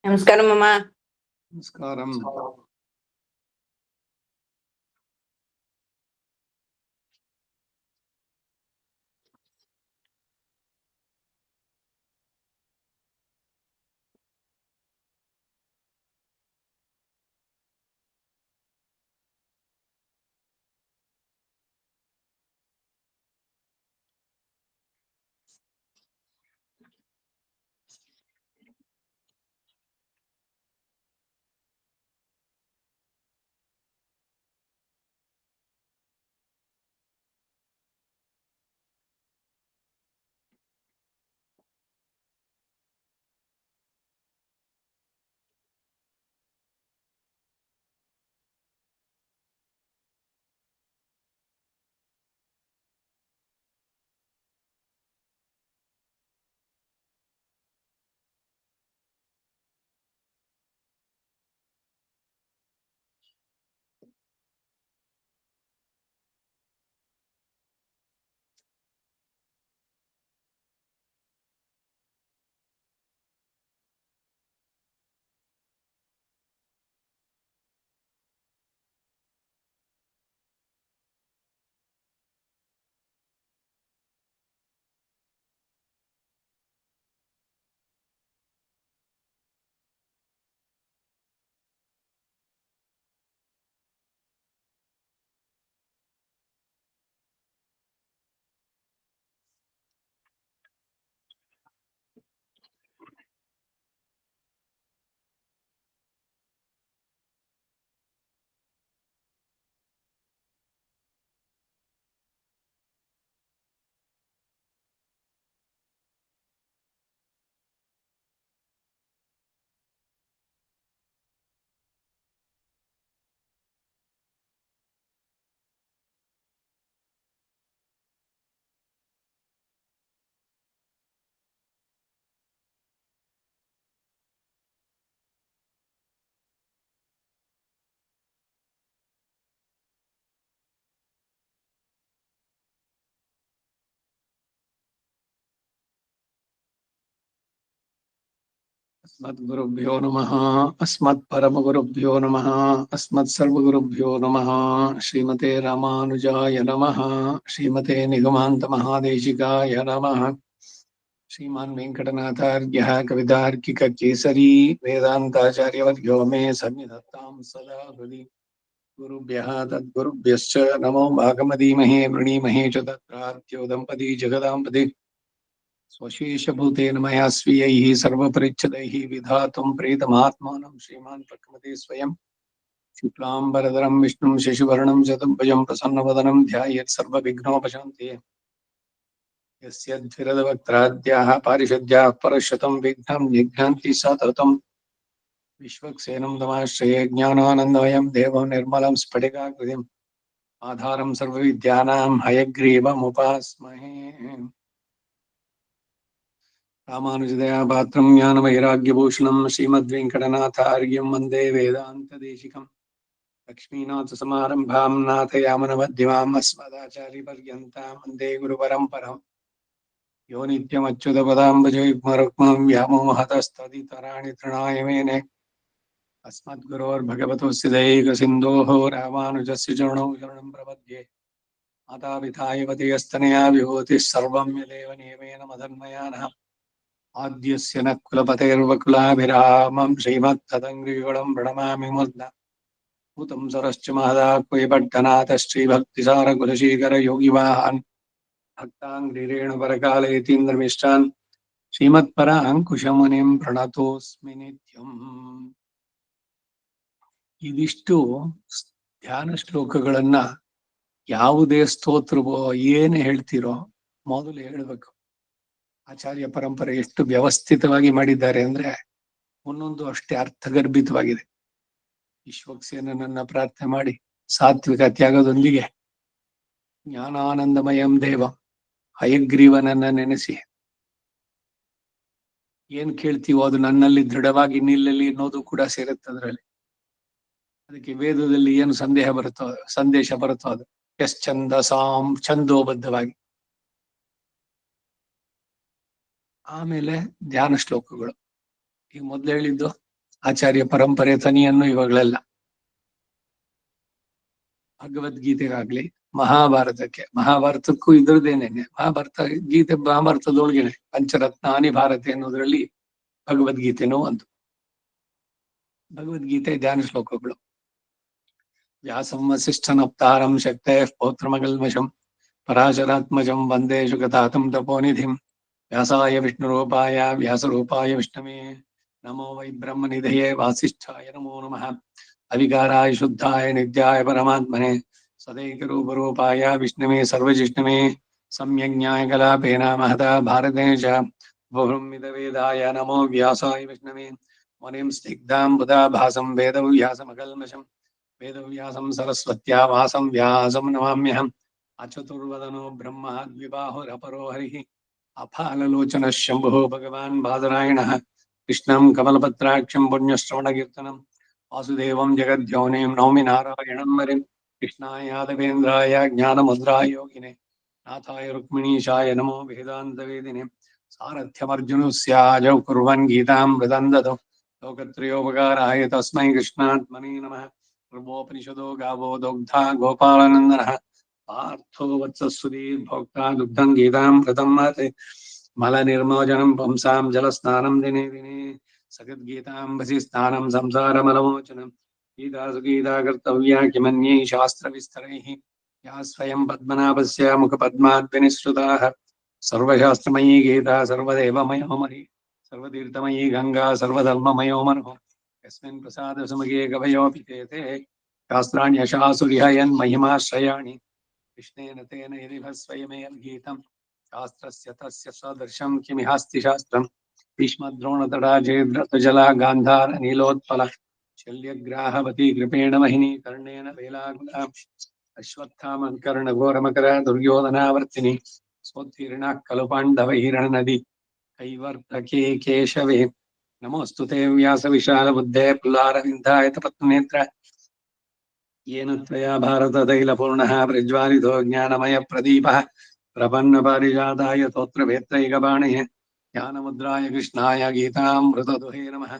నమస్కారం అమ్మా. నమస్కారం. अस्मद्गुरुभ्यो नमः. अस्मत्परमगुरुभ्यो नमः. अस्मत्सर्वगुरुभ्यो नमः. श्रीमते रामानुजाय नमः. श्रीमते निगमान्तमहादेशिकाय नमः. श्रीमान् वेङ्कटनाथार्यः कवितार्किककेसरी वेदान्ताचार्यवर्यो मे सन्निधत्तां सदा हृदि. गुरुभ्यः तद्गुरुभ्यश्च नमो भागमदीमहे वृणीमहे च तत्रार्त्यो दम्पती जगदाम्पति स्वशेषभूतेन मया स्वीयैः सर्वपरिच्छदैः विधातुं प्रीतमात्मानं श्रीमान् प्रकृति स्वयं शुक्लाम्बरधरं विष्णुं शशिवर्णं चतुर्भुजं प्रसन्नवदनं ध्यायेत् सर्वविघ्नोपशान्तिये. यस्य द्विरदवक्त्राद्याः पारिषद्याः परशतं विघ्नं निघ्नन्ति सततं विश्वक्सेनं तमाश्रये ज्ञानानन्दमयं देवं निर्मलं स्फटिकाकृतिम् आधारं सर्वविद्यानां हयग्रीवमुपास्महे. रामानुजदया पात्रं ज्ञानवैराग्यभूषणं श्रीमद्वेङ्कटनाथार्यं वन्दे वेदान्तदेशिकं लक्ष्मीनाथसमारम्भां नाथयामनमध्यमाम् अस्मदाचार्यपर्यन्तां वन्दे गुरुपरम्पराम्. यो नित्यमच्युतपदाम्बुजयुग्मरुक्मं व्यामोहतस्तदितराणि तृणाय मेने अस्मद्गुरोर्भगवतोऽस्य दैकसिन्धोः रामानुजस्य चरणौ शरणं प्रपद्ये. मातापितायुवतीयस्तनया विभूतिः सर्वं यदेव नियमेन मदन्मयानः आद्यस्य न कुलपतेर्वकुलाभिरामं श्रीमत्तदङ्ग्रियुगलं प्रणमामि मूर्ध्ना भूतं सरश्च महदाह्वयपट्टनाथ श्रीभक्तिसारकुलशीकर योगिवाहान् भक्ताङ्ग्रिरेणुपरकालयतीन्द्रमिष्टान् श्रीमत्पराङ्कुशमुनिं प्रणतोऽस्मि नित्यम्. ಇದಿಷ್ಟು ಧ್ಯಾನ ಶ್ಲೋಕಗಳನ್ನ ಯಾವುದೇ ಸ್ತೋತ್ರವೋ ಏನು ಹೇಳ್ತಿರೋ ಮೊದಲು ಹೇಳ್ಬೇಕು. ಆಚಾರ್ಯ ಪರಂಪರೆ ಎಷ್ಟು ವ್ಯವಸ್ಥಿತವಾಗಿ ಮಾಡಿದ್ದಾರೆ ಅಂದ್ರೆ ಒಂದೊಂದು ಅಷ್ಟೇ ಅರ್ಥಗರ್ಭಿತವಾಗಿದೆ. ವಿಶ್ವಕ್ಸೇನನ್ನ ಪ್ರಾರ್ಥನೆ ಮಾಡಿ ಸಾತ್ವಿಕ ತ್ಯಾಗದೊಂದಿಗೆ ಜ್ಞಾನಾನಂದಮಯಂ ದೇವ ಹಯಗ್ರೀವನನ್ನ ನೆನೆಸಿ ಏನ್ ಕೇಳ್ತೀವೋ ಅದು ನನ್ನಲ್ಲಿ ದೃಢವಾಗಿ ನಿಲ್ಲಲಿ ಅನ್ನೋದು ಕೂಡ ಸೇರುತ್ತೆ ಅದರಲ್ಲಿ. ಅದಕ್ಕೆ ವೇದದಲ್ಲಿ ಏನು ಸಂದೇಶ ಬರುತ್ತೋ ಅದು ಯಶ್ಚಂದ ಸಾಂ ಛಂದೋಬದ್ಧವಾಗಿ. ಆಮೇಲೆ ಧ್ಯಾನ ಶ್ಲೋಕಗಳು. ಈಗ ಮೊದ್ಲು ಹೇಳಿದ್ದು ಆಚಾರ್ಯ ಪರಂಪರೆ ತನಿಯನ್ನು ಇವಾಗಲೆಲ್ಲ ಭಗವದ್ಗೀತೆಗಾಗ್ಲಿ ಮಹಾಭಾರತಕ್ಕೂ ಇದ್ರದ್ದೇನೇನೆ ಮಹಾಭಾರತದೊಳಗೇನೆ ಪಂಚರತ್ನಾನಿ ಭಾರತೆ ಅನ್ನೋದ್ರಲ್ಲಿ ಭಗವದ್ಗೀತೆನೂ ಒಂದು. ಭಗವದ್ಗೀತೆ ಧ್ಯಾನ ಶ್ಲೋಕಗಳು. ವ್ಯಾಸಂ ವಸಿಷ್ಠನಪ್ತಾರಂ ಶಕ್ತೇಃ ಪೌತ್ರಮಕಲ್ಮಷಂ ಪರಾಶರಾತ್ಮಜಂ ವಂದೇ ಶುಕತಾತಂ ತಪೋನಿಧಿಂ ವ್ಯಾಸಾಯ ವಿಷ್ಣುರೂಪಾಯ ವ್ಯಾಸರೂಪಾಯ ವಿಷ್ಣವೇ ನಮೋ ವೈ ಬ್ರಹ್ಮನಿಧಯೇ ವಾಸಿಷ್ಠಾಯ ನಮೋ ನಮಃ ಅವಿಕಾರಾಯ ಶುದ್ಧಾಯ ನಿತ್ಯಾಯ ಪರಮಾತ್ಮನೆ ಸದೈಕರೂಪರೂಪಾಯ ವಿಷ್ಣವೇ ಸರ್ವಜಿಷ್ಣವೇ ಸಮ್ಯಜ್ಞಾಯ ಕಲಾಪೇನ ಮಹತಾ ಭಾರತೇಶ ಬ್ರಹ್ಮಿದವೇದಾಯ ನಮೋ ವ್ಯಾಸಾಯ ವಿಷ್ಣವೇ ಮುನಿಂ ಸ್ನಿಗ್ಧಾಂ ಬುಧಾ ಭಾಸಂ ವೇದವ್ಯಾಸಮಕಲ್ಮಷಂ ವೇದವ್ಯಾಸಂ ಸರಸ್ವತ್ಯಾ ವಾಸಂ ವ್ಯಾಸಂ ನಮಾಮ್ಯಹಂ ಅಚತುರ್ವದನೋ ಬ್ರಹ್ಮ ದ್ವಿಬಾಹುರಪರೋ ಹರಿಃ ಅಫಾಲಲೋಚನ ಶಂಭೋ ಭಗವಾನ್ ಬಾದರಾಯಣಃ ಕೃಷ್ಣಂ ಕಮಲಪತ್ರಾಕ್ಷಂ ಪುಣ್ಯಶ್ರವಣಕೀರ್ತನಂ ವಾಸುದೇವಂ ಜಗದ್ಯೋನಿಂ ನೌಮಿ ನಾರಾಯಣಂ ಹರಿಂ ಕೃಷ್ಣಾಯ ಯಾದವೇಂದ್ರಾಯ ಜ್ಞಾನಮುದ್ರಾಯ ಯೋಗಿನೆ ನಾಥಾಯ ರುಕ್ಮಿಣೀಶಾಯ ನಮೋ ವೇದಾಂತವೇದಿನೆ ಸಾರಥ್ಯಮರ್ಜುನಸ್ಯಾಜೌ ಕುರ್ವನ್ ಗೀತಾಮೃತಂ ದದೌ ಲೋಕತ್ರಯೋಪಕಾರಾಯ ತಸ್ಮೈ ಕೃಷ್ಣಾತ್ಮನೇ ನಮಃ ಸರ್ವೋಪನಿಷದೋ ಗಾವೋ ದಗ್ಧಾ ಗೋಪಾಲನಂದನಃ ಪಾರ್ಥೋ ವತ್ಸಸುಧೀರ್ ಭೋಕ್ತಾ ದುಗ್ಧಂ ಗೀತಾಮೃತಂ ಮಾತೆ ಮಲ ನಿರ್ಮೋಚನಂ ಪುಂಸಾಂ ಜಲಸ್ನಾನಂ ದಿನೇ ದಿನೇ ಸಗದ್ಗೀತಾಂಬಸಿ ಸ್ನಾನಂ ಸಂಸಾರ ಮಲಮೋಚನಂ ಗೀತಾಸು ಗೀತಾ ಕರ್ತವ್ಯಾ ಕಿಮನ್ಯೈ ಶಾಸ್ತ್ರ ವಿಸ್ತರೈಃ ಯಾ ಸ್ವಯಂ ಪದ್ಮನಾಭಸ್ಯ ಮುಖ ಪದ್ಮಾದ್ವಿನಿಸೃತಾಃ ಸರ್ವಶಾಸ್ತ್ರಮಯೀ ಗೀತಾ ಸರ್ವದೇವಮಯೋಮರಿ ಸರ್ವತೀರ್ಥಮಯೀ ಗಂಗಾ ಸರ್ವಧರ್ಮಮಯೋ ಮನೋ ಯಸ್ಮಿನ್ ಪ್ರಸಾದ ಸಮಗೇ ಕವಯೋಪಿ ತೇತೆ ಶಾಸ್ತ್ರಾಣ್ಯಶಾಸುರಿಹಯನ್ ಮಹಿಮಾಶ್ರಯಾಣಿ ಕೃಷ್ಣೇನ ತೇನ ಯದಿಭ ಸ್ವಯಮೇವ ಶಾಸ್ತ್ರಸ್ಯ ತಸ್ಯ ಸದೃಶಂ ಕಿಮಿಹಾಸ್ತಿ ಶಾಸ್ತ್ರಂ ಭೀಷ್ಮದ್ರೋಣತಡಾಜೇದ್ರತಜಲಾ ಗಾಂಧಾರ ನೀಲೋತ್ಪಲ ಶಲ್ಯಗ್ರಾಹವತಿ ಕೃಪೇಣ ಮಹಿನಿ ಕರ್ಣೇನ ವೇಲಾಗುಲ ಅಶ್ವತ್ಥಾಮ ಕರ್ಣಘೋರಮಕರ ದುರ್ಯೋಧನಾವರ್ತಿನಿ ಸ್ವೋತ್ತೀರ್ಣ ಖಲು ಪಾಂಡವ ಹಿರಣ ನದಿ ಕೈವರ್ತಕೆ ಕೇಶವೇ ನಮೋಸ್ತುತೆ ವ್ಯಾಸ ವಿಶಾಲ ಬುದ್ಧೇ ಪುಲ್ಲಾರವಿಂದಾಯ ತಪತ್ನೇತ್ರ येन त्वया भारततैलपूर्णः प्रज्वालितो ज्ञानमय प्रदीपः प्रपन्न पारिजाताय स्तोत्रवेत्रैकपाणिः ज्ञानमुद्राय कृष्णाय गीतामृतदुहे नमः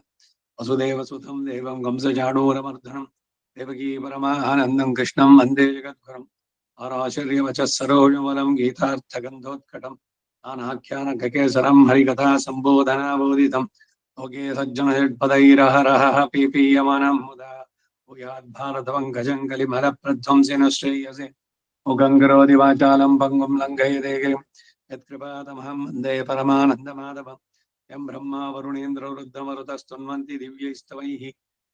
वसुदेवसुतं देवं कंसचाणूरमर्दनं देवकी परमानन्दं कृष्णं वन्दे जगद्गुरुम् आराशर्यवचः सरोजमलं गीतार्थगन्धोत्कटं नानाख्यानककेसरं हरिकथा सम्बोधनाबोधितं लोके सज्जनषट्पदैरहरः पीपीयमानं मुदा भारतवं कलिमलप्रध्वंसिन श्रेयसे मुखं करोति वाचालं पङ्गुं लङ्घयते गिरिं यत्कृपातमहं वन्दे परमानन्दमाधवं यं ब्रह्मा वरुणेन्द्ररुद्रमरुतस्तुन्वन्ति दिव्यैस्तवैः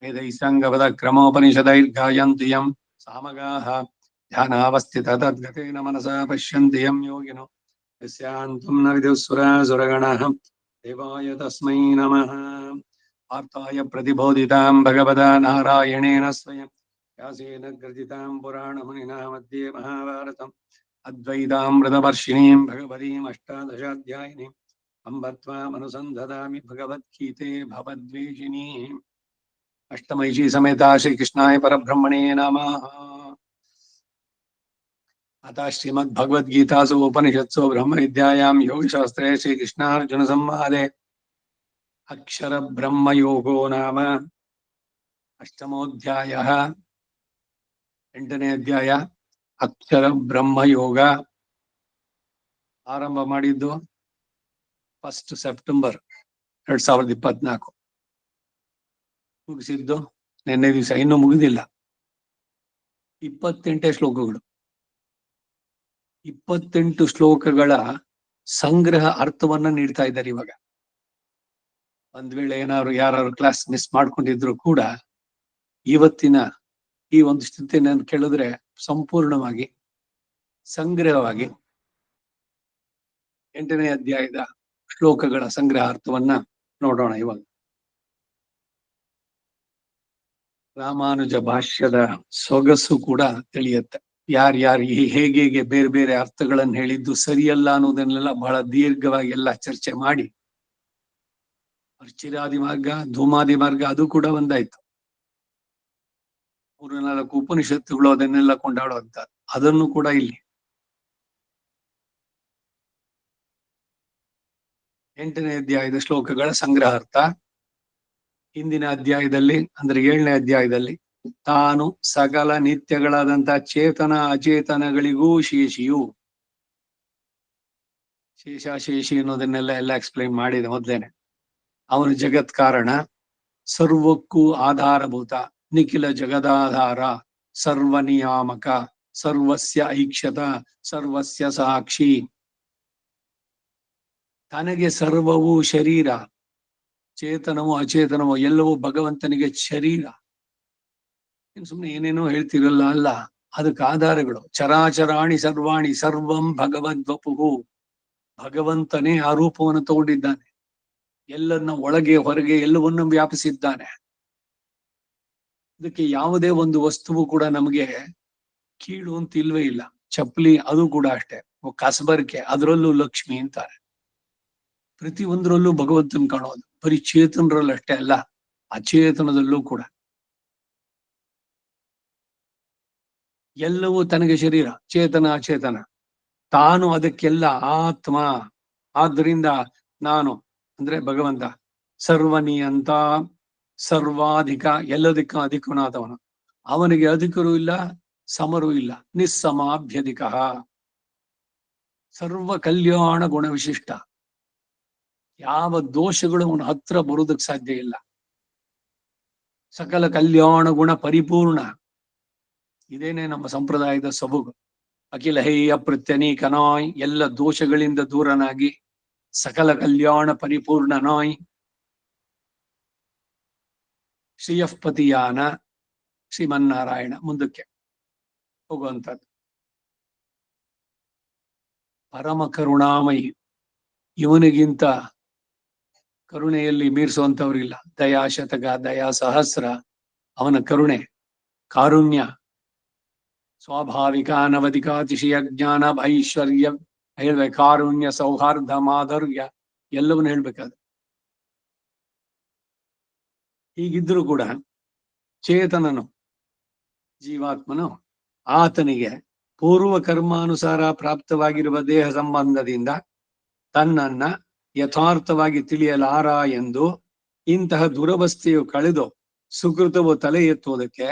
वेदैः सङ्गपदक्रमोपनिषदैर्गायन्ति यं सामगाः ध्यानावस्थितः तद्गतेन मनसा पश्यन्ति यं योगिनो यस्यान्तं न विदुःसुरासुरगणः देवाय तस्मै नमः पार्थाय प्रतिबोधितां भगवता नारायणेन स्वयं व्यासेन ग्रथितां पुराणमुनिना मध्ये महाभारतम् अद्वैतामृतवर्षिणीं भगवतीम् अष्टादशाध्यायिनीम् अम्ब त्वामनुसन्धदामि भगवद्गीते भवद्वेषिणीम् अष्टमैषी समेता श्रीकृष्णाय परब्रह्मणे नमः। अतः श्रीमद्भगवद्गीतासु उपनिषत्सु ब्रह्मविद्यायां योगशास्त्रे श्रीकृष्णार्जुनसंवादे अक्षर ब्रह्म योगो नाम अष्टमोऽध्यायः। 8ನೇ ಅಧ್ಯಾಯ ಅಕ್ಷರ ಬ್ರಹ್ಮ ಯೋಗ. ಆರಂಭ ಮಾಡಿದ್ದು 1 ಸೆಪ್ಟೆಂಬರ್ 2024, ಮುಗಿಸಿದ್ದು ನಿನ್ನೆ ದಿವಸ. ಇನ್ನೂ ಮುಗಿದಿಲ್ಲ. 28 ಶ್ಲೋಕಗಳು, 28 ಶ್ಲೋಕಗಳ ಸಂಗ್ರಹ ಅರ್ಥವನ್ನ ನೀಡ್ತಾ ಇದ್ದಾರೆ ಇವಾಗ. ಒಂದ್ ವೇಳೆ ಏನಾದ್ರು ಯಾರು ಕ್ಲಾಸ್ ಮಿಸ್ ಮಾಡ್ಕೊಂಡಿದ್ರು ಕೂಡ ಇವತ್ತಿನ ಈ ಒಂದು ಸ್ಥಿತಿಯನ್ನು ಕೇಳಿದ್ರೆ ಸಂಪೂರ್ಣವಾಗಿ ಸಂಗ್ರಹವಾಗಿ 8ನೇ ಅಧ್ಯಾಯದ ಶ್ಲೋಕಗಳ ಸಂಗ್ರಹ ಅರ್ಥವನ್ನ ನೋಡೋಣ ಇವಾಗ. ರಾಮಾನುಜ ಭಾಷ್ಯದ ಸೊಗಸು ಕೂಡ ತಿಳಿಯುತ್ತೆ. ಯಾರ್ಯಾರು ಹೇಗೆ ಬೇರೆ ಬೇರೆ ಅರ್ಥಗಳನ್ನು ಹೇಳಿದ್ದು ಸರಿಯಲ್ಲ ಅನ್ನೋದನ್ನೆಲ್ಲ ಬಹಳ ದೀರ್ಘವಾಗಿ ಎಲ್ಲ ಚರ್ಚೆ ಮಾಡಿ, ಅರ್ಚಿರಾದಿ ಮಾರ್ಗ ಧೂಮಾದಿ ಮಾರ್ಗ ಅದು ಕೂಡ ಒಂದಾಯ್ತು. 3-4 ಉಪನಿಷತ್ತುಗಳು ಅದನ್ನೆಲ್ಲ ಕೊಂಡಾಡುವಂತ, ಅದನ್ನು ಕೂಡ ಇಲ್ಲಿ 8ನೇ ಅಧ್ಯಾಯದ ಶ್ಲೋಕಗಳ ಸಂಗ್ರಹಾರ್ಥ ಹಿಂದಿನ ಅಧ್ಯಾಯದಲ್ಲಿ ಅಂದ್ರೆ 7ನೇ ಅಧ್ಯಾಯದಲ್ಲಿ ತಾನು ಸಕಲ ನಿತ್ಯಗಳಾದಂತ ಚೇತನ ಅಚೇತನಗಳಿಗೂ ಶೇಷಿಯು. ಶೇಷಾಶೇಷಿ ಅನ್ನೋದನ್ನೆಲ್ಲ ಎಕ್ಸ್ಪ್ಲೈನ್ ಮಾಡಿದೆ ಮೊದ್ಲೇನೆ. ಅವನು ಜಗತ್ ಕಾರಣ, ಸರ್ವಕ್ಕೂ ಆಧಾರಭೂತ, ನಿಖಿಲ ಜಗದಾಧಾರ, ಸರ್ವನಿಯಾಮಕ, ಸರ್ವಸ್ಯ ಐಕ್ಷತ, ಸರ್ವಸ್ಯ ಸಾಕ್ಷಿ. ತನಗೆ ಸರ್ವವು ಶರೀರ, ಚೇತನವು ಅಚೇತನವು ಎಲ್ಲವೂ ಭಗವಂತನಿಗೆ ಶರೀರ. ಸುಮ್ಮನೆ ಏನೇನೋ ಹೇಳ್ತಿರಲ್ಲ, ಅಲ್ಲ, ಅದಕ್ಕೆ ಆಧಾರಗಳು. ಚರಾಚರಾಣಿ ಸರ್ವಾಣಿ ಸರ್ವಂ ಭಗವದ್ವಪುಹು. ಭಗವಂತನೇ ಆ ರೂಪವನ್ನು ತಗೊಂಡಿದ್ದಾನೆ, ಎಲ್ಲನ್ನ ಒಳಗೆ ಹೊರಗೆ ಎಲ್ಲವನ್ನೂ ವ್ಯಾಪಿಸಿದ್ದಾನೆ. ಅದಕ್ಕೆ ಯಾವುದೇ ಒಂದು ವಸ್ತುವು ಕೂಡ ನಮಗೆ ಕೀಳು ಅಂತ ಇಲ್ವೇ ಇಲ್ಲ. ಚಪ್ಪಲಿ ಅದು ಕೂಡ ಅಷ್ಟೇ, ಕಸಬರಿಕೆ ಅದರಲ್ಲೂ ಲಕ್ಷ್ಮಿ ಅಂತಾರೆ. ಪ್ರತಿ ಒಂದರಲ್ಲೂ ಭಗವಂತನ ಕಾಣೋದು. ಬರೀ ಚೇತನರಲ್ಲಿ ಅಷ್ಟೇ ಅಲ್ಲ, ಅಚೇತನದಲ್ಲೂ ಕೂಡ ಎಲ್ಲವೂ ತನಗೆ ಶರೀರ, ಚೇತನ ಅಚೇತನ. ತಾನು ಅದಕ್ಕೆಲ್ಲ ಆತ್ಮ. ಆದ್ದರಿಂದ ನಾನು ಅಂದ್ರೆ ಭಗವಂತ ಸರ್ವನಿಯಂತ, ಸರ್ವಾಧಿಕ, ಎಲ್ಲದಕ್ಕ ಅಧಿಕನಾದವನು. ಅವನಿಗೆ ಅಧಿಕರೂ ಇಲ್ಲ, ಸಮರೂ ಇಲ್ಲ. ನಿಸ್ಸಮಾಭ್ಯಧಿಕ, ಸರ್ವ ಕಲ್ಯಾಣ ಗುಣ ವಿಶಿಷ್ಟ. ಯಾವ ದೋಷಗಳು ಅವನ ಹತ್ರ ಬರುವುದಕ್ಕೆ ಸಾಧ್ಯ ಇಲ್ಲ. ಸಕಲ ಕಲ್ಯಾಣ ಗುಣ ಪರಿಪೂರ್ಣ. ಇದೇನೆ ನಮ್ಮ ಸಂಪ್ರದಾಯದ ಸೊಬಗು. ಅಖಿಲ ಹೇಯ ಪ್ರತ್ಯನೀಕನಾಯ್, ಎಲ್ಲ ದೋಷಗಳಿಂದ ದೂರನಾಗಿ ಸಕಲ ಕಲ್ಯಾಣ ಪರಿಪೂರ್ಣನಾಯ್, ಶ್ರೀಯಃಪತಿಯಾನ ಶ್ರೀಮನ್ನಾರಾಯಣ ಮುಂದಕ್ಕೆ ಹೋಗುವಂಥದ್ದು. ಪರಮ ಕರುಣಾಮಯಿ. ಇವನಿಗಿಂತ ಕರುಣೆಯಲ್ಲಿ ಮೀರಿಸುವಂತವ್ರಿಲ್ಲ. ದಯಾ ಶತಕ, ದಯಾ ಸಹಸ್ರ. ಅವನ ಕರುಣೆ, ಕಾರುಣ್ಯ, ಸ್ವಾಭಾವಿಕ, ಅನವಧಿಕ, ಅತಿಶಯ, ಜ್ಞಾನ, ಐಶ್ವರ್ಯ ಹೇಳ್ಬೇಕು. ಕಾರುಣ್ಯ, ಸೌಹಾರ್ದ, ಮಾಧುರ್ಯ ಎಲ್ಲವನ್ನ ಹೇಳ್ಬೇಕಾದ್ರೆ. ಹೀಗಿದ್ರು ಕೂಡ ಚೇತನನು, ಜೀವಾತ್ಮನು, ಆತನಿಗೆ ಪೂರ್ವ ಕರ್ಮಾನುಸಾರ ಪ್ರಾಪ್ತವಾಗಿರುವ ದೇಹ ಸಂಬಂಧದಿಂದ ತನ್ನನ್ನ ಯಥಾರ್ಥವಾಗಿ ತಿಳಿಯಲಾರ ಎಂದು ಇಂತಹ ದುರವಸ್ಥೆಯು ಕಳೆದು ಸುಕೃತವು ತಲೆ ಎತ್ತುವುದಕ್ಕೆ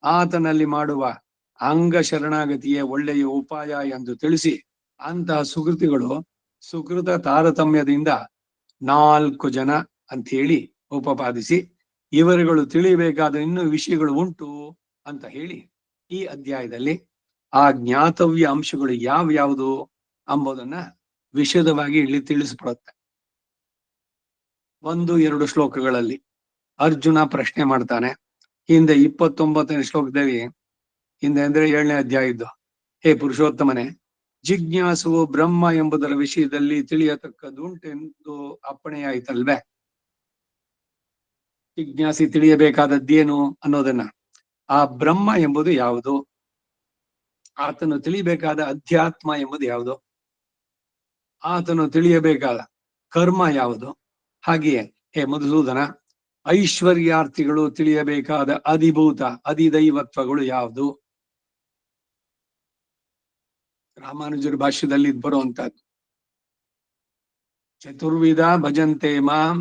ಆತನಲ್ಲಿ ಮಾಡುವ ಅಂಗ ಶರಣಾಗತಿಯೇ ಒಳ್ಳೆಯ ಉಪಾಯ ಎಂದು ತಿಳಿಸಿ, ಅಂತಹ ಸುಕೃತಿಗಳು ಸುಕೃತ ತಾರತಮ್ಯದಿಂದ 4 ಜನ ಅಂತ ಹೇಳಿ ಉಪಪಾದಿಸಿ, ಇವರುಗಳು ತಿಳಿಯಬೇಕಾದ ಇನ್ನೂ ವಿಷಯಗಳು ಉಂಟು ಅಂತ ಹೇಳಿ ಈ ಅಧ್ಯಾಯದಲ್ಲಿ ಆ ಜ್ಞಾತವ್ಯ ಅಂಶಗಳು ಯಾವ್ಯಾವುದು ಎಂಬುದನ್ನ ವಿಶದವಾಗಿ ಇಲ್ಲಿ ತಿಳಿಸ್ಕೊಡುತ್ತೆ. 1-2 ಶ್ಲೋಕಗಳಲ್ಲಿ ಅರ್ಜುನ ಪ್ರಶ್ನೆ ಮಾಡ್ತಾನೆ. ಹಿಂದೆ 29ನೇ ಶ್ಲೋಕದಲ್ಲಿ, ಹಿಂದೆ ಅಂದ್ರೆ 7ನೇ ಅಧ್ಯಾಯದ್ದು, ಹೇ ಪುರುಷೋತ್ತಮನೆ, ಜಿಜ್ಞಾಸುವು ಬ್ರಹ್ಮ ಎಂಬುದರ ವಿಷಯದಲ್ಲಿ ತಿಳಿಯತಕ್ಕದುಂಟೆಂದು ಅಪ್ಪಣೆಯಾಯ್ತಲ್ವೇ? ಜಿಜ್ಞಾಸಿ ತಿಳಿಯಬೇಕಾದದ್ದೇನು ಅನ್ನೋದನ್ನ, ಆ ಬ್ರಹ್ಮ ಎಂಬುದು ಯಾವುದು, ಆತನು ತಿಳಿಯಬೇಕಾದ ಅಧ್ಯಾತ್ಮ ಎಂಬುದು ಯಾವುದು, ಆತನು ತಿಳಿಯಬೇಕಾದ ಕರ್ಮ ಯಾವುದು, ಹಾಗೆಯೇ ಹೇ ಮಧುಸೂದನ, ಐಶ್ವರ್ಯಾರ್ಥಿಗಳು ತಿಳಿಯಬೇಕಾದ ಅಧಿಭೂತ ಅಧಿದೈವತ್ವಗಳು ಯಾವುದು. ರಾಮಾನುಜರ ಭಾಷ್ಯದಲ್ಲಿ ಬರುವಂತಹದ್ದು. ಚತುರ್ವಿಧ ಭಜಂತೆ ಮಾಂ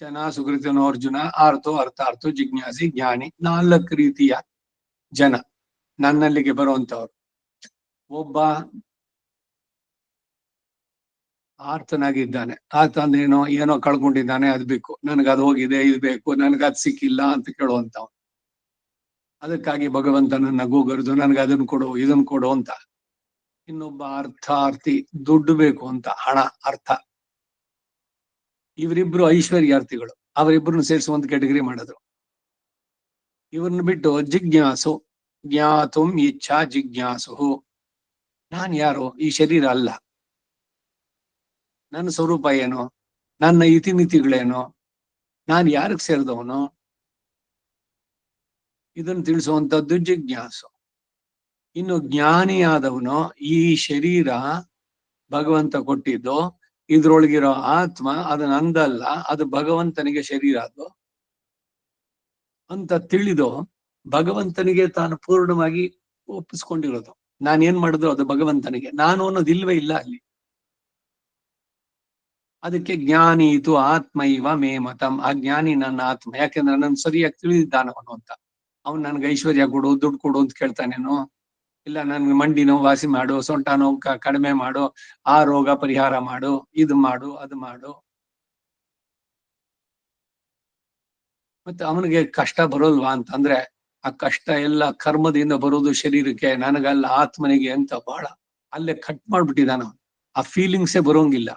ಜನ ಸುಕೃತನೋ ಅರ್ಜುನ, ಆರ್ತೋ ಅರ್ಥಾರ್ಥೋ ಜಿಜ್ಞಾಸಿ ಜ್ಞಾನಿ. 4 ರೀತಿಯ ಜನ ನನ್ನಲ್ಲಿಗೆ ಬರುವಂತವ್ರು. ಒಬ್ಬ ಆರ್ತನಾಗಿದ್ದಾನೆ. ಆತ ಅಂದ್ರೇನೋ, ಏನೋ ಕಳ್ಕೊಂಡಿದ್ದಾನೆ, ಅದ್ ಬೇಕು, ನನ್ಗದು ಹೋಗಿದೆ, ಇದು ಬೇಕು, ನನ್ಗದ್ ಸಿಕ್ಕಿಲ್ಲ ಅಂತ ಕೇಳುವಂತವ್. ಅದಕ್ಕಾಗಿ ಭಗವಂತನನ್ನ ಗೂಗರ್ದು ನನ್ಗೆ ಅದನ್ನ ಕೊಡು, ಇದನ್ನ ಕೊಡು ಅಂತ. ಇನ್ನೊಬ್ಬ ಅರ್ಥಾರ್ಥಿ, ದುಡ್ಡು ಬೇಕು ಅಂತ, ಹಣ, ಅರ್ಥ. ಇವರಿಬ್ರು ಐಶ್ವರ್ಯಾರ್ಥಿಗಳು. ಅವರಿಬ್ಬರನ್ನು ಸೇರಿಸುವಂತ ಕೆಟಗರಿ ಮಾಡಿದ್ರು. ಇವ್ರನ್ನ ಬಿಟ್ಟು ಜಿಜ್ಞಾಸು, ಜ್ಞಾತುಂ ಇಚ್ಛಾ ಜಿಜ್ಞಾಸು. ನಾನ್ ಯಾರು? ಈ ಶರೀರ ಅಲ್ಲ. ನನ್ನ ಸ್ವರೂಪ ಏನು, ನನ್ನ ಇತಿಮಿತಿಗಳೇನು, ನಾನು ಯಾರಿಗೆ ಸೇರಿದವನು, ಇದನ್ನು ತಿಳಿಸುವಂತದ್ದು ಜಿಜ್ಞಾಸು. ಇನ್ನು ಜ್ಞಾನಿಯಾದವನು, ಈ ಶರೀರ ಭಗವಂತ ಕೊಟ್ಟಿದ್ದು, ಇದ್ರೊಳಗಿರೋ ಆತ್ಮ ಅದು ನಂದಲ್ಲ, ಅದು ಭಗವಂತನಿಗೆ ಶರೀರ ಅದು ಅಂತ ತಿಳಿದು ಭಗವಂತನಿಗೆ ತಾನು ಪೂರ್ಣವಾಗಿ ಒಪ್ಪಿಸ್ಕೊಂಡಿರೋದು. ನಾನೇನ್ ಮಾಡಿದ್ರು ಅದು ಭಗವಂತನಿಗೆ, ನಾನು ಅನ್ನೋದು ಇಲ್ವೇ ಇಲ್ಲ ಅಲ್ಲಿ. ಅದಕ್ಕೆ ಜ್ಞಾನೀತು ಆತ್ಮ ಇವ ಮೇ ಮತಂ. ಆ ಜ್ಞಾನಿ ನನ್ನ ಆತ್ಮ, ಯಾಕೆಂದ್ರೆ ನನ್ನ ಸರಿಯಾಗಿ ತಿಳಿದಿದ್ದಾನವನು ಅಂತ. ಅವ್ನು ನನ್ಗೆ ಐಶ್ವರ್ಯ ಕೊಡು, ದುಡ್ಡು ಕೊಡು ಅಂತ ಕೇಳ್ತಾನೇನೋ, ಇಲ್ಲ ನನ್ಗೆ ಮಂಡಿ ನೋವು ವಾಸಿ ಮಾಡು, ಸೊಂಟ ನೋವು ಕಡಿಮೆ ಮಾಡು, ಆ ರೋಗ ಪರಿಹಾರ ಮಾಡು, ಇದು ಮಾಡು, ಅದು ಮಾಡು. ಮತ್ತೆ ಅವನಿಗೆ ಕಷ್ಟ ಬರೋಲ್ವಾ ಅಂತಂದ್ರೆ, ಆ ಕಷ್ಟ ಎಲ್ಲ ಕರ್ಮದಿಂದ ಬರೋದು ಶರೀರಕ್ಕೆ, ನನಗಲ್ಲ ಆತ್ಮನಿಗೆ ಅಂತ ಬಹಳ ಅಲ್ಲೇ ಕಟ್ ಮಾಡ್ಬಿಟ್ಟಿದಾನ. ಆ ಫೀಲಿಂಗ್ಸೇ ಬರೋಂಗಿಲ್ಲ.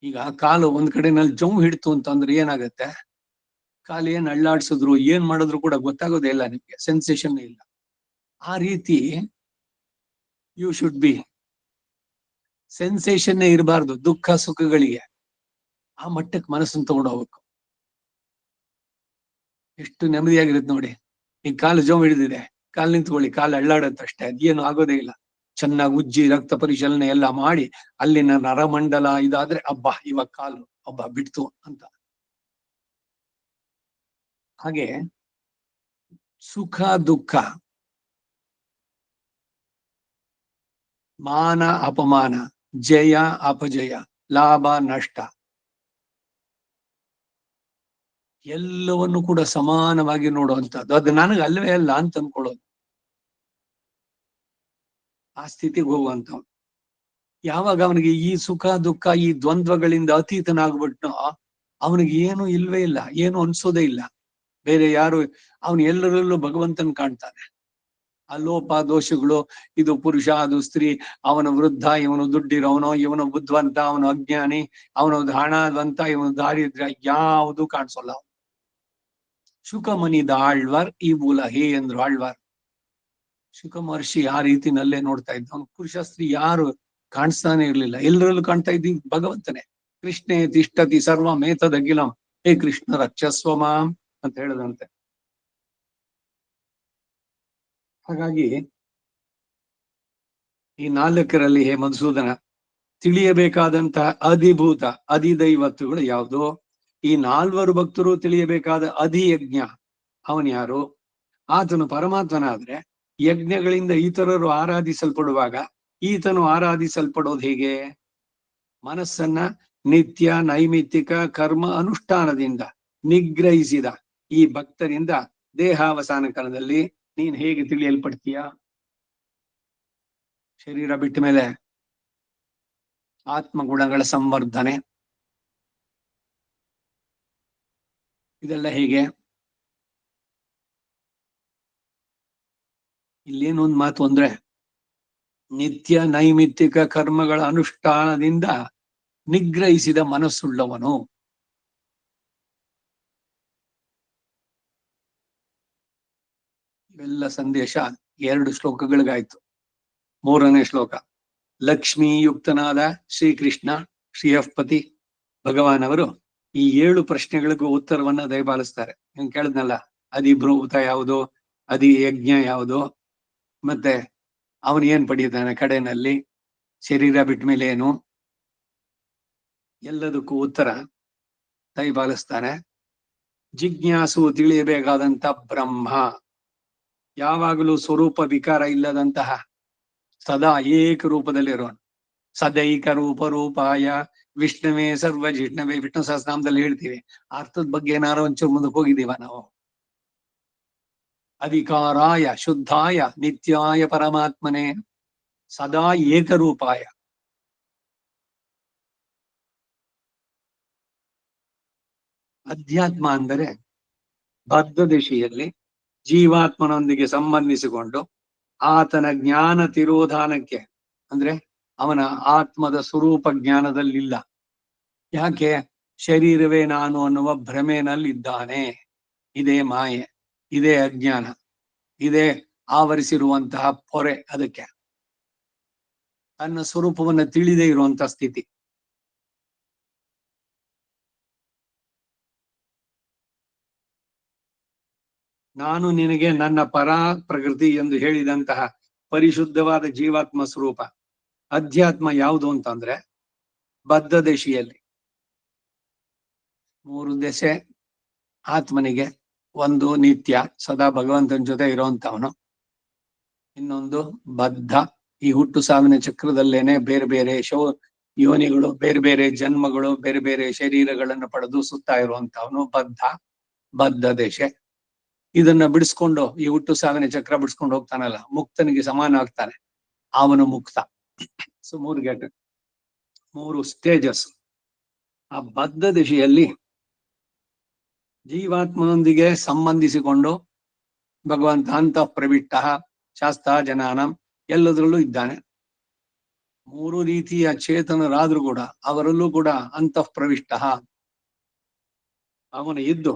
ಈಗ ಕಾಲು ಒಂದ್ ಕಡೆನಲ್ಲಿ ಜೌ ಹಿಡ್ತು ಅಂತಂದ್ರೆ ಏನಾಗತ್ತೆ, ಕಾಲು ಏನ್ ಅಳ್ಳಾಡ್ಸಿದ್ರು ಏನ್ ಮಾಡಿದ್ರು ಕೂಡ ಗೊತ್ತಾಗೋದೇ ಇಲ್ಲ, ನಿಮ್ಗೆ ಸೆನ್ಸೇಷನ್ ಇಲ್ಲ. ಆ ರೀತಿ ಯು ಶುಡ್ ಬಿ. ಸೆನ್ಸೇಷನ್ನೇ ಇರಬಾರ್ದು ದುಃಖ ಸುಖಗಳಿಗೆ. ಆ ಮಟ್ಟಕ್ಕೆ ಮನಸ್ಸನ್ನು ತಗೊಂಡು ಹೋಗ್ಬೇಕು. ಎಷ್ಟು ನೆಮ್ಮದಿಯಾಗಿರುತ್ತೆ ನೋಡಿ. ಈಗ ಕಾಲು ಜೋಮ್ ಹಿಡಿದಿದೆ, ಕಾಲು ನಿಂತ್ಕೊಳ್ಳಿ, ಕಾಲು ಅಳ್ಳಾಡತ್ತಷ್ಟೇ, ಅದೇನು ಆಗೋದೇ ಇಲ್ಲ. ಚೆನ್ನಾಗಿ ಉಜ್ಜಿ ರಕ್ತ ಪರಿಶೀಲನೆ ಎಲ್ಲ ಮಾಡಿ ಅಲ್ಲಿನ ನರಮಂಡಲ ಇದಾದ್ರೆ ಅಬ್ಬಾ ಇವಾಗ ಕಾಲು ಅಬ್ಬಾ ಬಿಡ್ತು ಅಂತ. ಹಾಗೆ ಸುಖ ದುಃಖ, ಮಾನ ಅಪಮಾನ, ಜಯ ಅಪಜಯ, ಲಾಭ ನಷ್ಟ, ಎಲ್ಲವನ್ನು ಕೂಡ ಸಮಾನವಾಗಿ ನೋಡುವಂಥದ್ದು. ಅದು ನನಗೆ ಅಲ್ಲವೇ ಅಲ್ಲ ಅಂತ ಅನ್ಕೊಳ್ಳೋದು. ಆ ಸ್ಥಿತಿಗೆ ಹೋಗುವಂತ ಯಾವಾಗ ಅವನಿಗೆ ಈ ಸುಖ ದುಃಖ ಈ ದ್ವಂದ್ವಗಳಿಂದ ಅತೀತನಾಗ್ಬಿಟ್ನೋ, ಅವನಿಗೆ ಏನು ಇಲ್ವೇ ಇಲ್ಲ, ಏನು ಅನ್ಸೋದೇ ಇಲ್ಲ. ಬೇರೆ ಯಾರು, ಅವನು ಎಲ್ಲರಲ್ಲೂ ಭಗವಂತನ್ ಕಾಣ್ತಾನೆ. ಆ ಲೋಪ ದೋಷಗಳು, ಇದು ಪುರುಷ ಅದು ಸ್ತ್ರೀ, ಅವನ ವೃದ್ಧ ಇವನು ದುಡ್ಡಿರೋವನು, ಇವನು ಬುದ್ಧಿವಂತ ಅವನು ಅಜ್ಞಾನಿ, ಅವನು ಹಣವಂತ ಇವನು ದಾರಿದ್ರ್ಯ, ಯಾವುದು ಕಾಣಿಸೋಲ್ಲ. ಶುಕಮನಿದ ಆಳ್ವಾರ್ ಈ ಮೂಲಹೇ ಎಂದ್ರು ಆಳ್ವಾರ್. ಶುಕ ಮಹರ್ಷಿ ಆ ರೀತಿನಲ್ಲೇ ನೋಡ್ತಾ ಇದ್ದ. ಅವನು ಪುರುಷ ಸ್ತ್ರೀ ಯಾರು ಕಾಣಿಸ್ತಾನೆ ಇರ್ಲಿಲ್ಲ, ಎಲ್ಲರಲ್ಲೂ ಕಾಣ್ತಾ ಇದ್ದಿ ಭಗವಂತನೇ. ಕೃಷ್ಣೇ ತಿಷ್ಠತಿ ಸರ್ವಮೇತದಗಿಲಂ, ಹೇ ಕೃಷ್ಣ ರಕ್ಷಸ್ವ ಮಾಂ ಅಂತ ಹೇಳದಂತೆ. ಹಾಗಾಗಿ ಈ ನಾಲ್ಕರಲ್ಲಿ ಹೇ ಮಧುಸೂದನ, ತಿಳಿಯಬೇಕಾದಂತಹ ಅಧಿಭೂತ ಅಧಿದೈವತ್ವಗಳು ಯಾವುದು? ಈ ನಾಲ್ವರು ಭಕ್ತರು ತಿಳಿಯಬೇಕಾದ ಅಧಿಯಜ್ಞ ಅವನ್ ಯಾರು? ಆತನು ಪರಮಾತ್ಮನಾದ್ರೆ ಯಜ್ಞಗಳಿಂದ ಇತರರು ಆರಾಧಿಸಲ್ಪಡುವಾಗ ಈತನು ಆರಾಧಿಸಲ್ಪಡೋದು ಹೇಗೆ? ಮನಸ್ಸನ್ನ ನಿತ್ಯ ನೈಮಿತ್ತಿಕ ಕರ್ಮ ಅನುಷ್ಠಾನದಿಂದ ನಿಗ್ರಹಿಸಿದ ಈ ಭಕ್ತರಿಂದ ದೇಹಾವಸಾನ ಕಾಲದಲ್ಲಿ ನೀನ್ ಹೇಗೆ ತಿಳಿಯಲ್ಪಡ್ತೀಯ? ಶರೀರ ಬಿಟ್ಟ ಮೇಲೆ ಆತ್ಮಗುಣಗಳ ಸಂವರ್ಧನೆ, ಇದೆಲ್ಲ ಹೇಗೆ? ಇಲ್ಲೇನೊಂದು ಮಾತು ಅಂದ್ರೆ, ನಿತ್ಯ ನೈಮಿತ್ತಿಕ ಕರ್ಮಗಳ ಅನುಷ್ಠಾನದಿಂದ ನಿಗ್ರಹಿಸಿದ ಮನಸ್ಸುಳ್ಳವನು. ಇವೆಲ್ಲ ಸಂದೇಶ 2 ಶ್ಲೋಕಗಳಿಗಾಯ್ತು. 3ನೇ ಶ್ಲೋಕ, ಲಕ್ಷ್ಮೀಯುಕ್ತನಾದ ಶ್ರೀಕೃಷ್ಣ ಶ್ರೀಯಃಪತಿ ಭಗವಾನ್ ಅವರು ಈ 7 ಪ್ರಶ್ನೆಗಳಿಗೂ ಉತ್ತರವನ್ನ ದಯಪಾಲಿಸ್ತಾರೆ. ನೀನ್ ಕೇಳಿದ್ನಲ್ಲ, ಅಧಿಭೂತ ಯಾವುದು, ಅಧಿ ಯಜ್ಞ ಯಾವುದು, ಮತ್ತೆ ಅವನು ಏನ್ ಪಡೆಯುತ್ತಾನೆ ಕಡೆನಲ್ಲಿ, ಶರೀರ ಬಿಟ್ಟ ಮೇಲೆ ಏನು, ಎಲ್ಲದಕ್ಕೂ ಉತ್ತರ ದಯಪಾಲಿಸ್ತಾನೆ. ಜಿಜ್ಞಾಸು ತಿಳಿಯಬೇಕಾದಂತ ಬ್ರಹ್ಮ, ಯಾವಾಗಲೂ ಸ್ವರೂಪ ವಿಕಾರ ಇಲ್ಲದಂತಹ ಸದಾ ಏಕ ರೂಪದಲ್ಲಿರೋನು. ಸದೈಕ ರೂಪಾಯ ವಿಷ್ಣುವೇ ಸರ್ವ ಜಿಷ್ಣವೇ, ವಿಷ್ಣು ಸಹಸ್ರನಾಮದಲ್ಲಿ ಹೇಳ್ತೀವಿ. ಅರ್ಥದ ಬಗ್ಗೆ ಏನಾರು ಒಂಚೂರು ಮುಂದಕ್ಕೆ ಹೋಗಿದ್ದೀವ ನಾವು? ಅಧಿಕಾರಾಯ ಶುದ್ಧಾಯ ನಿತ್ಯಾಯ ಪರಮಾತ್ಮನೇ ಸದಾ ಏಕರೂಪಾಯ. ಅಧ್ಯಾತ್ಮ ಅಂದರೆ ಬದ್ಧ ದಿಶೆಯಲ್ಲಿ ಜೀವಾತ್ಮನೊಂದಿಗೆ ಸಂಬಂಧಿಸಿಕೊಂಡು ಆತನ ಜ್ಞಾನ ತಿರೋಧಾನಕ್ಕೆ, ಅಂದ್ರೆ ಅವನ ಆತ್ಮದ ಸ್ವರೂಪ ಜ್ಞಾನದಲ್ಲಿಲ್ಲ. ಯಾಕೆ? ಶರೀರವೇ ನಾನು ಅನ್ನುವ ಭ್ರಮೆನಲ್ಲಿದ್ದಾನೆ. ಇದೇ ಮಾಯೆ, ಇದೇ ಅಜ್ಞಾನ, ಇದೇ ಆವರಿಸಿರುವಂತಹ ಪೊರೆ. ಅದಕ್ಕೆ ತನ್ನ ಸ್ವರೂಪವನ್ನು ತಿಳಿದೇ ಇರುವಂತಹ ಸ್ಥಿತಿ. ನಾನು ನಿನಗೆ ನನ್ನ ಪರಾ ಪ್ರಕೃತಿ ಎಂದು ಹೇಳಿದಂತಹ ಪರಿಶುದ್ಧವಾದ ಜೀವಾತ್ಮ ಸ್ವರೂಪ. ಅಧ್ಯಾತ್ಮ ಯಾವುದು ಅಂತಂದ್ರೆ ಬದ್ಧ ದಶೆಯಲ್ಲಿ 3 ದಶೆ ಆತ್ಮನಿಗೆ. ಒಂದು ನಿತ್ಯ ಸದಾ ಭಗವಂತನ ಜೊತೆ ಇರುವಂತವನು, ಇನ್ನೊಂದು ಬದ್ಧ, ಈ ಹುಟ್ಟು ಸಾವಿನ ಚಕ್ರದಲ್ಲೇನೆ ಬೇರೆ ಬೇರೆ ಯೋನಿಗಳು, ಬೇರೆ ಬೇರೆ ಜನ್ಮಗಳು, ಬೇರೆ ಬೇರೆ ಶರೀರಗಳನ್ನು ಪಡೆದು ಸುತ್ತಾ ಇರುವಂತವನು ಬದ್ಧ ದಶೆ. ಇದನ್ನ ಬಿಡಿಸ್ಕೊಂಡು ಈ ಹುಟ್ಟು ಸಾವಿನ ಚಕ್ರ ಬಿಡಿಸ್ಕೊಂಡು ಹೋಗ್ತಾನಲ್ಲ, ಮುಕ್ತನಿಗೆ ಸಮಾನ ಆಗ್ತಾನೆ, ಅವನು ಮುಕ್ತ. So 3 stages. ಆ ಬದ್ಧ ದಿಶೆಯಲ್ಲಿ ಜೀವಾತ್ಮನೊಂದಿಗೆ ಸಂಬಂಧಿಸಿಕೊಂಡು ಭಗವಂತ ಅಂತಃ ಪ್ರವಿಷ್ಟ ಶಾಸ್ತ್ರ ಜನಾನಂ ಎಲ್ಲದರಲ್ಲೂ ಇದ್ದಾನೆ. 3 ರೀತಿಯ ಚೇತನರಾದ್ರೂ ಕೂಡ ಅವರಲ್ಲೂ ಕೂಡ ಅಂತಃ ಪ್ರವಿಷ್ಟ ಅವನು ಇದ್ದು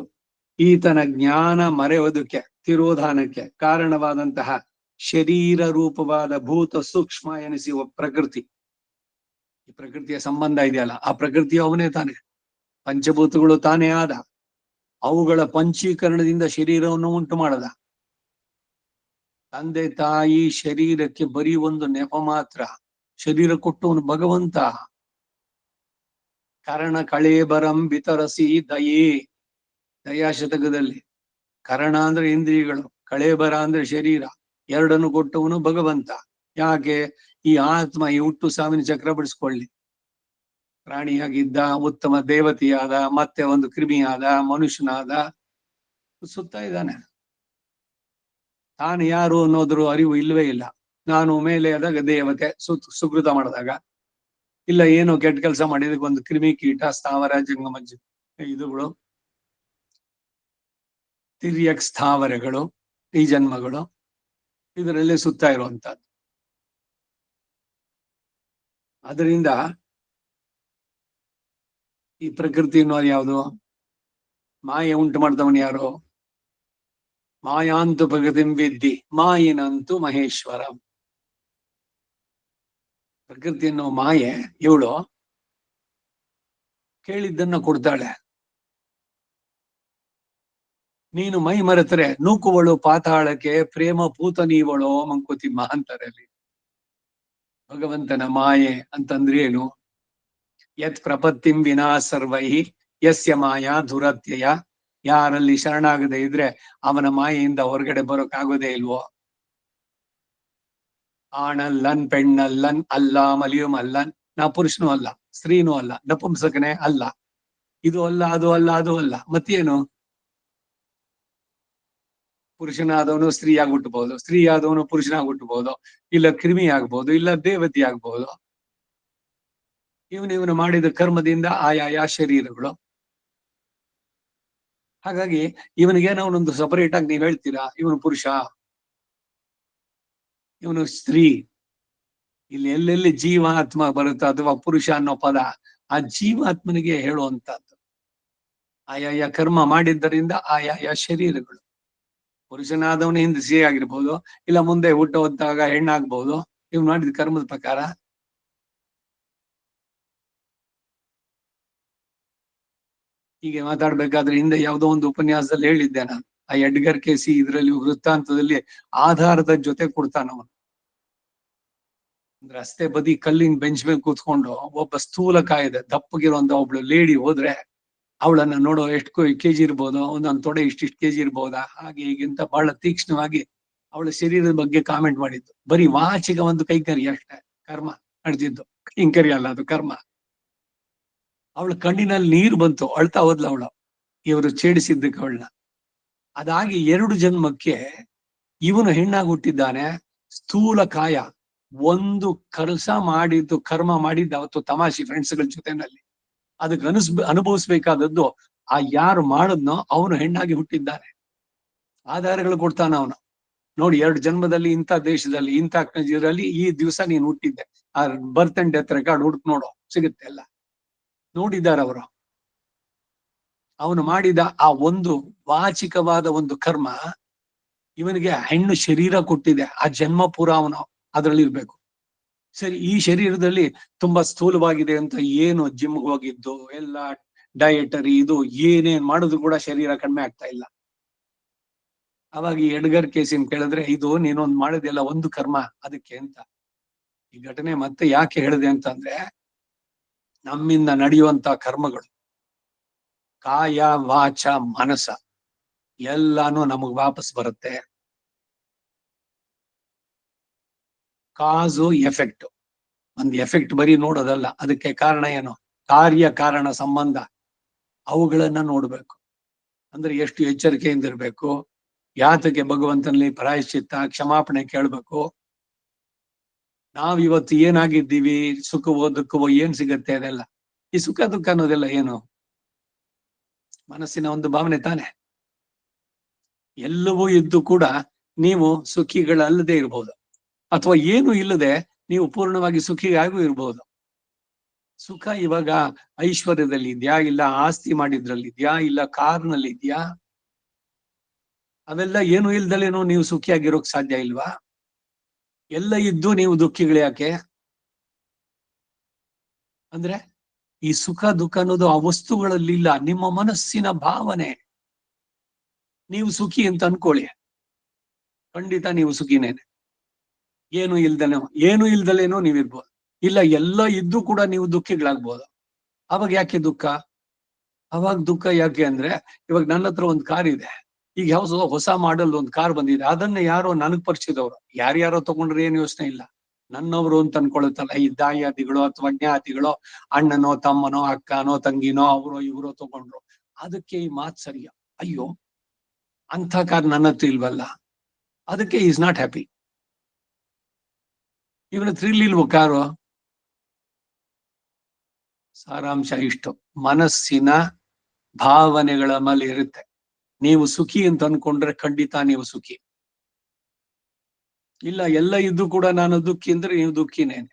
ಈತನ ಜ್ಞಾನ ಮರೆಯೋದಕ್ಕೆ, ತಿರೋಧಾನಕ್ಕೆ ಕಾರಣವಾದಂತಹ ಶರೀರ ರೂಪವಾದ ಭೂತ ಸೂಕ್ಷ್ಮ ಎನಿಸುವ ಪ್ರಕೃತಿ, ಈ ಪ್ರಕೃತಿಯ ಸಂಬಂಧ ಇದೆಯಲ್ಲ, ಆ ಪ್ರಕೃತಿ ಅವನೇ ತಾನೆ, ಪಂಚಭೂತಗಳು ತಾನೇ ಆದ, ಅವುಗಳ ಪಂಚೀಕರಣದಿಂದ ಶರೀರವನ್ನು ಉಂಟು ಮಾಡದ. ತಂದೆ ತಾಯಿ ಶರೀರಕ್ಕೆ ಬರೀ ಒಂದು ನೆಪ ಮಾತ್ರ, ಶರೀರ ಕೊಟ್ಟವನು ಭಗವಂತ. ಕರಣ ಕಳೇಬರಂ ವಿತರಸಿ ದಯಾ ಶತಕದಲ್ಲಿ ಕರಣ ಅಂದ್ರೆ ಇಂದ್ರಿಯಗಳು, ಕಳೇಬರ ಅಂದ್ರೆ ಶರೀರ, ಎರಡನ್ನು ಕೊಟ್ಟವನು ಭಗವಂತ. ಯಾಕೆ? ಈ ಆತ್ಮ ಈ ಹುಟ್ಟು ಸಾವಿನ ಚಕ್ರ ಬಿಡಿಸ್ಕೊಳ್ಳಿ. ಪ್ರಾಣಿಯಾಗಿದ್ದ, ಉತ್ತಮ ದೇವತೆಯಾದ, ಮತ್ತೆ ಒಂದು ಕ್ರಿಮಿಯಾದ, ಮನುಷ್ಯನಾದ, ಸುತ್ತಾ ಇದ್ದಾನೆ. ತಾನು ಯಾರು ಅನ್ನೋದ್ರ ಅರಿವು ಇಲ್ವೇ ಇಲ್ಲ. ನಾನು ಮೇಲೆ ಆದಾಗ ದೇವತೆ, ಸುಕೃತ ಮಾಡಿದಾಗ, ಇಲ್ಲ ಏನೋ ಕೆಟ್ಟ ಕೆಲಸ ಮಾಡಿದಕ್ಕೆ ಒಂದು ಕ್ರಿಮಿ ಕೀಟ ಸ್ಥಾವರ ಜಂಗಮ ಇದುಗಳು ತಿರ್ಯಕ್ ಸ್ಥಾವರಗಳು, ಈ ಜನ್ಮಗಳು ಇದರಲ್ಲೇ ಸುತ್ತಾ ಇರುವಂತಹದ್ದು. ಅದರಿಂದ ಈ ಪ್ರಕೃತಿ ಅನ್ನೋದು ಯಾವುದು? ಮಾಯೆ ಉಂಟು ಮಾಡ್ದವನು ಯಾರು? ಮಾಯಾಂತು ಪ್ರಕೃತಿಂ ವಿದ್ಧಿ ಮಾಯಿನಂತೂ ಮಹೇಶ್ವರ. ಪ್ರಕೃತಿ ಅನ್ನೋ ಮಾಯೆ ಇವಳು ಕೇಳಿದ್ದನ್ನ ಕೊಡ್ತಾಳೆ. ನೀನು ಮೈ ಮರೆತರೆ ನೂಕುವಳು ಪಾತಾಳಕ್ಕೆ, ಪ್ರೇಮ ಪೂತ ನೀವಳೋ ಮಂಕುತಿಮ್ಮ ಅಂತಾರೆ ಅಲ್ಲಿ. ಭಗವಂತನ ಮಾಯೆ ಅಂತಂದ್ರೆ ಏನು? ಯತ್ ಪ್ರಪತ್ತಿಂ ವಿನಾ ಸರ್ವೈಹಿ ಯಸ್ಯ ಮಾಯಾ ದುರತ್ಯಯ. ಯಾರಲ್ಲಿ ಶರಣಾಗದೆ ಇದ್ರೆ ಅವನ ಮಾಯೆಯಿಂದ ಹೊರಗಡೆ ಬರೋಕ್ಕಾಗೋದೇ ಇಲ್ವೋ? ಆಣಲ್ಲನ್ ಪೆಣ್ಣಲ್ಲನ್ ಅಲ್ಲ ಮಲಿಯುಂ ಅಲ್ಲನ್. ನಾ ಪುರುಷನೂ ಅಲ್ಲ, ಸ್ತ್ರೀನೂ ಅಲ್ಲ, ನಪುಂಸಕನೇ ಅಲ್ಲ, ಇದು ಅಲ್ಲ, ಅದು ಅಲ್ಲ, ಅದು ಅಲ್ಲ, ಮತ್ತೇನು? ಪುರುಷನಾದವನು ಸ್ತ್ರೀ ಆಗ್ಬಿಟ್ಟಬಹುದು, ಸ್ತ್ರೀ ಆದವನು ಪುರುಷನಾಗಿ ಹುಟ್ಟಬಹುದು, ಇಲ್ಲ ಕ್ರಿಮಿ ಆಗ್ಬಹುದು, ಇಲ್ಲ ದೇವತೆ ಆಗ್ಬಹುದು. ಇವನು ಮಾಡಿದ ಕರ್ಮದಿಂದ ಆಯಾಯ ಶರೀರಗಳು. ಹಾಗಾಗಿ ಇವನಿಗೇನೋ ಒಂದೊಂದು ಸಪರೇಟ್ ಆಗಿ ನೀವ್ ಹೇಳ್ತೀರಾ, ಇವನು ಪುರುಷ, ಇವನು ಸ್ತ್ರೀ. ಇಲ್ಲಿ ಎಲ್ಲೆಲ್ಲಿ ಜೀವಾತ್ಮ ಬರುತ್ತೋ ಅಥವಾ ಪುರುಷ ಅನ್ನೋ ಪದ ಆ ಜೀವಾತ್ಮನಿಗೆ ಹೇಳುವಂತಹದ್ದು. ಆಯಾಯ ಕರ್ಮ ಮಾಡಿದ್ದರಿಂದ ಆಯಾಯ ಶರೀರಗಳು. ಪುರುಷನಾದವನು ಹಿಂದೆ ಸ್ತ್ರೀ ಆಗಿರ್ಬೋದು, ಇಲ್ಲ ಮುಂದೆ ಹುಟ್ಟುವಂತಾಗ ಹೆಣ್ಣಾಗ್ಬಹುದು, ಇವ್ ಮಾಡಿದ ಕರ್ಮದ ಪ್ರಕಾರ. ಹೀಗೆ ಮಾತಾಡ್ಬೇಕಾದ್ರೆ ಹಿಂದೆ ಯಾವುದೋ ಒಂದು ಉಪನ್ಯಾಸದಲ್ಲಿ ಹೇಳಿದ್ದೆ ನಾನು, ಆ ಎಡ್ಗರ್ ಕೇಸಿ ಇದರಲ್ಲಿ ವೃತ್ತಾಂತದಲ್ಲಿ ಆಧಾರದ ಜೊತೆ ಕೊಡ್ತಾನವನು. ರಸ್ತೆ ಬದಿ ಕಲ್ಲಿನ ಬೆಂಚ್ ಮೇಲೆ ಕೂತ್ಕೊಂಡು ಒಬ್ಬ ಸ್ಥೂಲ ಕಾಯದ ದಪ್ಪಗಿರುವಂತ ಒಬ್ಳು ಲೇಡಿ ಹೋದ್ರೆ ಅವಳನ್ನ ನೋಡೋ ಎಷ್ಟು ಕೆಜಿ ಇರ್ಬೋದು, ಒಂದೊಂದು ತೊಡೆ ಇಷ್ಟಿಷ್ಟು ಕೆಜಿ ಇರ್ಬೋದಾ, ಹಾಗೆ ಹೀಗಿಂತ ಬಹಳ ತೀಕ್ಷ್ಣವಾಗಿ ಅವಳ ಶರೀರದ ಬಗ್ಗೆ ಕಾಮೆಂಟ್ ಮಾಡಿದ್ದು. ಬರೀ ವಾಚಿಕ ಒಂದು ಕೈಕರ್ಯ ಅಷ್ಟೇ, ಕರ್ಮ ನಡೆದಿದ್ದು, ಕೈಂಕರ್ಯ ಅಲ್ಲ, ಅದು ಕರ್ಮ. ಅವಳ ಕಣ್ಣಿನಲ್ಲಿ ನೀರು ಬಂತು, ಅಳ್ತಾ ಹೋದ್ಲ ಅವಳು, ಇವರು ಛೇಡಿಸಿದ್ದಕ್ಕೆ ಅವಳನ್ನ. ಅದಾಗಿ 2 ಜನ್ಮಕ್ಕೆ ಇವನು ಹೆಣ್ಣಾಗಿ ಹುಟ್ಟಿದ್ದಾನೆ. ಸ್ಥೂಲ ಕಾಯ, ಒಂದು ಕೆಲಸ ಮಾಡಿದ್ದು, ಕರ್ಮ ಮಾಡಿದ್ದ ಅವತ್ತು ತಮಾಷೆ ಫ್ರೆಂಡ್ಸ್ಗಳ ಜೊತೆನಲ್ಲಿ, ಅದಕ್ಕೆ ಅನುಭವಿಸ್ಬೇಕಾದದ್ದು ಆ ಯಾರು ಮಾಡದ್ನೋ ಅವನು ಹೆಣ್ಣಾಗಿ ಹುಟ್ಟಿದ್ದಾನೆ. ಆಧಾರಗಳು ಕೊಡ್ತಾನ ಅವನು. ನೋಡಿ, 2 ಜನ್ಮದಲ್ಲಿ ಇಂಥ ದೇಶದಲ್ಲಿ ಇಂಥ ಇದರಲ್ಲಿ ಈ ದಿವಸ ನೀನು ಹುಟ್ಟಿದ್ದೆ, ಆ ಬರ್ತ್ ಅಂಡ್ ಡೆತ್ ರೆಕಾರ್ಡ್ ಹುಡುಕ್ ನೋಡು, ಸಿಗುತ್ತೆ ಎಲ್ಲ. ನೋಡಿದ್ದಾರೆ ಅವರು. ಅವನು ಮಾಡಿದ ಆ ಒಂದು ವಾಚಿಕವಾದ ಒಂದು ಕರ್ಮ ಇವನಿಗೆ ಹೆಣ್ಣು ಶರೀರ ಕೊಟ್ಟಿದೆ. ಆ ಜನ್ಮ ಪೂರ ಅವನು ಅದ್ರಲ್ಲಿ ಇರ್ಬೇಕು. ಸರಿ, ಈ ಶರೀರದಲ್ಲಿ ತುಂಬಾ ಸ್ಥೂಲವಾಗಿದೆ ಅಂತ ಏನು ಜಿಮ್ಗೆ ಹೋಗಿದ್ದು ಎಲ್ಲ ಡಯಟರಿ ಇದು ಏನೇನ್ ಮಾಡಿದ್ರು ಕೂಡ ಶರೀರ ಕಡಿಮೆ ಆಗ್ತಾ ಇಲ್ಲ. ಅವಾಗ ಈ ಎಡ್ಗರ್ ಕೇಸಿನ್ ಕೇಳಿದ್ರೆ, ಇದು ನೀನೊಂದು ಮಾಡೋದೆಲ್ಲ ಒಂದು ಕರ್ಮ ಅದಕ್ಕೆ ಅಂತ. ಈ ಘಟನೆ ಮತ್ತೆ ಯಾಕೆ ಹೇಳಿದೆ ಅಂತಂದ್ರೆ, ನಮ್ಮಿಂದ ನಡೆಯುವಂತ ಕರ್ಮಗಳು ಕಾಯ ವಾಚ ಮನಸ ಎಲ್ಲಾನು ನಮಗ್ ವಾಪಸ್ ಬರುತ್ತೆ. ಕಾಸು ಎಫೆಕ್ಟ್. ಒಂದು ಎಫೆಕ್ಟ್ ಬರೀ ನೋಡೋದಲ್ಲ, ಅದಕ್ಕೆ ಕಾರಣ ಏನು, ಕಾರ್ಯ ಕಾರಣ ಸಂಬಂಧ, ಅವುಗಳನ್ನ ನೋಡ್ಬೇಕು. ಅಂದ್ರೆ ಎಷ್ಟು ಎಚ್ಚರಿಕೆಯಿಂದ ಇರ್ಬೇಕು, ಯಾತಕ್ಕೆ ಭಗವಂತನಲ್ಲಿ ಪ್ರಾಯಶ್ಚಿತ್ತ ಕ್ಷಮಾಪಣೆ ಕೇಳ್ಬೇಕು. ನಾವಿವತ್ತು ಏನಾಗಿದ್ದೀವಿ, ಸುಖವೋ ದುಃಖವೋ ಏನ್ ಸಿಗತ್ತೆ ಅದೆಲ್ಲ. ಈ ಸುಖ ದುಃಖ ಅನ್ನೋದೆಲ್ಲ ಏನು, ಮನಸ್ಸಿನ ಒಂದು ಭಾವನೆ ತಾನೆ. ಎಲ್ಲವೂ ಇದ್ದು ಕೂಡ ನೀವು ಸುಖಿಗಳಲ್ಲದೆ ಇರ್ಬೋದು, ಅಥವಾ ಏನು ಇಲ್ಲದೆ ನೀವು ಪೂರ್ಣವಾಗಿ ಸುಖಿಯಾಗೂ ಇರ್ಬೋದು. ಸುಖ ಇವಾಗ ಐಶ್ವರ್ಯದಲ್ಲಿ ಇದ್ಯಾ, ಇಲ್ಲ ಆಸ್ತಿ ಮಾಡಿದ್ರಲ್ಲಿದ್ಯಾ, ಇಲ್ಲ ಕಾರ್ನಲ್ಲಿ ಇದ್ಯಾ, ಅವೆಲ್ಲ ಏನು ಇಲ್ದಲೇನೋ ನೀವು ಸುಖಿಯಾಗಿರೋಕ್ ಸಾಧ್ಯ ಇಲ್ವಾ? ಎಲ್ಲ ಇದ್ದು ನೀವು ದುಃಖಿಗಳು ಯಾಕೆ ಅಂದ್ರೆ, ಈ ಸುಖ ದುಃಖ ಅನ್ನೋದು ಆ ವಸ್ತುಗಳಲ್ಲಿ ಇಲ್ಲ, ನಿಮ್ಮ ಮನಸ್ಸಿನ ಭಾವನೆ. ನೀವು ಸುಖಿ ಅಂತ ಅನ್ಕೊಳ್ಳಿ, ಖಂಡಿತ ನೀವು ಸುಖಿನೇನೆ. ಏನು ಇಲ್ದಲೇನೋ ನೀವಿರ್ಬೋದು, ಇಲ್ಲ ಎಲ್ಲ ಇದ್ದು ಕೂಡ ನೀವು ದುಃಖಿಗಳಾಗ್ಬೋದು. ಅವಾಗ ಯಾಕೆ ದುಃಖ? ಅವಾಗ ದುಃಖ ಯಾಕೆ ಅಂದ್ರೆ, ಇವಾಗ ನನ್ನ ಹತ್ರ ಒಂದು ಕಾರ್ ಇದೆ, ಈಗ ಯಾವ ಹೊಸ ಮಾಡಲ್ ಒಂದು ಕಾರ್ ಬಂದಿದೆ, ಅದನ್ನ ಯಾರೋ ನನಗ್ ಪರಿಚಯದವರು, ಯಾರ್ಯಾರೋ ತಗೊಂಡ್ರೆ ಏನು ಯೋಚನೆ ಇಲ್ಲ, ನನ್ನವರು ಅಂತ ಅನ್ಕೊಳುತ್ತಲ್ಲ, ಈ ದಾಯಾದಿಗಳು ಅಥವಾ ಜ್ಞಾತಿಗಳು, ಅಣ್ಣನೋ ತಮ್ಮನೋ ಅಕ್ಕನೋ ತಂಗಿನೋ ಅವರೋ ಇವರೋ ತಗೊಂಡ್ರು, ಅದಕ್ಕೆ ಈ ಮಾತು ಸರಿಯ, ಅಯ್ಯೋ ಅಂಥ ಕಾರ್ ನನ್ನ ಹತ್ರ ಇಲ್ವಲ್ಲ, ಅದಕ್ಕೆ ಈಸ್ ನಾಟ್ ಹ್ಯಾಪಿ. ಇವನ ಹತ್ರ ಇಲ್ವೋ ಕಾರು. ಸಾರಾಂಶ ಇಷ್ಟು, ಮನಸ್ಸಿನ ಭಾವನೆಗಳ ಮೇಲೆ ಇರುತ್ತೆ. ನೀವು ಸುಖಿ ಅಂತ ಅನ್ಕೊಂಡ್ರೆ ಖಂಡಿತ ನೀವು ಸುಖಿ. ಇಲ್ಲ ಎಲ್ಲ ಇದ್ದು ಕೂಡ ನಾನು ದುಃಖಿ ಅಂದ್ರೆ ನೀವು ದುಃಖಿನೇನೆ.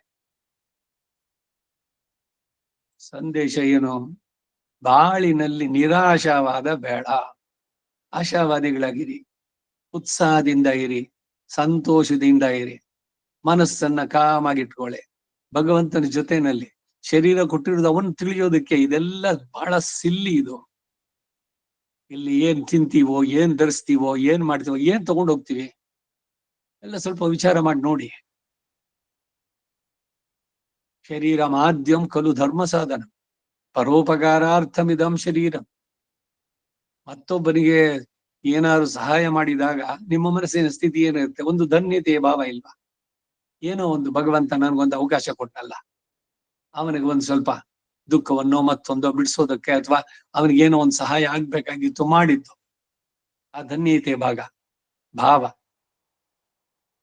ಸಂದೇಶ ಏನು? ಬಾಳಿನಲ್ಲಿ ನಿರಾಶಾವಾದ ಬೇಡ, ಆಶಾವಾದಿಗಳಾಗಿರಿ, ಉತ್ಸಾಹದಿಂದ ಇರಿ, ಸಂತೋಷದಿಂದ ಇರಿ, ಮನಸ್ಸನ್ನ ಕಾಮಾಗಿಟ್ಕೊಳ್ಳಿ ಭಗವಂತನ ಜೊತೆನಲ್ಲಿ. ಶರೀರ ಕೊಟ್ಟಿರೋದು ಅವನು ತಿಳಿಯೋದಕ್ಕೆ. ಇದೆಲ್ಲ ಬಹಳ ಸಿಲ್ಲಿ ಇದು. ಇಲ್ಲಿ ಏನ್ ತಿಂತೀವೋ, ಏನ್ ಧರಿಸ್ತೀವೋ, ಏನ್ ಮಾಡ್ತೀವೋ, ಏನ್ ತಗೊಂಡು ಹೋಗ್ತೀವಿ ಎಲ್ಲ ಸ್ವಲ್ಪ ವಿಚಾರ ಮಾಡಿ ನೋಡಿ. ಶರೀರ ಮಾಧ್ಯಂ ಖಲು ಧರ್ಮ ಸಾಧನ, ಪರೋಪಕಾರಾರ್ಥಮಿದಂ ಶರೀರ. ಮತ್ತೊಬ್ಬನಿಗೆ ಏನಾದ್ರು ಸಹಾಯ ಮಾಡಿದಾಗ ನಿಮ್ಮ ಮನಸ್ಸಿನ ಸ್ಥಿತಿ ಏನಿರುತ್ತೆ? ಒಂದು ಧನ್ಯತೆಯ ಭಾವ ಇಲ್ವಾ? ಏನೋ ಒಂದು ಭಗವಂತ ನನ್ಗೊಂದು ಅವಕಾಶ ಕೊಟ್ಟಲ್ಲ, ಅವನಿಗೆ ಒಂದು ಸ್ವಲ್ಪ ದುಃಖವನ್ನೋ ಮತ್ತೊಂದೋ ಬಿಡಿಸೋದಕ್ಕೆ, ಅಥವಾ ಅವನಿಗೇನೋ ಒಂದು ಸಹಾಯ ಆಗ್ಬೇಕಾಗಿತ್ತು, ಮಾಡಿದ್ದು, ಆ ಧನ್ಯತೆಯ ಭಾವ,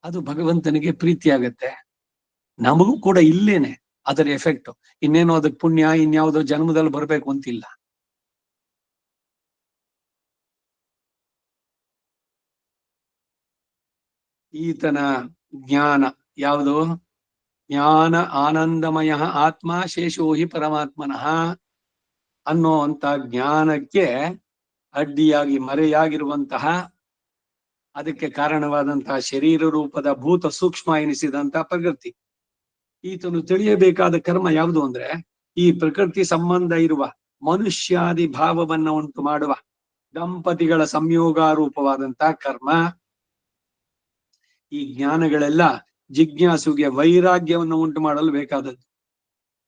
ಅದು ಭಗವಂತನಿಗೆ ಪ್ರೀತಿ ಆಗತ್ತೆ. ನಮಗೂ ಕೂಡ ಇಲ್ಲೇನೆ ಅದರ ಎಫೆಕ್ಟ್. ಇನ್ನೇನೋ ಅದಕ್ಕೆ ಪುಣ್ಯ ಇನ್ಯಾವುದೋ ಜನ್ಮದಲ್ಲಿ ಬರ್ಬೇಕು ಅಂತಿಲ್ಲ. ಈತನ ಜ್ಞಾನ ಯಾವುದು? ಜ್ಞಾನ ಆನಂದಮಯ ಆತ್ಮ ಶೇಷೋಹಿ ಪರಮಾತ್ಮನಃ ಅನ್ನೋ ಅಂತ ಜ್ಞಾನಕ್ಕೆ ಅಡ್ಡಿಯಾಗಿ ಮರೆಯಾಗಿರುವಂತಹ, ಅದಕ್ಕೆ ಕಾರಣವಾದಂತಹ ಶರೀರ ರೂಪದ ಭೂತ ಸೂಕ್ಷ್ಮ ಎನಿಸಿದಂತಹ ಪ್ರಕೃತಿ. ಈತನು ತಿಳಿಯಬೇಕಾದ ಕರ್ಮ ಯಾವುದು ಅಂದ್ರೆ, ಈ ಪ್ರಕೃತಿ ಸಂಬಂಧ ಇರುವ ಮನುಷ್ಯಾದಿ ಭಾವವನ್ನ ಉಂಟು ಮಾಡುವ ದಂಪತಿಗಳ ಸಂಯೋಗಾರೂಪವಾದಂತಹ ಕರ್ಮ. ಈ ಜ್ಞಾನಗಳೆಲ್ಲ ಜಿಜ್ಞಾಸುಗೆ ವೈರಾಗ್ಯವನ್ನು ಉಂಟು ಮಾಡಲು ಬೇಕಾದದ್ದು.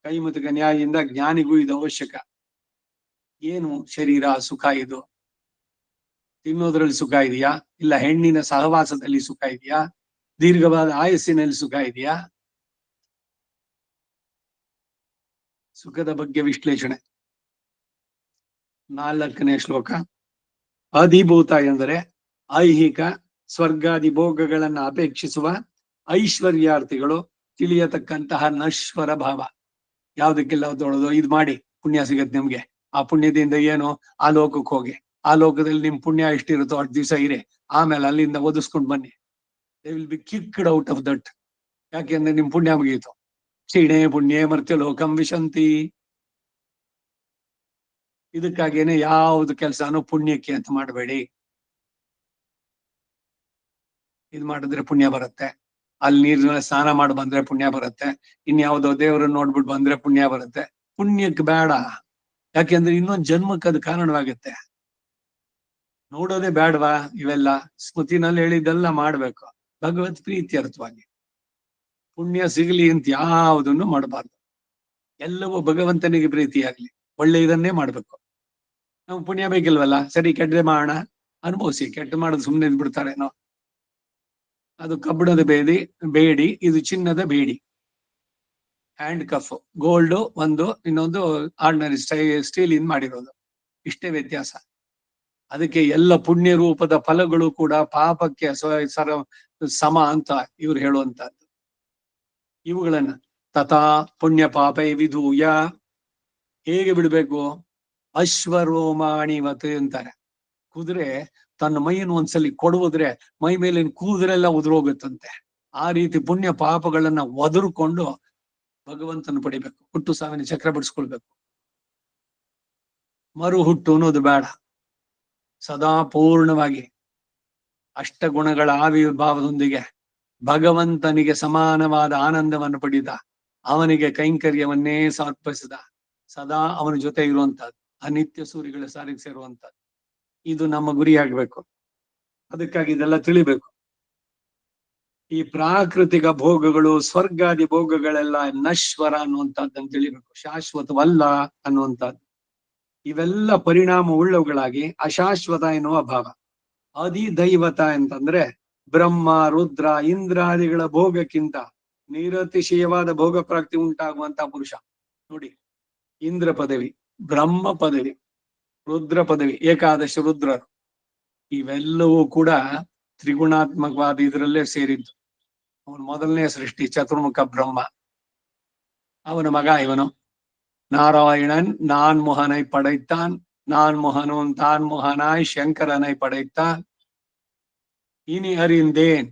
ಕೈಮುತಕ ನ್ಯಾಯದಿಂದ ಜ್ಞಾನಿಗೂ ಇದು ಅವಶ್ಯಕ. ಏನು ಶರೀರ ಸುಖ? ಇದು ತಿನ್ನೋದ್ರಲ್ಲಿ ಸುಖ ಇದೆಯಾ? ಇಲ್ಲ ಹೆಣ್ಣಿನ ಸಹವಾಸದಲ್ಲಿ ಸುಖ ಇದೆಯಾ? ದೀರ್ಘವಾದ ಆಯಸ್ಸಿನಲ್ಲಿ ಸುಖ ಇದೆಯಾ? ಸುಖದ ಬಗ್ಗೆ ವಿಶ್ಲೇಷಣೆ 4ನೇ ಶ್ಲೋಕ. ಅಧಿಭೂತ ಎಂದರೆ ಐಹಿಕ ಸ್ವರ್ಗಾದಿ ಭೋಗಗಳನ್ನ ಅಪೇಕ್ಷಿಸುವ ಐಶ್ವರ್ಯಾರ್ಥಿಗಳು ತಿಳಿಯತಕ್ಕಂತಹ ನಶ್ವರ ಭಾವ. ಯಾವ್ದಕ್ಕೆಲ್ಲ ತೊಳೆದು ಇದು ಮಾಡಿ ಪುಣ್ಯ ಸಿಗತ್ತೆ ನಿಮ್ಗೆ, ಆ ಪುಣ್ಯದಿಂದ ಏನು, ಆ ಲೋಕಕ್ಕೆ ಹೋಗಿ, ಆ ಲೋಕದಲ್ಲಿ ನಿಮ್ ಪುಣ್ಯ ಎಷ್ಟಿರುತ್ತೋ ಅಷ್ಟು ದಿವಸ ಇರಿ, ಆಮೇಲೆ ಅಲ್ಲಿಂದ ಓದಿಸ್ಕೊಂಡ್ ಬನ್ನಿ. They will be kicked out of that. ಯಾಕೆಂದ್ರೆ ನಿಮ್ ಪುಣ್ಯ ಮುಗಿಯಿತು. ಕ್ಷೀಣೆ ಪುಣ್ಯೇ ಮರ್ತ್ಯ ಲೋಕಂ ವಿಶಂತಿ. ಇದಕ್ಕಾಗೇನೆ ಯಾವ್ದು ಕೆಲಸನೂ ಪುಣ್ಯಕ್ಕೆ ಅಂತ ಮಾಡಬೇಡಿ. ಇದು ಮಾಡಿದ್ರೆ ಪುಣ್ಯ ಬರುತ್ತೆ, ಅಲ್ಲಿ ನೀರಿನ ಸ್ನಾನ ಮಾಡಿ ಬಂದ್ರೆ ಪುಣ್ಯ ಬರುತ್ತೆ, ಇನ್ಯಾವುದೋ ದೇವರನ್ನ ನೋಡ್ಬಿಟ್ಟು ಬಂದ್ರೆ ಪುಣ್ಯ ಬರುತ್ತೆ. ಪುಣ್ಯಕ್ಕೆ ಬೇಡ, ಯಾಕೆಂದ್ರೆ ಇನ್ನೊಂದು ಜನ್ಮಕ್ಕೆ ಅದು ಕಾರಣವಾಗುತ್ತೆ. ನೋಡೋದೇ ಬೇಡವಾ? ಇವೆಲ್ಲ ಸ್ಮೃತಿನಲ್ಲಿ ಹೇಳಿದ್ದೆಲ್ಲ ಮಾಡ್ಬೇಕು ಭಗವತ್ ಪ್ರೀತಿ ಅರ್ಥವಾಗಿ. ಪುಣ್ಯ ಸಿಗಲಿ ಅಂತ ಯಾವುದನ್ನು ಮಾಡಬಾರ್ದು. ಎಲ್ಲವೂ ಭಗವಂತನಿಗೆ ಪ್ರೀತಿಯಾಗ್ಲಿ, ಒಳ್ಳೆ ಇದನ್ನೇ ಮಾಡ್ಬೇಕು. ನಾವು ಪುಣ್ಯ ಬೇಕಿಲ್ವಲ್ಲ, ಸರಿ ಕೆಟ್ಟದೆ ಮಾಡೋಣ, ಅನುಭವಿಸಿ. ಕೆಟ್ಟ ಮಾಡೋದು ಸುಮ್ಮನೆ ಇದ್ಬಿಡ್ತಾರೇನೋ. ಅದು ಕಬ್ಬಿಣದ ಬೇಡಿ, ಇದು ಚಿನ್ನದ ಬೇಡಿ. ಹ್ಯಾಂಡ್ ಕಫ್ ಗೋಲ್ಡ್ ಒಂದು, ಇನ್ನೊಂದು ಆರ್ಡಿನರಿ ಸ್ಟೀಲ್ ಇಂದ ಮಾಡಿರೋದು. ಇಷ್ಟೇ ವ್ಯತ್ಯಾಸ. ಅದಕ್ಕೆ ಎಲ್ಲ ಪುಣ್ಯ ರೂಪದ ಫಲಗಳು ಕೂಡ ಪಾಪಕ್ಕೆ ಸಮ ಅಂತ ಇವ್ರು ಹೇಳುವಂತಹದ್ದು. ಇವುಗಳನ್ನ ತಥಾ ಪುಣ್ಯ ಪಾಪೈ ವಿಧೂಯ ಹೇಗೆ ಬಿಡ್ಬೇಕು? ಅಶ್ವರೋಮಾಣಿವತ್ ಅಂತಾರೆ. ಕುದುರೆ ತನ್ನ ಮೈಯನ್ನು ಒಂದ್ಸಲಿ ಕೊಡುವುದ್ರೆ ಮೈ ಮೇಲಿನ ಕೂದಲೆಲ್ಲ ಉದುರೋಗುತ್ತಂತೆ. ಆ ರೀತಿ ಪುಣ್ಯ ಪಾಪಗಳನ್ನ ಒದರ್ಕೊಂಡು ಭಗವಂತನ ಪಡಿಬೇಕು. ಹುಟ್ಟು ಸಾವಿನ ಚಕ್ರ ಬಿಡಿಸ್ಕೊಳ್ಬೇಕು. ಮರು ಹುಟ್ಟು ಅನ್ನೋದು ಬೇಡ. ಸದಾ ಪೂರ್ಣವಾಗಿ ಅಷ್ಟಗುಣಗಳ ಆವಿರ್ಭಾವದೊಂದಿಗೆ ಭಗವಂತನಿಗೆ ಸಮಾನವಾದ ಆನಂದವನ್ನು ಪಡೆದ, ಅವನಿಗೆ ಕೈಂಕರ್ಯವನ್ನೇ ಸಮರ್ಪಿಸಿದ, ಸದಾ ಅವನ ಜೊತೆ ಇರುವಂತಹದ್ದು, ಅನಿತ್ಯ ಸೂರಿಗಳ ಸಾರಿಗೆ ಸೇರುವಂತಹದ್ದು. ಇದು ನಮ್ಮ ಗುರಿ ಆಗ್ಬೇಕು. ಅದಕ್ಕಾಗಿ ಇದೆಲ್ಲ ತಿಳಿಬೇಕು. ಈ ಪ್ರಾಕೃತಿಕ ಭೋಗಗಳು, ಸ್ವರ್ಗಾದಿ ಭೋಗಗಳೆಲ್ಲ ನಶ್ವರ ಅನ್ನುವಂಥದ್ದನ್ನು ತಿಳಿಬೇಕು, ಶಾಶ್ವತವಲ್ಲ ಅನ್ನುವಂಥದ್ದು. ಇವೆಲ್ಲ ಪರಿಣಾಮ ಉಳ್ಳವುಗಳಾಗಿ ಅಶಾಶ್ವತ ಎನ್ನುವ ಭಾವ. ಅಧಿದೈವತ ಅಂತಂದ್ರೆ ಬ್ರಹ್ಮ, ರುದ್ರ, ಇಂದ್ರಾದಿಗಳ ಭೋಗಕ್ಕಿಂತ ನಿರತಿಶಯವಾದ ಭೋಗ ಪ್ರಾಪ್ತಿ ಉಂಟಾಗುವಂತ ಪುರುಷ. ನೋಡಿ, ಇಂದ್ರ ಪದವಿ, ಬ್ರಹ್ಮ ಪದವಿ, ರುದ್ರ ಪದವಿ, ಏಕಾದಶ ರುದ್ರರು, ಇವೆಲ್ಲವೂ ಕೂಡ ತ್ರಿಗುಣಾತ್ಮಕವಾದ ಇದರಲ್ಲೇ ಸೇರಿದ್ದು. ಅವನು ಮೊದಲನೇ ಸೃಷ್ಟಿ ಚತುರ್ಮುಖ ಬ್ರಹ್ಮ. ಅವನ ಮಗ ಇವನು ನಾರಾಯಣನ್ ನಾನ್ಮೋಹನೈ ಪಡೆಯುತ್ತಾನ್, ನಾನ್ಮೋಹನೋನ್ ತಾನ್ಮೋಹನಾಯ್ ಶಂಕರನೈ ಪಡೆಯುತ್ತಾನ್. ಇನಿ ಅರಿಂದೇನ್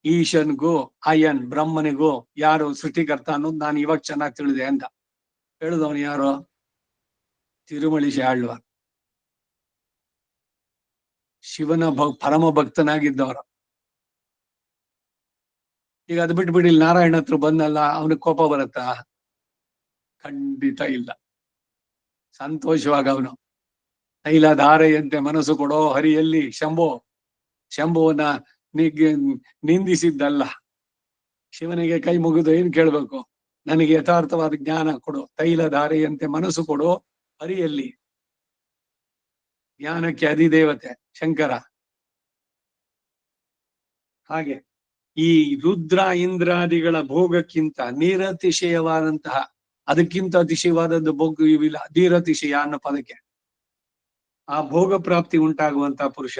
ಈಶನ್ಗೂ ಅಯನ್ ಬ್ರಹ್ಮನಿಗೂ ಯಾರು ಸೃಷ್ಟಿಕರ್ತ ಅನ್ನೋದು ನಾನು ಇವಾಗ ಚೆನ್ನಾಗಿ ತಿಳಿದೆ ಅಂತ ಹೇಳಿದವನು ಯಾರು? ತಿರುಮಳಿ ಆಳ್ವಾರ್. ಶಿವನ ಪರಮ ಭಕ್ತನಾಗಿದ್ದವರು. ಈಗ ಅದು ಬಿಟ್ಬಿಡಿ, ನಾರಾಯಣ ಹತ್ರ ಬಂದಲ್ಲ, ಅವನಿಗೆ ಕೋಪ ಬರುತ್ತಾ? ಖಂಡಿತ ಇಲ್ಲ. ಸಂತೋಷವಾಗ ಅವನು ತೈಲಧಾರೆಯಂತೆ ಮನಸ್ಸು ಕೊಡೋ ಹರಿಯಲ್ಲಿ ಶಂಭುವನ್ನ ನಿಂದಿಸಿದ್ದಲ್ಲ. ಶಿವನಿಗೆ ಕೈ ಮುಗಿದು ಏನ್ ಕೇಳ್ಬೇಕು? ನನಗೆ ಯಥಾರ್ಥವಾದ ಜ್ಞಾನ ಕೊಡು, ತೈಲಧಾರೆಯಂತೆ ಮನಸ್ಸು ಕೊಡು ಹರಿಯಲ್ಲಿ. ಜ್ಞಾನಕ್ಕೆ ಅಧಿದೇವತೆ ಶಂಕರ. ಹಾಗೆ ಈ ರುದ್ರ ಇಂದ್ರಾದಿಗಳ ಭೋಗಕ್ಕಿಂತ ನಿರತಿಶಯವಾದಂತಹ, ಅದಕ್ಕಿಂತ ಅತಿಶಯವಾದದ್ದು ಭೋಗ ಇವಿಲ್ಲ. ಧೀರತಿಶಯ ಅನ್ನೋ ಪದಕ್ಕೆ ಆ ಭೋಗ ಪ್ರಾಪ್ತಿ ಉಂಟಾಗುವಂತಹ ಪುರುಷ.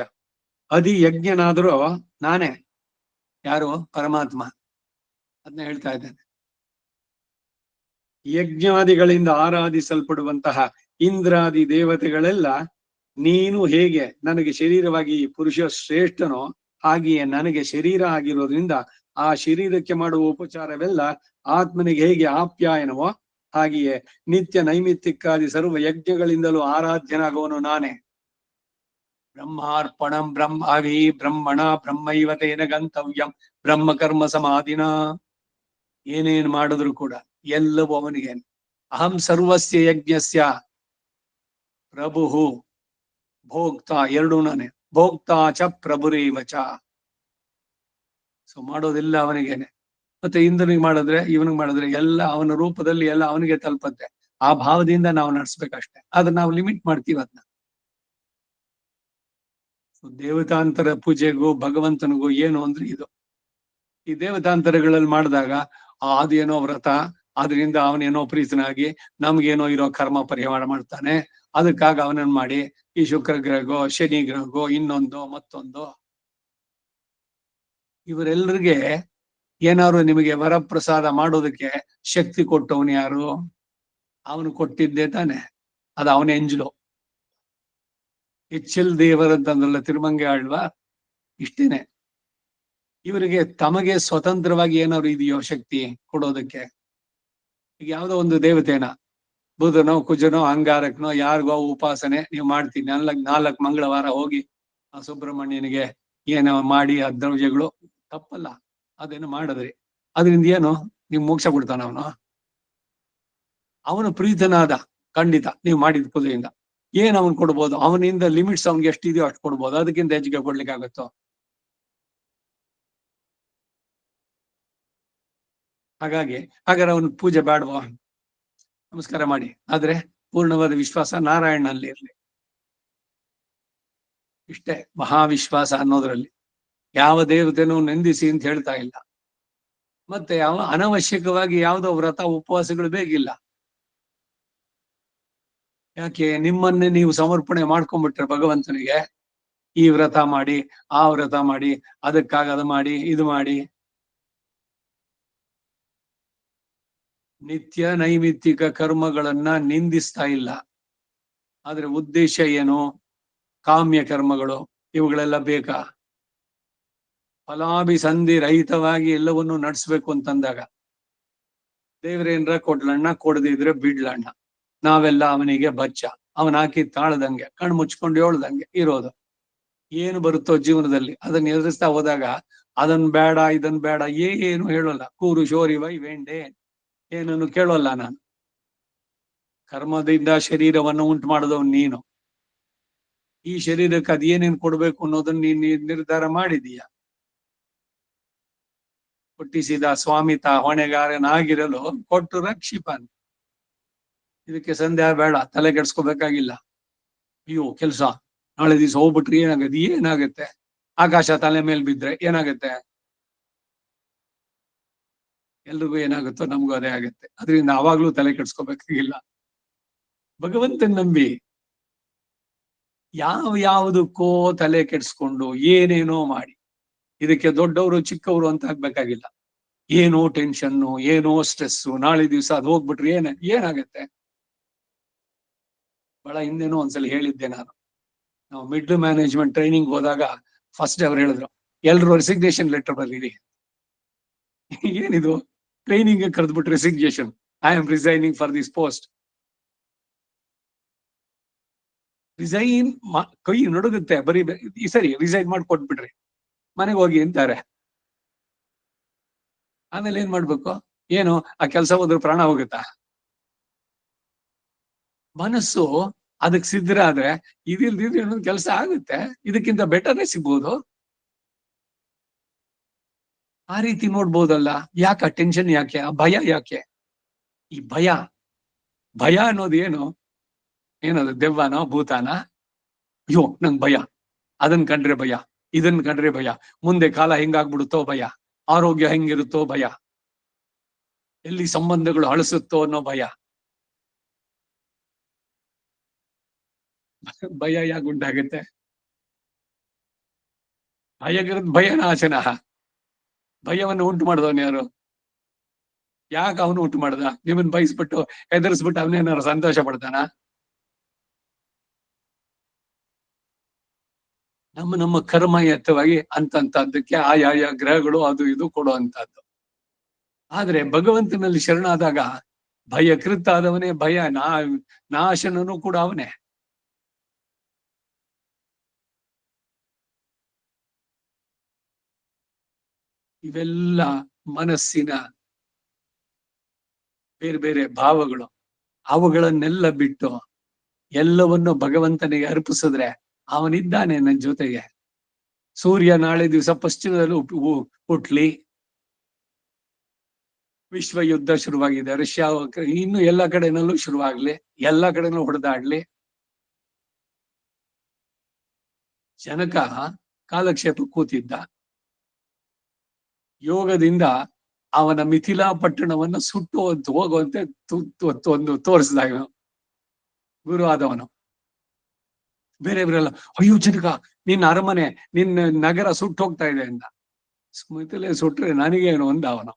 ಅಧಿ ಯಜ್ಞನಾದರೂ ನಾನೇ. ಯಾರು? ಪರಮಾತ್ಮ. ಅದನ್ನ ಹೇಳ್ತಾ ಇದ್ದೇನೆ. ಯಜ್ಞಾದಿಗಳಿಂದ ಆರಾಧಿಸಲ್ಪಡುವಂತಹ ಇಂದ್ರಾದಿ ದೇವತೆಗಳೆಲ್ಲ ನೀನು ಹೇಗೆ ನನಗೆ ಶರೀರವಾಗಿ ಪುರುಷ ಶ್ರೇಷ್ಠನೋ, ಹಾಗೆಯೇ ನನಗೆ ಶರೀರ ಆಗಿರೋದ್ರಿಂದ ಆ ಶರೀರಕ್ಕೆ ಮಾಡುವ ಉಪಚಾರವೆಲ್ಲ ಆತ್ಮನಿಗೆ ಹೇಗೆ ಆಪ್ಯಾಯನವೋ, ಹಾಗೆಯೇ ನಿತ್ಯ ನೈಮಿತ್ತಿಕ್ಕಾದಿ ಸರ್ವ ಯಜ್ಞಗಳಿಂದಲೂ ಆರಾಧ್ಯನಾಗುವನು ನಾನೇ. ಬ್ರಹ್ಮಾರ್ಪಣಂ ಬ್ರಹ್ಮಾವಿ ಬ್ರಹ್ಮಣ ಬ್ರಹ್ಮೈವತೇನ ಗಂತವ್ಯಂ ಬ್ರಹ್ಮ ಕರ್ಮ ಸಮಾಧಿನ. ಏನೇನು ಮಾಡಿದ್ರು ಕೂಡ ಎಲ್ಲವೂ ಅವನಿಗೆ. ಅಹಂ ಸರ್ವಸ್ಯ ಯಜ್ಞಸ್ಯ ಪ್ರಭು ಭೋಕ್ತ, ಎರಡೂ ನಾನೇ. ಭೋಕ್ತ ಚ ಪ್ರಭುರೇವಚ. ಸೊ ಮಾಡೋದೆಲ್ಲ ಅವನಿಗೇನೆ. ಮತ್ತೆ ಇಂದ್ರನಿಗೆ ಮಾಡಿದ್ರೆ, ಇವನಿಗೆ ಮಾಡಿದ್ರೆ ಎಲ್ಲ ಅವನ ರೂಪದಲ್ಲಿ ಎಲ್ಲ ಅವನಿಗೆ ತಲುಪತ್ತೆ. ಆ ಭಾವದಿಂದ ನಾವು ನಡೆಸ್ಬೇಕಷ್ಟೆ. ಅದನ್ನ ನಾವು ಲಿಮಿಟ್ ಮಾಡ್ತೀವಿ ಅದನ್ನ. ದೇವತಾಂತರ ಪೂಜೆಗೂ ಭಗವಂತನಿಗೂ ಏನು ಅಂದ್ರೆ ಇದು. ಈ ದೇವತಾಂತರಗಳಲ್ಲಿ ಮಾಡಿದಾಗ ಅದೇನೋ ವ್ರತ, ಅದರಿಂದ ಅವನೇನೋ ಪ್ರೀತನಾಗಿ ನಮ್ಗೇನೋ ಇರೋ ಕರ್ಮ ಪರಿಹಾರ ಮಾಡ್ತಾನೆ. ಅದಕ್ಕಾಗಿ ಅವನನ್ನ ಮಾಡಿ ಈ ಶುಕ್ರ ಗ್ರಹಗೋ ಶನಿ ಗ್ರಹಗೋ ಇನ್ನೊಂದು ಮತ್ತೊಂದು. ಇವರೆಲ್ಲರಿಗೆ ಏನಾದ್ರು ನಿಮಗೆ ವರಪ್ರಸಾದ ಮಾಡೋದಕ್ಕೆ ಶಕ್ತಿ ಕೊಟ್ಟವನು ಯಾರು? ಅವನು ಕೊಟ್ಟಿದ್ದೇ ತಾನೆ. ಅದು ಅವನ ಎಂಜಲು. ಎಚ್ಚಲ್ ದೇವರಂತಂದ್ರಲ್ಲ ತಿರುಮಂಗೆ ಆಳ್ವಾ, ಇಷ್ಟೇನೆ. ಇವರಿಗೆ ತಮಗೆ ಸ್ವತಂತ್ರವಾಗಿ ಏನಾದ್ರು ಇದೆಯೋ ಶಕ್ತಿ ಕೊಡೋದಕ್ಕೆ? ಈಗ ಯಾವ್ದೋ ಒಂದು ದೇವತೆನ, ಬುಧನೋ ಕುಜನೋ ಅಂಗಾರಕನೋ ಯಾರಿಗೋ ಉಪಾಸನೆ ನೀವು ಮಾಡ್ತೀನಿ, ನಾಲ್ಕು ಮಂಗಳವಾರ ಹೋಗಿ ಆ ಸುಬ್ರಹ್ಮಣ್ಯನಿಗೆ ಏನೋ ಮಾಡಿ ಆ ದ್ರವ್ಯಗಳು ತಪ್ಪಲ್ಲ. ಅದೇನು ಮಾಡಿದ್ರಿ, ಅದರಿಂದ ಏನು ನೀವು ಮೋಕ್ಷ ಕೊಡ್ತಾನ ಅವನು? ಅವನು ಪ್ರೀತನಾದ, ಖಂಡಿತ ನೀವು ಮಾಡಿದ ಪೂಜೆಯಿಂದ ಏನ್ ಅವನ್ ಕೊಡ್ಬೋದು? ಅವನಿಂದ ಲಿಮಿಟ್ಸ್ ಅವ್ನಿಗೆ ಎಷ್ಟಿದೆಯೋ ಅಷ್ಟು ಕೊಡ್ಬೋದು. ಅದಕ್ಕಿಂತ ಹೆಚ್ಚಿಗೆ ಕೊಡ್ಲಿಕ್ಕೆ ಆಗುತ್ತೋ? ಹಾಗಾದ್ರೆ ಅವನ ಪೂಜೆ ಬೇಡವೋ? ನಮಸ್ಕಾರ ಮಾಡಿ, ಆದ್ರೆ ಪೂರ್ಣವಾದ ವಿಶ್ವಾಸ ನಾರಾಯಣನಲ್ಲಿ ಇರ್ಲಿ. ಇಷ್ಟೇ ಮಹಾವಿಶ್ವಾಸ ಅನ್ನೋದ್ರಲ್ಲಿ. ಯಾವ ದೇವತೆನೂ ನಿಂದಿಸಿ ಅಂತ ಹೇಳ್ತಾ ಇಲ್ಲ. ಮತ್ತೆ ಅನವಶ್ಯಕವಾಗಿ ಯಾವುದೋ ವ್ರತ ಉಪವಾಸಗಳು ಬೇಕಿಲ್ಲ. ಯಾಕೆ ನಿಮ್ಮನ್ನೇ ನೀವು ಸಮರ್ಪಣೆ ಮಾಡ್ಕೊಂಡ್ಬಿಟ್ರೆ ಭಗವಂತನಿಗೆ, ಈ ವ್ರತ ಮಾಡಿ, ಆ ವ್ರತ ಮಾಡಿ, ಅದಕ್ಕಾಗದ ಮಾಡಿ, ಇದು ಮಾಡಿ. ನಿತ್ಯ ನೈಮಿತ್ತಿಕ ಕರ್ಮಗಳನ್ನ ನಿಂದಿಸ್ತಾ ಇಲ್ಲ. ಆದ್ರೆ ಉದ್ದೇಶ ಏನು? ಕಾಮ್ಯ ಕರ್ಮಗಳು ಇವುಗಳೆಲ್ಲ ಬೇಕಾ? ಫಲಾಭಿಸಂಧಿ ರಹಿತವಾಗಿ ಎಲ್ಲವನ್ನು ನಡೆಸ್ಬೇಕು ಅಂತಂದಾಗ ದೇವ್ರೇನ್ರ ಕೊಡ್ಲಣ್ಣ, ಕೊಡದಿದ್ರೆ ಬಿಡ್ಲಣ್ಣ, ನಾವೆಲ್ಲ ಅವನಿಗೆ ಬಚ್ಚ, ಅವನ್ ಹಾಕಿ ತಾಳ್ದಂಗೆ ಕಣ್ ಮುಚ್ಕೊಂಡು ಹೇಳ್ದಂಗೆ ಇರೋದು. ಏನು ಬರುತ್ತೋ ಜೀವನದಲ್ಲಿ ಅದನ್ನ ಎದುರಿಸ್ತಾ ಹೋದಾಗ ಅದನ್ ಬೇಡ ಇದನ್ ಬೇಡ ಏನು ಹೇಳೋಲ್ಲ. ಕೂರು ಶೋರಿ ವೈ ವೇಂಡೆ ಏನನ್ನು ಕೇಳೋಲ್ಲ ನಾನು. ಕರ್ಮದಿಂದ ಶರೀರವನ್ನು ಉಂಟು ಮಾಡಿದವ್ ನೀನು. ಈ ಶರೀರಕ್ಕೆ ಅದೇನೇನ್ ಕೊಡ್ಬೇಕು ಅನ್ನೋದನ್ನ ನೀನ್ ನಿರ್ಧಾರ ಮಾಡಿದೀಯ. ಹುಟ್ಟಿಸಿದ ಸ್ವಾಮಿತ ಹೊಣೆಗಾರನಾಗಿರಲು ಕೊಟ್ಟು ರಕ್ಷಿಪನ್. ಇದಕ್ಕೆ ಸಂದೇಹ ಬೇಡ, ತಲೆ ಕೆಡ್ಸ್ಕೋಬೇಕಾಗಿಲ್ಲ. ಅಯ್ಯೋ ಕೆಲ್ಸ ನಾಳೆ ದಿವಸ ಹೋಗ್ಬಿಟ್ರಿ ಏನಾಗತ್ತೆ? ಆಕಾಶ ತಲೆ ಮೇಲೆ ಬಿದ್ರೆ ಏನಾಗತ್ತೆ? ಎಲ್ರಿಗೂ ಏನಾಗುತ್ತೋ ನಮಗೂ ಅದೇ ಆಗತ್ತೆ. ಅದರಿಂದ ಅವಾಗ್ಲೂ ತಲೆ ಕೆಡ್ಸ್ಕೋಬೇಕಾಗಿಲ್ಲ. ಭಗವಂತನ್ ನಂಬಿ ಯಾವುದಕ್ಕೋ ತಲೆ ಕೆಡ್ಸ್ಕೊಂಡು ಏನೇನೋ ಮಾಡಿ ಇದಕ್ಕೆ ದೊಡ್ಡವರು ಚಿಕ್ಕವರು ಅಂತ ಆಗ್ಬೇಕಾಗಿಲ್ಲ. ಏನೋ ಟೆನ್ಷನ್ನು, ಏನೋ ಸ್ಟ್ರೆಸ್ಸು, ನಾಳೆ ದಿವಸ ಅದು ಹೋಗ್ಬಿಟ್ರೆ ಏನಾಗತ್ತೆ? ಬಹಳ ಹಿಂದೆನೋ ಒಂದ್ಸಲ ಹೇಳಿದ್ದೆ ನಾನು. ನಾವು ಮಿಡ್ಲ್ ಮ್ಯಾನೇಜ್ಮೆಂಟ್ ಟ್ರೈನಿಂಗ್ ಹೋದಾಗ ಫಸ್ಟ್ ಅವ್ರು ಹೇಳಿದ್ರು, ಎಲ್ರು ರೆಸಿಗ್ನೇಷನ್ ಲೆಟರ್ ಬರೀರಿ. ಏನಿದು? ಟ್ರೈನಿಂಗ್ ಕರೆದ್ಬಿಟ್ಟು resignation, I am resigning for this post. Resign ಕೈ ನಡುಗುತ್ತೆ, ಬರೀ ಈ ಸರಿ ರಿಸೈನ್ ಮಾಡ್ಕೊಟ್ಬಿಡ್ರಿ, ಮನೆಗೆ ಹೋಗಿ ಅಂತಾರೆ. ಆಮೇಲೆ ಏನ್ ಮಾಡ್ಬೇಕು? ಏನು ಆ ಕೆಲಸ ಹೋದ್ರೆ ಪ್ರಾಣ ಹೋಗುತ್ತಾ? ಮನಸ್ಸು ಅದಕ್ಕೆ ಸಿದ್ಧರಾದ್ರೆ ಇದಿಲ್ದಿದ್ರೆ ಇನ್ನೊಂದು ಕೆಲಸ ಆಗುತ್ತೆ, ಇದಕ್ಕಿಂತ ಬೆಟರ್ನೇ ಸಿಗ್ಬೋದು. ಆ ರೀತಿ ನೋಡ್ಬೋದಲ್ಲ. ಯಾಕೆ ಟೆನ್ಷನ್? ಯಾಕೆ ಆ ಭಯ? ಯಾಕೆ ಈ ಭಯ? ಭಯ ಅನ್ನೋದು ಏನು? ಏನದು? ದೆವ್ವನೋ ಭೂತಾನ? ಅಯ್ಯೋ ನಂಗ್ ಭಯ, ಅದನ್ ಕಂಡ್ರೆ ಭಯ, ಇದನ್ ಕಂಡ್ರೆ ಭಯ, ಮುಂದೆ ಕಾಲ ಹೆಂಗಾಗ್ಬಿಡುತ್ತೋ ಭಯ, ಆರೋಗ್ಯ ಹೆಂಗಿರುತ್ತೋ ಭಯ, ಎಲ್ಲಿ ಸಂಬಂಧಗಳು ಅಳಿಸುತ್ತೋ ಅನ್ನೋ ಭಯ. ಭಯ ಯಾಕೆ ಉಂಟಾಗುತ್ತೆ? ಭಯನಾಶನ. ಭಯವನ್ನು ಉಂಟು ಮಾಡಿದವನು ಯಾರು? ಯಾಕೆ ಅವನು ಉಂಟು ಮಾಡ್ದ? ನಿಮ್ಮನ್ನ ಬಯಸ್ಬಿಟ್ಟು ಹೆದರ್ಸ್ಬಿಟ್ಟು ಅವನೇನಾರು ಸಂತೋಷ ಪಡ್ತಾನ? ನಮ್ಮ ಕರ್ಮಯತ್ತವಾಗಿ ಅಂತಂತದ್ದಕ್ಕೆ ಆಯಾಯ ಗ್ರಹಗಳು ಅದು ಇದು ಕೊಡುವಂತದ್ದು. ಆದ್ರೆ ಭಗವಂತನಲ್ಲಿ ಶರಣಾದಾಗ ಭಯಕೃತ ಆದವನೇ, ನಾಶನನು ಕೂಡ ಅವನೇ. ಇವೆಲ್ಲ ಮನಸ್ಸಿನ ಬೇರೆ ಬೇರೆ ಭಾವಗಳು. ಅವುಗಳನ್ನೆಲ್ಲ ಬಿಟ್ಟು ಎಲ್ಲವನ್ನು ಭಗವಂತನಿಗೆ ಅರ್ಪಿಸಿದ್ರೆ ಅವನಿದ್ದಾನೆ ನನ್ನ ಜೊತೆಗೆ. ಸೂರ್ಯ ನಾಳೆ ದಿವಸ ಪಶ್ಚಿಮದಲ್ಲಿ ಹುಟ್ಲಿ, ವಿಶ್ವ ಯುದ್ಧ ಶುರುವಾಗಿದೆ, ರಷ್ಯಾ ಇನ್ನು ಎಲ್ಲ ಕಡೆನಲ್ಲೂ ಶುರುವಾಗ್ಲಿ, ಎಲ್ಲ ಕಡೆನೂ ಹೊಡೆದಾಡ್ಲಿ. ಜನಕ ಕಾಲಕ್ಷೇಪ ಕೂತಿದ್ದ. ಯೋಗದಿಂದ ಅವನ ಮಿಥಿಲಾ ಪಟ್ಟಣವನ್ನು ಸುಟ್ಟು ಹೋಗುವಂತೆ ಒಂದು ತೋರಿಸಿದ ಗುರು ಆದವನು. ಬೇರೆಯವರೆಲ್ಲ ಅಯ್ಯೋ ಜನಕ, ನಿನ್ನ ಅರಮನೆ, ನಿನ್ನ ನಗರ ಸುಟ್ಟು ಹೋಗ್ತಾ ಇದೆ ಅಂತ. ಮಿಥಿಲೆ ಸುಟ್ರೆ ನನಗೇನು ಅಂದ ಅವನು.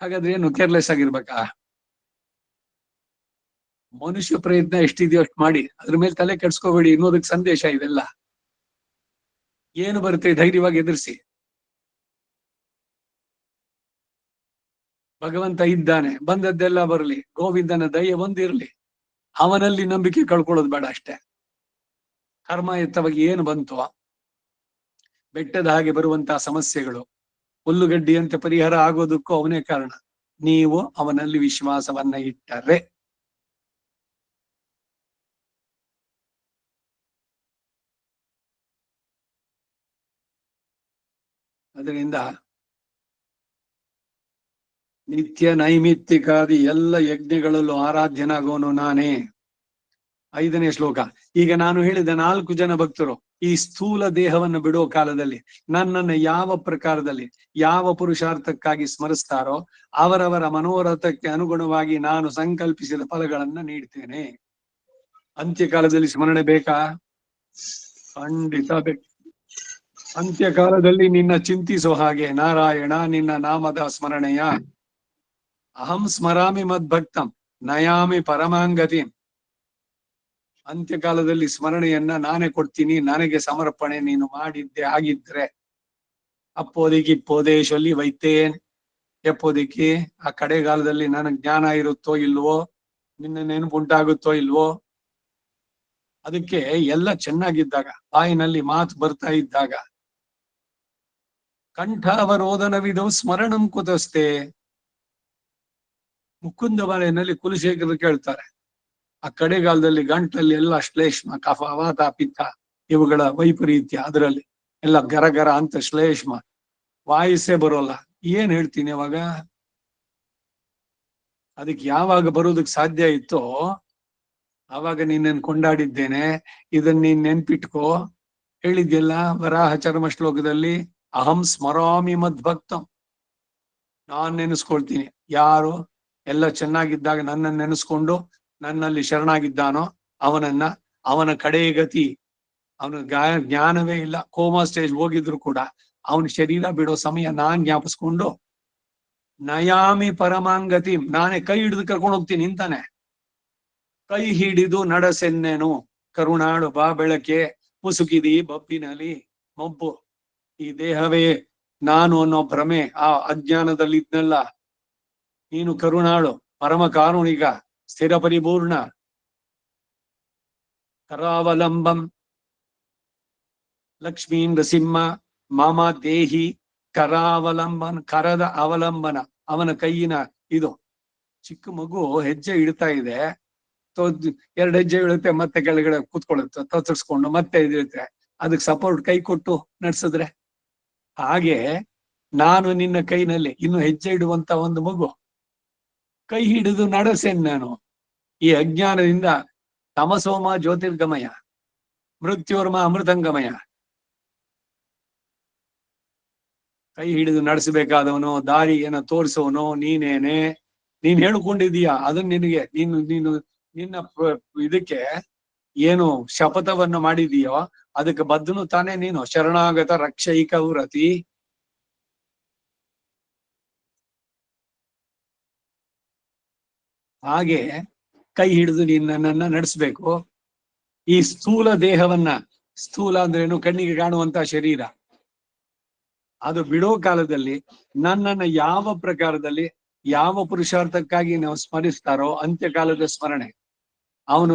ಹಾಗಾದ್ರೆ ಏನು ಕೇರ್ಲೆಸ್ ಆಗಿರ್ಬೇಕಾ? ಮನುಷ್ಯ ಪ್ರಯತ್ನ ಎಷ್ಟಿದೆಯೋ ಅಷ್ಟು ಮಾಡಿ, ಅದ್ರ ಮೇಲೆ ತಲೆ ಕೆಡ್ಸ್ಕೋಬೇಡಿ ಇನ್ನೋದಕ್ಕೆ ಸಂದೇಶ ಇದೆಲ್ಲ. ಏನು ಬರುತ್ತೆ ಧೈರ್ಯವಾಗಿ ಎದುರಿಸಿ. ಭಗವಂತ ಇದ್ದಾನೆ, ಬಂದದ್ದೆಲ್ಲ ಬರಲಿ, ಗೋವಿಂದನ ದಯೆ ಒಂದಿರ್ಲಿ, ಅವನಲ್ಲಿ ನಂಬಿಕೆ ಕಳ್ಕೊಳ್ಳೋದು ಬೇಡ ಅಷ್ಟೇ. ಕರ್ಮಯುಕ್ತವಾಗಿ ಏನು ಬಂತು, ಬೆಟ್ಟದ ಹಾಗೆ ಬರುವಂತಹ ಸಮಸ್ಯೆಗಳು ಹುಲ್ಲುಗಡ್ಡಿಯಂತೆ ಪರಿಹಾರ ಆಗೋದಕ್ಕೂ ಅವನೇ ಕಾರಣ. ನೀವು ಅವನಲ್ಲಿ ವಿಶ್ವಾಸವನ್ನ ಇಟ್ಟರೆ. ಅದರಿಂದ ನಿತ್ಯ ನೈಮಿತ್ತಿಕಾದಿ ಎಲ್ಲ ಯಜ್ಞಗಳಲ್ಲೂ ಆರಾಧ್ಯನಾಗೋನು ನಾನೇ. 5ನೇ ಶ್ಲೋಕ. ಈಗ ನಾನು ಹೇಳಿದ 4 ಜನ ಭಕ್ತರು ಈ ಸ್ಥೂಲ ದೇಹವನ್ನು ಬಿಡೋ ಕಾಲದಲ್ಲಿ ನನ್ನನ್ನು ಯಾವ ಪ್ರಕಾರದಲ್ಲಿ ಯಾವ ಪುರುಷಾರ್ಥಕ್ಕಾಗಿ ಸ್ಮರಿಸ್ತಾರೋ ಅವರವರ ಮನೋರಥಕ್ಕೆ ಅನುಗುಣವಾಗಿ ನಾನು ಸಂಕಲ್ಪಿಸಿದ ಫಲಗಳನ್ನ ನೀಡ್ತೇನೆ. ಅಂತ್ಯಕಾಲದಲ್ಲಿ ಸ್ಮರಣೆ ಬೇಕಾ? ಖಂಡಿತ ಬೇಕು. ಅಂತ್ಯಕಾಲದಲ್ಲಿ ನಿನ್ನ ಚಿಂತಿಸೋ ಹಾಗೆ ನಾರಾಯಣ ನಿನ್ನ ನಾಮದ ಸ್ಮರಣೆಯ ಅಹಂ ಸ್ಮರಾಮಿ ಮದ್ಭಕ್ತಂ ನಯಾಮಿ ಪರಮಾಂಗತಿ. ಅಂತ್ಯಕಾಲದಲ್ಲಿ ಸ್ಮರಣೆಯನ್ನ ನಾನೇ ಕೊಡ್ತೀನಿ, ನನಗೆ ಸಮರ್ಪಣೆ ನೀನು ಮಾಡಿದ್ದೆ ಆಗಿದ್ರೆ ಅಪ್ಪೋದಿಕ್ಕಿ ಇಪ್ಪೋದೆ ಶೊಲ್ಲಿ ವೈತೇನ್ ಎಪ್ಪೋದಿಕ್ಕಿ ಆ ಕಡೆಗಾಲದಲ್ಲಿ ನನಗ್ ಜ್ಞಾನ ಇರುತ್ತೋ ಇಲ್ವೋ, ನಿನ್ನ ನೆನಪುಂಟಾಗುತ್ತೋ ಇಲ್ವೋ. ಅದಕ್ಕೆ ಎಲ್ಲ ಚೆನ್ನಾಗಿದ್ದಾಗ, ಬಾಯಿನಲ್ಲಿ ಮಾತು ಬರ್ತಾ ಇದ್ದಾಗ, ಕಂಠಾವರೋಧನವಿದವು ಸ್ಮರಣಂ ಕುತಸ್ತೆ. ಮುಕುಂದ ಬಾಳೆನಲ್ಲಿ ಕುಲಶೇಖರ ಕೇಳ್ತಾರೆ, ಆ ಕಡೆಗಾಲದಲ್ಲಿ ಗಂಟಲ್ಲಿ ಎಲ್ಲ ಶ್ಲೇಷ್ಮ, ಕಫ, ವಾತ, ಪಿತ್ತ ಇವುಗಳ ವೈಪರೀತ್ಯ, ಅದರಲ್ಲಿ ಎಲ್ಲ ಗರಗರ ಅಂತ ಶ್ಲೇಷ್ಮ, ವಾಯಸ್ಸೇ ಬರೋಲ್ಲ. ಏನ್ ಹೇಳ್ತೀನಿ ಅವಾಗ? ಅದಕ್ಕೆ ಯಾವಾಗ ಬರೋದಕ್ ಸಾಧ್ಯ ಇತ್ತೋ ಆವಾಗ ನೀನನ್ನು ಕೊಂಡಾಡಿದ್ದೇನೆ, ಇದನ್ನ ನೀನ್ ನೆನ್ಪಿಟ್ಕೋ. ಹೇಳಿದ್ಯಲ್ಲ ವರಾಹ ಚರ್ಮ ಶ್ಲೋಕದಲ್ಲಿ, ಅಹಂ ಸ್ಮರಾಮಿ ಮದ್ಭಕ್ತಂ, ನಾನ್ ನೆನೆಸ್ಕೊಳ್ತೀನಿ. ಯಾರು ಎಲ್ಲ ಚೆನ್ನಾಗಿದ್ದಾಗ ನನ್ನನ್ನು ನೆನೆಸ್ಕೊಂಡು ನನ್ನಲ್ಲಿ ಶರಣಾಗಿದ್ದಾನೋ ಅವನನ್ನ, ಅವನ ಕಡೆ ಗತಿ, ಅವನ ಜ್ಞಾನವೇ ಇಲ್ಲ, ಕೋಮಾ ಸ್ಟೇಜ್ ಹೋಗಿದ್ರು ಕೂಡ ಅವನ ಶರೀರ ಬಿಡೋ ಸಮಯ ನಾನ್ ಜ್ಞಾಪಿಸ್ಕೊಂಡು ನಯಾಮಿ ಪರಮಾಂಗತಿ, ನಾನೇ ಕೈ ಹಿಡಿದು ಕರ್ಕೊಂಡು ಹೋಗ್ತೀನಿ ಅಂತಾನೆ. ಕೈ ಹಿಡಿದು ನಡೆಸೆನ್ನೇನು ಕರುಣಾಳು ಬಾ ಬೆಳಕೆ ಮುಸುಕಿದಿ ಬಬ್ಬಿನಲ್ಲಿ ಮೊಬ್ಬು. ಈ ದೇಹವೇ ನಾನು ಅನ್ನೋ ಭ್ರಮೆ, ಆ ಅಜ್ಞಾನದಲ್ಲಿ ಇದ್ನಲ್ಲ, ನೀನು ಕರುಣಾಳು ಪರಮ ಕಾರುಣಿಕ ಸ್ಥಿರ ಪರಿಪೂರ್ಣ ಕರಾವಲಂಬಂ ಲಕ್ಷ್ಮೀ ನೃಸಿಂಹ ಮಾಮ ದೇಹಿ ಕರಾವಲಂಬನ್. ಕರದ ಅವಲಂಬನ ಅವನ ಕೈಯಿನ ಇದು. ಚಿಕ್ಕ ಮಗು ಹೆಜ್ಜೆ ಇಡ್ತಾ ಇದೆ, 2 ಹೆಜ್ಜೆ ಇಳುತ್ತೆ, ಮತ್ತೆ ಕೆಳಗಡೆ ಕೂತ್ಕೊಳ್ಳುತ್ತೆ, ತತ್ತರಿಸ್ಕೊಂಡು ಮತ್ತೆ ಇದಿರುತ್ತೆ, ಅದಕ್ಕೆ ಸಪೋರ್ಟ್ ಕೈ ಕೊಟ್ಟು ನಡೆಸಿದ್ರೆ. ಹಾಗೆ ನಾನು ನಿನ್ನ ಕೈನಲ್ಲಿ ಇನ್ನು ಹೆಜ್ಜೆ ಇಡುವಂತ ಒಂದು ಮಗು, ಕೈ ಹಿಡಿದು ನಡೆಸೇನ್ ನಾನು. ಈ ಅಜ್ಞಾನದಿಂದ ತಮಸೋಮ ಜ್ಯೋತಿರ್ಗಮಯ ಮೃತ್ಯೋರ್ಮ ಅಮೃತಂಗಮಯ. ಕೈ ಹಿಡಿದು ನಡೆಸಬೇಕಾದವನು, ದಾರಿಯನ್ನ ತೋರಿಸೋನು ನೀನೇನೆ. ನೀನ್ ಹೇಳ್ಕೊಂಡಿದೀಯ ಅದನ್ನ ನಿನಗೆ, ನೀನು ನಿನ್ನ ಇದಕ್ಕೆ ಏನು ಶಪಥವನ್ನು ಮಾಡಿದೀಯೋ ಅದಕ್ಕೆ ಬದ್ಧನು ತಾನೇ ನೀನು. ಶರಣಾಗತ ರಕ್ಷೈಕ ವ್ರತಿ. ಹಾಗೆ ಕೈ ಹಿಡಿದು ನೀನ್ ನನ್ನನ್ನ ನಡೆಸ್ಬೇಕು. ಈ ಸ್ಥೂಲ ದೇಹವನ್ನ, ಸ್ಥೂಲ ಅಂದ್ರೇನು? ಕಣ್ಣಿಗೆ ಕಾಣುವಂತ ಶರೀರ. ಅದು ಬಿಡೋ ಕಾಲದಲ್ಲಿ ನನ್ನನ್ನ ಯಾವ ಪ್ರಕಾರದಲ್ಲಿ ಯಾವ ಪುರುಷಾರ್ಥಕ್ಕಾಗಿ ನಾವು ಸ್ಮರಿಸ್ತಾರೋ ಅಂತ್ಯಕಾಲದ ಸ್ಮರಣೆ. ಅವನು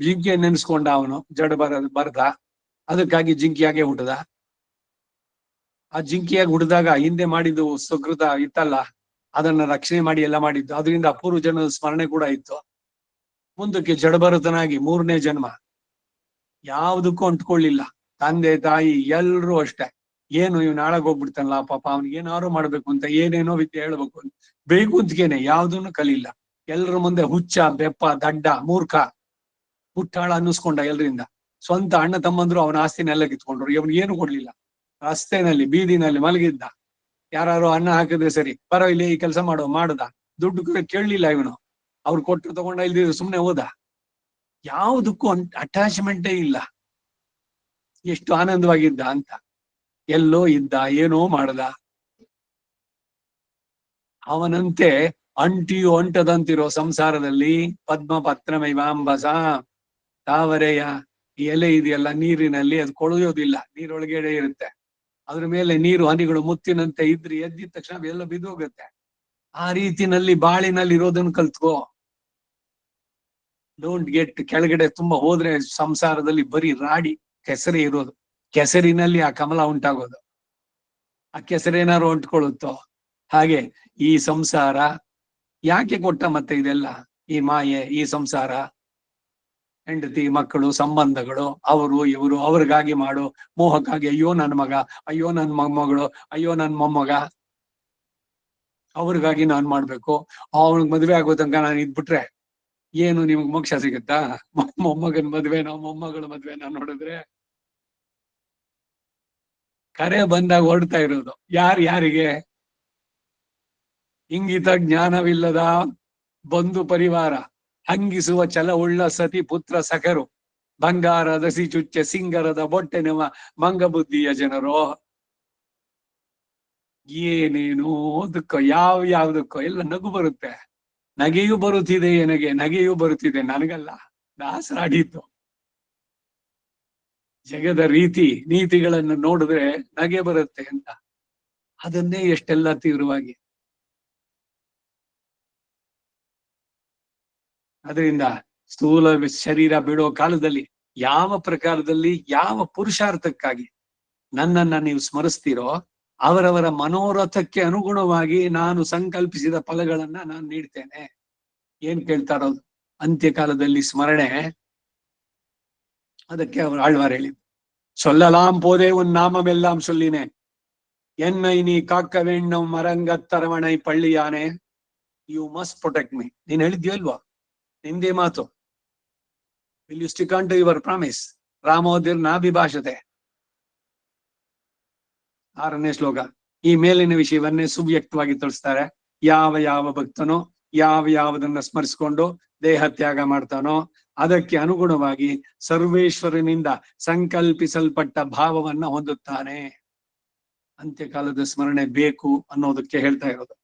ಜಿಂಕೆ ನೆನೆಸ್ಕೊಂಡ, ಅವನು ಜಡ ಬರ್ದ, ಅದಕ್ಕಾಗಿ ಜಿಂಕಿಯಾಗೆ ಹುಟ್ಟದ. ಆ ಜಿಂಕಿಯಾಗಿ ಹುಟ್ಟಿದಾಗ ಹಿಂದೆ ಮಾಡಿದ್ದು ಸುಕೃತ ಇತ್ತಲ್ಲ, ಅದನ್ನ ರಕ್ಷಣೆ ಮಾಡಿ ಎಲ್ಲ ಮಾಡಿದ್ದು, ಅದರಿಂದ ಅಪೂರ್ವ ಜನ್ಮದ ಸ್ಮರಣೆ ಕೂಡ ಇತ್ತು. ಮುಂದಕ್ಕೆ ಜಡಭರತನಾಗಿ 3ನೇ ಜನ್ಮ ಯಾವುದಕ್ಕೂ ಅಂಟ್ಕೊಳ್ಳಿಲ್ಲ. ತಂದೆ ತಾಯಿ ಎಲ್ರೂ ಅಷ್ಟೇ. ಏನು ಇವ್ ನಾಳಗ್ ಹೋಗ್ಬಿಡ್ತಾನಲ್ಲ ಪಾಪ, ಅವ್ನಿಗೆ ಏನಾದ್ರು ಮಾಡ್ಬೇಕು ಅಂತ ಏನೇನೋ ವಿದ್ಯೆ ಹೇಳ್ಬೇಕು ಅಂತ ಬೇಕು ಅಂತ್ಗೇನೆ ಯಾವ್ದನ್ನು ಕಲಿಲ್ಲ. ಎಲ್ರ ಮುಂದೆ ಹುಚ್ಚ, ಬೆಪ್ಪ, ದಡ್ಡ, ಮೂರ್ಖ, ಹುಟ್ಟಾಳ ಅನ್ನಿಸ್ಕೊಂಡ ಎಲ್ರಿಂದ. ಸ್ವಂತ ಅಣ್ಣ ತಮ್ಮಂದ್ರು ಅವನ ಆಸ್ತಿನೆಲ್ಲ ಕಿತ್ಕೊಂಡ್ರು, ಇವನ್ಗೆ ಏನು ಕೊಡ್ಲಿಲ್ಲ. ರಸ್ತೆನಲ್ಲಿ ಬೀದಿನಲ್ಲಿ ಮಲಗಿದ್ದ, ಯಾರು ಅನ್ನ ಹಾಕಿದ್ರೆ ಸರಿ ಪರವಾಗಿಲ್ಲ ಈ ಕೆಲಸ ಮಾಡ್ದ, ದುಡ್ಡು ಕೇಳಲಿಲ್ಲ ಇವನು. ಅವ್ರು ಕೊಟ್ಟು ತಗೊಂಡ ಇಲ್ದಿದ್ರು ಸುಮ್ನೆ ಹೋದ. ಯಾವುದಕ್ಕೂ ಅಟ್ಯಾಚ್ಮೆಂಟೇ ಇಲ್ಲ. ಎಷ್ಟು ಆನಂದವಾಗಿದ್ದ ಅಂತ. ಎಲ್ಲೋ ಇದ್ದ, ಏನೋ ಮಾಡ್ದ. ಅವನಂತೆ ಅಂಟಿಯು ಅಂಟದಂತಿರೋ ಸಂಸಾರದಲ್ಲಿ ಪದ್ಮ ಪತ್ರಮೈವಾಂಬಸ, ತಾವರೆಯ ಎಲೆ ಇದೆಯಲ್ಲ ನೀರಿನಲ್ಲಿ, ಅದು ಕೊಳೆಯೋದಿಲ್ಲ, ನೀರೊಳಗಡೆ ಇರುತ್ತೆ. ಅದ್ರ ಮೇಲೆ ನೀರು ಹನಿಗಳು ಮುತ್ತಿನಂತೆ ಇದ್ರಿ ಎದ್ದಿದ ತಕ್ಷಣ ಎಲ್ಲ ಬಿದ್ದೋಗುತ್ತೆ. ಆ ರೀತಿನಲ್ಲಿ ಬಾಳಿನಲ್ಲಿ ಇರೋದನ್ನ ಕಲ್ತ್ಕೋ. ಡೋಂಟ್ ಗೆಟ್ ಕೆಳಗಡೆ ತುಂಬಾ ಹೋದ್ರೆ ಸಂಸಾರದಲ್ಲಿ ಬರೀ ರಾಡಿ ಕೆಸರಿ ಇರೋದು. ಕೆಸರಿನಲ್ಲಿ ಆ ಕಮಲ ಉಂಟಾಗೋದು. ಆ ಕೆಸರೇನಾರು ಅಂಟ್ಕೊಳ್ಳುತ್ತೋ. ಹಾಗೆ ಈ ಸಂಸಾರ ಯಾಕೆ ಕೊಟ್ಟ ಮತ್ತೆ ಇದೆಲ್ಲ? ಈ ಮಾಯೆ, ಈ ಸಂಸಾರ, ಹೆಂಡತಿ ಮಕ್ಕಳು ಸಂಬಂಧಗಳು, ಅವರು ಇವರು, ಅವ್ರಿಗಾಗಿ ಮಾಡು ಮೋಹಕ್ಕಾಗಿ. ಅಯ್ಯೋ ನನ್ನ ಮಗ, ಅಯ್ಯೋ ನನ್ನ ಮೊಮ್ಮಗಳು, ಅಯ್ಯೋ ನನ್ನ ಮೊಮ್ಮಗ, ಅವ್ರಿಗಾಗಿ ನಾನ್ ಮಾಡ್ಬೇಕು. ಅವನಿಗೆ ಮದ್ವೆ ಆಗೋ ತನಕ ನಾನು ಇದ್ಬಿಟ್ರೆ ಏನು ನಿಮ್ಗೆ ಮೋಕ್ಷ ಸಿಗುತ್ತಾ? ಮೊಮ್ಮಗನ್ ಮದ್ವೆ, ನಾವು ಮೊಮ್ಮಗಳ ಮದ್ವೆ ನಾವು ನೋಡಿದ್ರೆ ಕರೆ ಬಂದಾಗ ಹೊರಡ್ತಾ ಇರೋದು ಯಾರಿಗೆ? ಇಂಗಿತ ಜ್ಞಾನವಿಲ್ಲದ ಬಂಧು ಪರಿವಾರ, ಹಂಗಿಸುವ ಛಲವುಳ್ಳ ಸತಿ ಪುತ್ರ ಸಖರು, ಬಂಗಾರದ ಸಿಚುಚ್ಚ ಸಿಂಗರದ ಬೊಟ್ಟೆನೆವ ಮಂಗಬುದ್ಧಿಯ ಜನರು. ಏನೇನು ದುಃಖ, ಯಾವ್ದಕ್ಕೋ ಎಲ್ಲ ನಗು ಬರುತ್ತೆ. ನಗೆಯೂ ಬರುತ್ತಿದೆ, ನಗೆಯೂ ಬರುತ್ತಿದೆ, ನನಗಲ್ಲ, ದಾಸರಾಡಿದ್ದು. ಜಗದ ನೀತಿಗಳನ್ನು ನೋಡಿದ್ರೆ ನಗೆ ಬರುತ್ತೆ ಅಂತ, ಅದನ್ನೇ ಎಷ್ಟೆಲ್ಲ ತೀವ್ರವಾಗಿ. ಅದರಿಂದ ಸ್ಥೂಲ ಶರೀರ ಬಿಡೋ ಕಾಲದಲ್ಲಿ ಯಾವ ಪ್ರಕಾರದಲ್ಲಿ ಯಾವ ಪುರುಷಾರ್ಥಕ್ಕಾಗಿ ನನ್ನನ್ನ ನೀವು ಸ್ಮರಿಸ್ತೀರೋ ಅವರವರ ಮನೋರಥಕ್ಕೆ ಅನುಗುಣವಾಗಿ ನಾನು ಸಂಕಲ್ಪಿಸಿದ ಫಲಗಳನ್ನ ನಾನು ನೀಡ್ತೇನೆ. ಏನ್ ಕೇಳ್ತಾರೋ ಅಂತ್ಯಕಾಲದಲ್ಲಿ ಸ್ಮರಣೆ. ಅದಕ್ಕೆ ಅವರು ಆಳ್ವಾರ್ ಹೇಳಿದ್ರು, சொல்லலாம் போதே உன் நாமமெல்லாம் சொல்லினேன், என்னை நீ காக்க வேண்டும் மரங்கத்தரவணை பள்ளிಯಾನೆ, ಯು ಮಸ್ಟ್ ಪ್ರೊಟೆಕ್ಟ್ ಮೀ. ನೀನ್ ಹೇಳಿದ್ಯಲ್ವಾ, ನಿಂದೇ ಮಾತು. Will you stick on to your promise? ರಾಮೋದಿರ್ ನಾಭಿಭಾಷತೆ. 6ನೇ ಶ್ಲೋಕ. ಈ ಮೇಲಿನ ವಿಷಯವನ್ನೇ ಸುವ್ಯಕ್ತವಾಗಿ ತಿಳಿಸ್ತಾರೆ. ಯಾವ ಭಕ್ತನೋ ಯಾವುದನ್ನ ಸ್ಮರಿಸಿಕೊಂಡು ದೇಹ ತ್ಯಾಗ ಮಾಡ್ತಾನೋ ಅದಕ್ಕೆ ಅನುಗುಣವಾಗಿ ಸರ್ವೇಶ್ವರನಿಂದ ಸಂಕಲ್ಪಿಸಲ್ಪಟ್ಟ ಭಾವವನ್ನ ಹೊಂದುತ್ತಾನೆ. ಅಂತ್ಯಕಾಲದ ಸ್ಮರಣೆ ಬೇಕು ಅನ್ನೋದಕ್ಕೆ ಹೇಳ್ತಾ ಇರೋದು.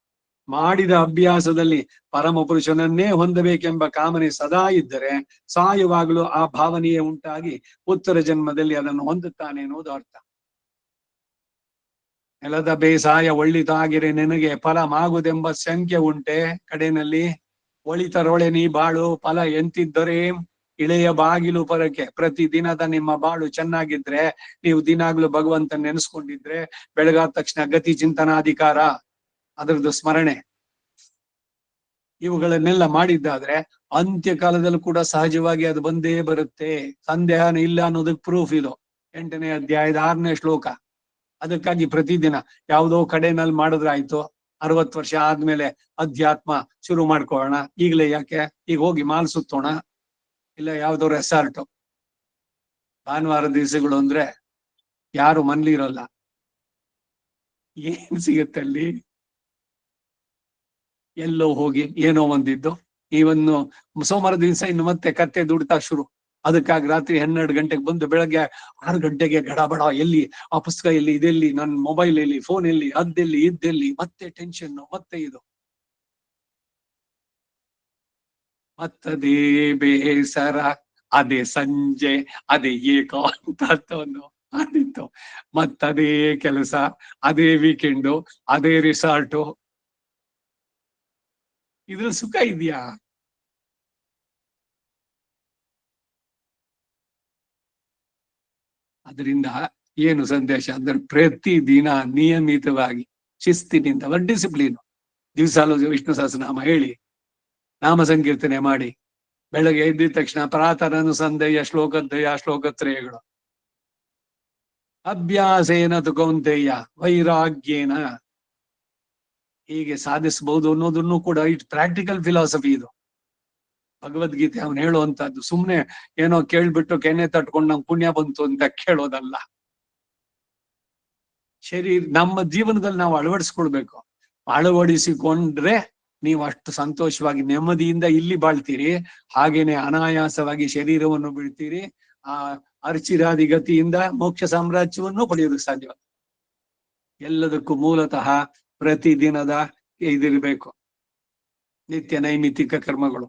ಮಾಡಿದ ಅಭ್ಯಾಸದಲ್ಲಿ ಪರಮ ಪುರುಷನನ್ನೇ ಹೊಂದಬೇಕೆಂಬ ಕಾಮನೆ ಸದಾ ಇದ್ದರೆ ಸಾಯುವಾಗಲೂ ಆ ಭಾವನೆಯೇ ಉಂಟಾಗಿ ಉತ್ತರ ಜನ್ಮದಲ್ಲಿ ಅದನ್ನು ಹೊಂದುತ್ತಾನೆ ಅನ್ನೋದು ಅರ್ಥ. ನೆಲದ ಬೇಸಾಯ ಒಳ್ಳಿತಾಗಿರೆ ನಿನಗೆ ಫಲ ಮಾಗುದೆಂಬ ಸಂಖ್ಯೆ ಉಂಟೆ. ಕಡೆಯಲ್ಲಿ ಒಳಿತರೊಳೆ ನೀ ಬಾಳು, ಫಲ ಎಂತಿದ್ದರೆ ಇಳೆಯ ಬಾಗಿಲು ಪರಕೆ. ಪ್ರತಿ ದಿನದ ನಿಮ್ಮ ಬಾಳು ಚೆನ್ನಾಗಿದ್ರೆ, ನೀವು ದಿನಾಗ್ಲೂ ಭಗವಂತನ ನೆನೆಸ್ಕೊಂಡಿದ್ರೆ, ಬೆಳಗಾದ ತಕ್ಷಣ ಗತಿ ಚಿಂತನಾಧಿಕಾರ, ಅದರದ್ದು ಸ್ಮರಣೆ, ಇವುಗಳನ್ನೆಲ್ಲ ಮಾಡಿದ್ದಾದ್ರೆ ಅಂತ್ಯಕಾಲದಲ್ಲೂ ಕೂಡ ಸಹಜವಾಗಿ ಅದು ಬಂದೇ ಬರುತ್ತೆ. ಸಂದೇಹನ ಇಲ್ಲ ಅನ್ನೋದಕ್ಕೆ ಪ್ರೂಫ್ ಇದು 8ನೇ ಅಧ್ಯಾಯದ 6ನೇ ಶ್ಲೋಕ. ಅದಕ್ಕಾಗಿ ಪ್ರತಿದಿನ ಯಾವುದೋ ಕಡೆನಲ್ಲಿ ಮಾಡಿದ್ರಾಯ್ತು, 60 ವರ್ಷ ಆದ್ಮೇಲೆ ಅಧ್ಯಾತ್ಮ ಶುರು ಮಾಡ್ಕೊಳ್ಳೋಣ, ಈಗಲೇ ಯಾಕೆ, ಈಗ ಹೋಗಿ ಮಾಲ್ ಸುತ್ತೋಣ, ಇಲ್ಲ ಯಾವ್ದೋ ರೆಸಾರ್ಟ್. ಭಾನುವಾರ ದಿವಸಗಳು ಅಂದ್ರೆ ಯಾರು ಮನ್ಲಿ ಇರೋಲ್ಲ. ಏನ್ ಸಿಗುತ್ತೆ ಅಲ್ಲಿ? ಎಲ್ಲೋ ಹೋಗಿ ಏನೋ ಒಂದಿದ್ದು. ಇವನ್ನು ಸೋಮವಾರ ದಿವಸ ಇನ್ನು ಮತ್ತೆ ಕತ್ತೆ ದುಡ್ತಾ ಶುರು. ಅದಕ್ಕಾಗಿ ರಾತ್ರಿ 12 ಗಂಟೆಗೆ ಬಂದು ಬೆಳಗ್ಗೆ 6 ಗಂಟೆಗೆ ಗಡಬಡ, ಎಲ್ಲಿ ಆ ಪುಸ್ತಕ, ಎಲ್ಲಿ ಇದೆಲ್ಲಿ, ನನ್ನ ಮೊಬೈಲ್ ಎಲ್ಲಿ, ಫೋನ್ ಎಲ್ಲಿ, ಅದ್ದೆಲ್ಲಿ ಇದ್ದೆಲ್ಲಿ, ಮತ್ತೆ ಟೆನ್ಷನ್, ಮತ್ತೆ ಇದು, ಮತ್ತದೇ ಬೇಸರ, ಅದೇ ಸಂಜೆ, ಅದೇ ಏಕಾಂತವನ್ನು ಅದಿತ್ತು, ಮತ್ತದೇ ಕೆಲಸ, ಅದೇ ವೀಕೆಂಡು, ಅದೇ ರಿಸಾರ್ಟು. ಇದ್ರಲ್ಲಿ ಸುಖ ಇದೆಯಾ? ಅದರಿಂದ ಏನು ಸಂದೇಶ ಅಂದ್ರೆ ಪ್ರತಿ ದಿನ ನಿಯಮಿತವಾಗಿ ಶಿಸ್ತಿನಿಂದ ಡಿಸಿಪ್ಲಿನ್, ದಿವಸಾಲು ವಿಷ್ಣು ಸಹಸ್ರನಾಮ ಹೇಳಿ, ನಾಮ ಸಂಕೀರ್ತನೆ ಮಾಡಿ, ಬೆಳಗ್ಗೆ ಎದ್ದಿದ ತಕ್ಷಣ ಪ್ರಾತರನು ಸಂದೇಯ ಶ್ಲೋಕತ್ರಯಗಳು, ಅಭ್ಯಾಸೇನ ತು ಕೌಂತೆಯ ವೈರಾಗ್ಯೇನ, ಹೀಗೆ ಸಾಧಿಸಬಹುದು ಅನ್ನೋದನ್ನು ಕೂಡ ಇಟ್ ಪ್ರಾಕ್ಟಿಕಲ್ ಫಿಲಾಸಫಿ ಇದು. ಭಗವದ್ಗೀತೆ ಅವನು ಹೇಳುವಂತದ್ದು ಸುಮ್ನೆ ಏನೋ ಕೇಳ್ಬಿಟ್ಟು ಕೆನೆ ತಟ್ಕೊಂಡು ನಂಗೆ ಪುಣ್ಯ ಬಂತು ಅಂತ ಕೇಳೋದಲ್ಲ. ನಮ್ಮ ಜೀವನದಲ್ಲಿ ನಾವು ಅಳವಡಿಸ್ಕೊಳ್ಬೇಕು. ಅಳವಡಿಸಿಕೊಂಡ್ರೆ ನೀವು ಅಷ್ಟು ಸಂತೋಷವಾಗಿ ನೆಮ್ಮದಿಯಿಂದ ಇಲ್ಲಿ ಬಾಳ್ತೀರಿ, ಹಾಗೇನೆ ಅನಾಯಾಸವಾಗಿ ಶರೀರವನ್ನು ಬಿಡ್ತೀರಿ, ಆ ಅರ್ಚಿರಾದಿ ಗತಿಯಿಂದ ಮೋಕ್ಷ ಸಾಮ್ರಾಜ್ಯವನ್ನು ಪಡೆಯೋದಕ್ಕೆ ಸಾಧ್ಯ. ಎಲ್ಲದಕ್ಕೂ ಮೂಲತಃ ಪ್ರತಿದಿನದ ಇದಿರ್ಬೇಕು, ನಿತ್ಯ ನೈಮಿತ್ತಿಕ ಕರ್ಮಗಳು.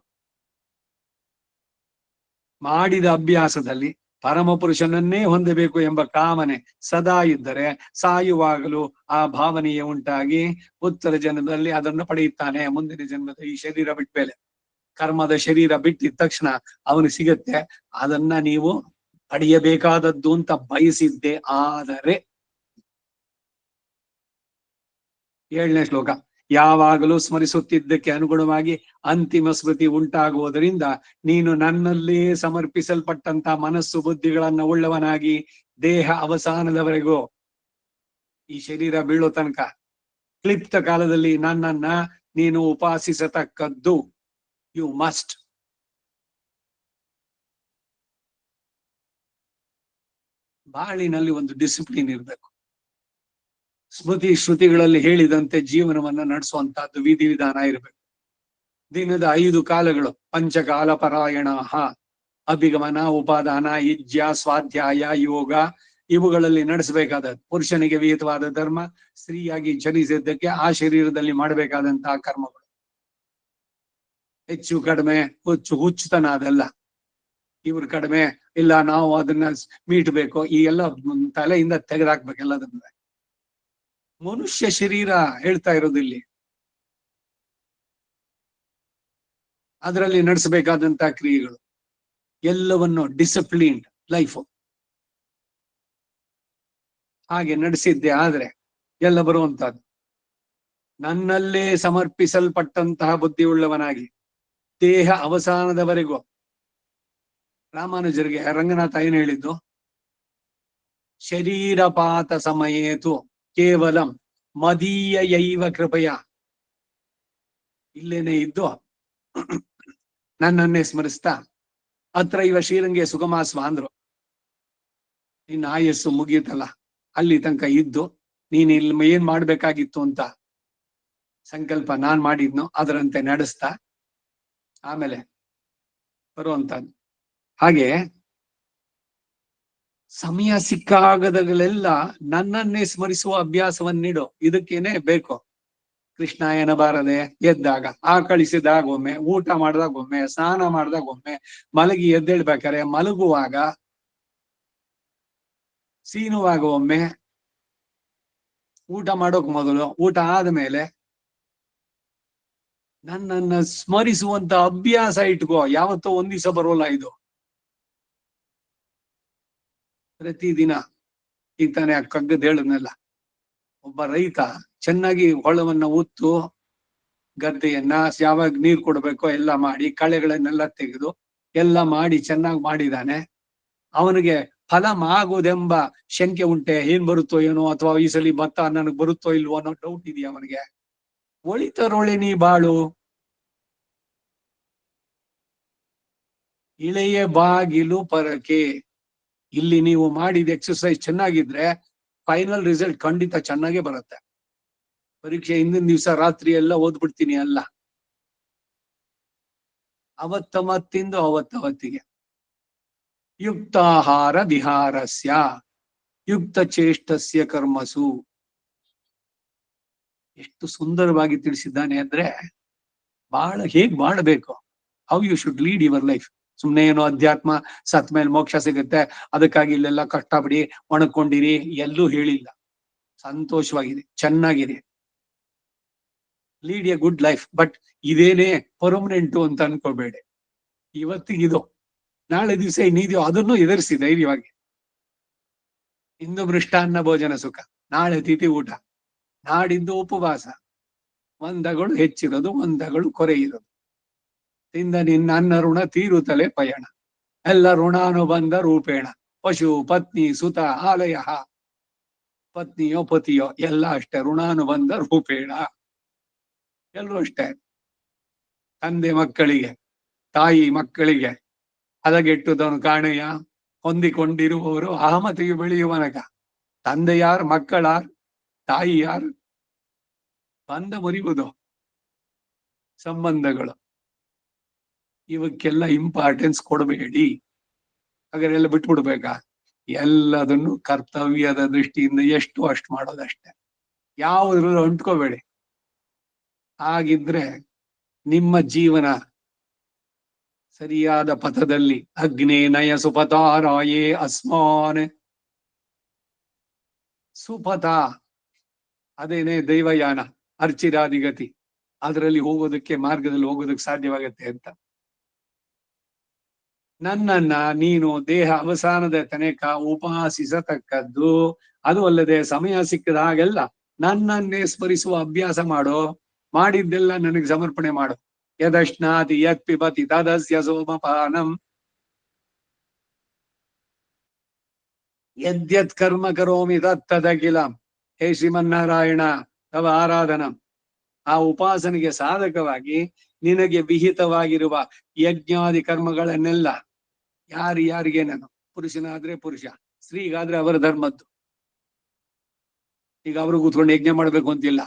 ಮಾಡಿದ ಅಭ್ಯಾಸದಲ್ಲಿ ಪರಮ ಪುರುಷನನ್ನೇ ಹೊಂದಬೇಕು ಎಂಬ ಕಾಮನೆ ಸದಾ ಇದ್ದರೆ ಸಾಯುವಾಗಲೂ ಆ ಭಾವನೆಯೇ ಉಂಟಾಗಿ ಉತ್ತರ ಜನ್ಮದಲ್ಲಿ ಅದನ್ನು ಪಡೆಯುತ್ತಾನೆ. ಮುಂದಿನ ಜನ್ಮದ ಈ ಶರೀರ ಬಿಟ್ಟ ಮೇಲೆ, ಕರ್ಮದ ಶರೀರ ಬಿಟ್ಟಿದ ತಕ್ಷಣ ಅವನಿಗೆ ಸಿಗತ್ತೆ. ಅದನ್ನ ನೀವು ಪಡೆಯಬೇಕಾದದ್ದು ಅಂತ ಬಯಸಿದ್ದೆ ಆದರೆ. 7ನೇ ಶ್ಲೋಕ. ಯಾವಾಗಲೂ ಸ್ಮರಿಸುತ್ತಿದ್ದಕ್ಕೆ ಅನುಗುಣವಾಗಿ ಅಂತಿಮ ಸ್ಮೃತಿ ಉಂಟಾಗುವುದರಿಂದ ನೀನು ನನ್ನಲ್ಲೇ ಸಮರ್ಪಿಸಲ್ಪಟ್ಟಂತ ಮನಸ್ಸು ಬುದ್ಧಿಗಳನ್ನ ಉಳ್ಳವನಾಗಿ ದೇಹ ಅವಸಾನದವರೆಗೂ, ಈ ಶರೀರ ಬೀಳೋ ತನಕ ಕ್ಲಿಪ್ತ ಕಾಲದಲ್ಲಿ ನನ್ನನ್ನ ನೀನು ಉಪಾಸಿಸತಕ್ಕದ್ದು. You must. ಬಾಳಿನಲ್ಲಿ ಒಂದು ಡಿಸಿಪ್ಲಿನ್ ಇರಬೇಕು. ಸ್ಮೃತಿ ಶ್ರುತಿಗಳಲ್ಲಿ ಹೇಳಿದಂತೆ ಜೀವನವನ್ನ ನಡೆಸುವಂತಹದ್ದು ವಿಧಿವಿಧಾನ ಇರಬೇಕು. ದಿನದ 5 ಕಾಲಗಳು ಪಂಚಕಾಲ ಪರಾಯಣ, ಅಭಿಗಮನ, ಉಪಾದಾನ, ಇಜ್ಜ, ಸ್ವಾಧ್ಯಾಯ, ಯೋಗ, ಇವುಗಳಲ್ಲಿ ನಡೆಸಬೇಕಾದ ಪುರುಷನಿಗೆ ವಿಹಿತವಾದ ಧರ್ಮ, ಸ್ತ್ರೀಯಾಗಿ ಜನಿಸಿದ್ದಕ್ಕೆ ಆ ಶರೀರದಲ್ಲಿ ಮಾಡಬೇಕಾದಂತಹ ಕರ್ಮಗಳು. ಹೆಚ್ಚು ಕಡಿಮೆ ಹುಚ್ಚುತನ ಅದೆಲ್ಲ. ಇವ್ರು ಕಡಿಮೆ ಇಲ್ಲ, ನಾವು ಅದನ್ನ ಮೀಟ್ಬೇಕು, ಈ ಎಲ್ಲ ತಲೆಯಿಂದ ತೆಗೆದಾಕ್ಬೇಕೆಲ್ಲದನ್ನ. ಮನುಷ್ಯ ಶರೀರ ಹೇಳ್ತಾ ಇರೋದಿಲ್ಲಿ, ಅದರಲ್ಲಿ ನಡೆಸಬೇಕಾದಂತಹ ಕ್ರಿಯೆಗಳು ಎಲ್ಲವನ್ನು ಡಿಸಿಪ್ಲಿನ್ಡ್ ಲೈಫ್ ಹಾಗೆ ನಡೆಸಿದ್ದೆ ಆದ್ರೆ ಎಲ್ಲ ಬರುವಂತಹದ್ದು. ನನ್ನಲ್ಲೇ ಸಮರ್ಪಿಸಲ್ಪಟ್ಟಂತಹ ಬುದ್ಧಿಯುಳ್ಳವನಾಗಿ ದೇಹ ಅವಸಾನದವರೆಗೂ. ರಾಮಾನುಜರಿಗೆ ರಂಗನಾಥ ಏನು ಹೇಳಿದ್ದು? ಶರೀರಪಾತ ಸಮಯೇತು ಕೇವಲಂ ಮದೀಯೈವ ಕೃಪೆಯ. ಇಲ್ಲೇನೆ ಇದ್ದು ನನ್ನನ್ನೇ ಸ್ಮರಿಸ್ತಾ ಅತ್ರ ಇವ ಶ್ರೀರಂಗೆ ಸುಗಮಾಸ್ವ ಅಂದ್ರು. ನಿನ್ನ ಆಯಸ್ಸು ಮುಗಿಯುತ್ತಲ್ಲ, ಅಲ್ಲಿ ತನಕ ಇದ್ದು ನೀನ್ ಇಲ್ಲಿ ಏನ್ ಮಾಡ್ಬೇಕಾಗಿತ್ತು ಅಂತ ಸಂಕಲ್ಪ ನಾನ್ ಮಾಡಿದ್ನು ಅದರಂತೆ ನಡೆಸ್ತಾ ಆಮೇಲೆ ಬರುವಂತದ್ದು. ಹಾಗೆ ಸಮಯ ಸಿಕ್ಕಾಗದಗಳೆಲ್ಲ ನನ್ನನ್ನೇ ಸ್ಮರಿಸುವ ಅಭ್ಯಾಸವನ್ನಿಡು. ಇದಕ್ಕೇನೆ ಬೇಕು. ಕೃಷ್ಣ ಎನ್ನಬಾರದೆ ಎದ್ದಾಗ, ಕಳಿಸಿದಾಗ ಒಮ್ಮೆ, ಊಟ ಮಾಡಿದಾಗ ಒಮ್ಮೆ, ಸ್ನಾನ ಮಾಡಿದಾಗ ಒಮ್ಮೆ, ಮಲಗಿ ಎದ್ದೇಳ್ಬೇಕಾರೆ, ಮಲಗುವಾಗ, ಸೀನುವಾಗ ಒಮ್ಮೆ, ಊಟ ಮಾಡೋಕ್ ಮೊದಲು, ಊಟ ಆದ್ಮೇಲೆ ನನ್ನನ್ನ ಸ್ಮರಿಸುವಂತ ಅಭ್ಯಾಸ ಇಟ್ಕೋ. ಯಾವತ್ತೋ ಒಂದ್ ದಿವಸ ಬರೋಲ್ಲ ಇದು, ಪ್ರತಿದಿನ. ಈಗ ತಾನೇ ಕಗ್ಗದ ಹೇಳದ್ನೆಲ್ಲ, ಒಬ್ಬ ರೈತ ಚೆನ್ನಾಗಿ ಹೊಳವನ್ನ ಉತ್ತು ಗದ್ದೆಯನ್ನ ಯಾವಾಗ ನೀರ್ ಕೊಡ್ಬೇಕೋ ಎಲ್ಲ ಮಾಡಿ, ಕಳೆಗಳನ್ನೆಲ್ಲ ತೆಗೆದು ಎಲ್ಲ ಮಾಡಿ ಚೆನ್ನಾಗಿ ಮಾಡಿದಾನೆ. ಅವನಿಗೆ ಫಲ ಆಗುವುದೆಂಬ ಶಂಕೆ ಉಂಟೆ, ಏನ್ ಬರುತ್ತೋ ಏನೋ, ಅಥವಾ ಈ ಸಲ ಭತ್ತ ನನಗ್ ಬರುತ್ತೋ ಇಲ್ವೋ ಅನ್ನೋ ಡೌಟ್ ಇದೆಯಾ ಅವನಿಗೆ? ಒಳಿತರೊಳೆ ನೀ ಬಾಳು, ಇಳೆಯ ಬಾಗಿಲು ಪರಕೆ. ಇಲ್ಲಿ ನೀವು ಮಾಡಿದ ಎಕ್ಸರ್ಸೈಸ್ ಚೆನ್ನಾಗಿದ್ರೆ ಫೈನಲ್ ರಿಸಲ್ಟ್ ಖಂಡಿತ ಚೆನ್ನಾಗೇ ಬರುತ್ತೆ. ಪರೀಕ್ಷೆ ಹಿಂದಿನ ದಿವಸ ರಾತ್ರಿ ಎಲ್ಲ ಓದ್ಬಿಡ್ತೀನಿ ಅಲ್ಲ, ಅವತ್ತಮತ್ತಿಂದು ಅವತ್ತವತ್ತಿಗೆ. ಯುಕ್ತಾಹಾರ ವಿಹಾರಸ್ಯ ಯುಕ್ತ ಚೇಷ್ಟಸ್ಯ ಕರ್ಮಸು. ಎಷ್ಟು ಸುಂದರವಾಗಿ ತಿಳಿಸಿದ್ದಾನೆ ಅಂದ್ರೆ, ಹೇಗ್ ಬಾಳ್ಬೇಕು, how you should lead your life. ಸುಮ್ನೆ ಏನೋ ಅಧ್ಯಾತ್ಮ ಸತ್ ಮೇಲೆ ಮೋಕ್ಷ ಸಿಗುತ್ತೆ, ಅದಕ್ಕಾಗಿ ಇಲ್ಲೆಲ್ಲ ಕಷ್ಟಪಡಿ ಒಣಕೊಂಡಿರಿ, ಎಲ್ಲೂ ಹೇಳಿಲ್ಲ. ಸಂತೋಷವಾಗಿದೆ, ಚೆನ್ನಾಗಿದೆ, lead a good life. But ಇದೇನೇ ಪರ್ಮನೆಂಟು ಅಂತ ಅನ್ಕೋಬೇಡಿ. ಇವತ್ತಿಗಿದು, ನಾಳೆ ದಿವಸ ಇನ್ನಿದೆಯೋ ಅದನ್ನು ಎದುರಿಸಿ ಧೈರ್ಯವಾಗಿ. ಇಂದು ಮೃಷ್ಟಾನ್ನ ಭೋಜನ ಸುಖ, ನಾಳೆ ತಿಥಿ ಊಟ, ನಾಡಿದ್ದು ಉಪವಾಸ. ಮಂದಗಳು ಹೆಚ್ಚಿರೋದು, ಮಂದಗಳು ಕೊರೆ ಇರೋದು. ತಿಂದ ನಿನ್ನ ಋಣ ತೀರುತ್ತಲೇ ಪಯಣ, ಎಲ್ಲ ಋಣಾನುಬಂಧ ರೂಪೇಣ. ಪಶು ಪತ್ನಿ ಸುತ ಆಲಯ, ಪತ್ನಿಯೋ ಪತಿಯೋ ಎಲ್ಲ ಅಷ್ಟೇ ಋಣಾನುಬಂಧ ರೂಪೇಣ. ಎಲ್ಲರೂ ಅಷ್ಟೇ. ತಂದೆ ಮಕ್ಕಳಿಗೆ, ತಾಯಿ ಮಕ್ಕಳಿಗೆ ಹದಗೆಟ್ಟುದವನು ಕಾಣೆಯ, ಹೊಂದಿಕೊಂಡಿರುವವರು ಅಹಮತಿಗೆ ಬೆಳೆಯುವನಗ. ತಂದೆ ಯಾರು, ಮಕ್ಕಳಾರು, ತಾಯಿ ಯಾರು, ಬಂದ ಮುರಿಯುವುದು ಸಂಬಂಧಗಳು. ಇವಕ್ಕೆಲ್ಲ ಇಂಪಾರ್ಟೆನ್ಸ್ ಕೊಡಬೇಡಿ. ಹಾಗಾದ್ರೆ ಬಿಟ್ಬಿಡ್ಬೇಕಾ? ಎಲ್ಲದನ್ನು ಕರ್ತವ್ಯದ ದೃಷ್ಟಿಯಿಂದ ಎಷ್ಟು ಅಷ್ಟು ಮಾಡೋದಷ್ಟೇ, ಯಾವುದ್ರಲ್ಲೂ ಅಂಟ್ಕೋಬೇಡಿ. ಹಾಗಿದ್ರೆ ನಿಮ್ಮ ಜೀವನ ಸರಿಯಾದ ಪಥದಲ್ಲಿ. ಅಗ್ನೇ ನಯ ಸುಪಥಾರಾಯೇ ಅಸ್ಮಾನ್. ಸುಪಥ ಅದೇನೇ ದೈವಯಾನ, ಅರ್ಚಿರಾದಿಗತಿ, ಅದರಲ್ಲಿ ಹೋಗೋದಕ್ಕೆ, ಮಾರ್ಗದಲ್ಲಿ ಹೋಗೋದಕ್ಕೆ ಸಾಧ್ಯವಾಗತ್ತೆ ಅಂತ. ನನ್ನನ್ನ ನೀನು ದೇಹ ಅವಸಾನದ ತನಕ ಉಪಾಸಿಸತಕ್ಕದ್ದು. ಅದು ಅಲ್ಲದೆ ಸಮಯ ಸಿಕ್ಕದ ಹಾಗೆಲ್ಲ ನನ್ನನ್ನೇ ಸ್ಮರಿಸುವ ಅಭ್ಯಾಸ ಮಾಡೋ. ಮಾಡಿದ್ದೆಲ್ಲ ನನಗೆ ಸಮರ್ಪಣೆ ಮಾಡು. ಯದಶ್ನಾತಿ ಯತ್ ಪಿಬತಿ ತದಸ್ಯ ಸೋಮಪಾನಂ. ಯದ್ಯತ್ ಕರ್ಮ ಕರೋಮಿ ತತ್ತದಖಿಲಂ. ಹೇ ಶ್ರೀಮನ್ನಾರಾಯಣ, ತವ ಆರಾಧನಂ. ಆ ಉಪಾಸನೆಗೆ ಸಾಧಕವಾಗಿ ನಿನಗೆ ವಿಹಿತವಾಗಿರುವ ಯಜ್ಞಾದಿ ಕರ್ಮಗಳನ್ನೆಲ್ಲ, ಯಾರಿಗೇನೇನು, ಪುರುಷನಾದ್ರೆ ಪುರುಷ, ಸ್ತ್ರೀಗಾದ್ರೆ ಅವರ ಧರ್ಮದ್ದು, ಈಗ ಅವರು ಕೂತ್ಕೊಂಡು ಯಜ್ಞ ಮಾಡ್ಬೇಕು ಅಂತಿಲ್ಲ.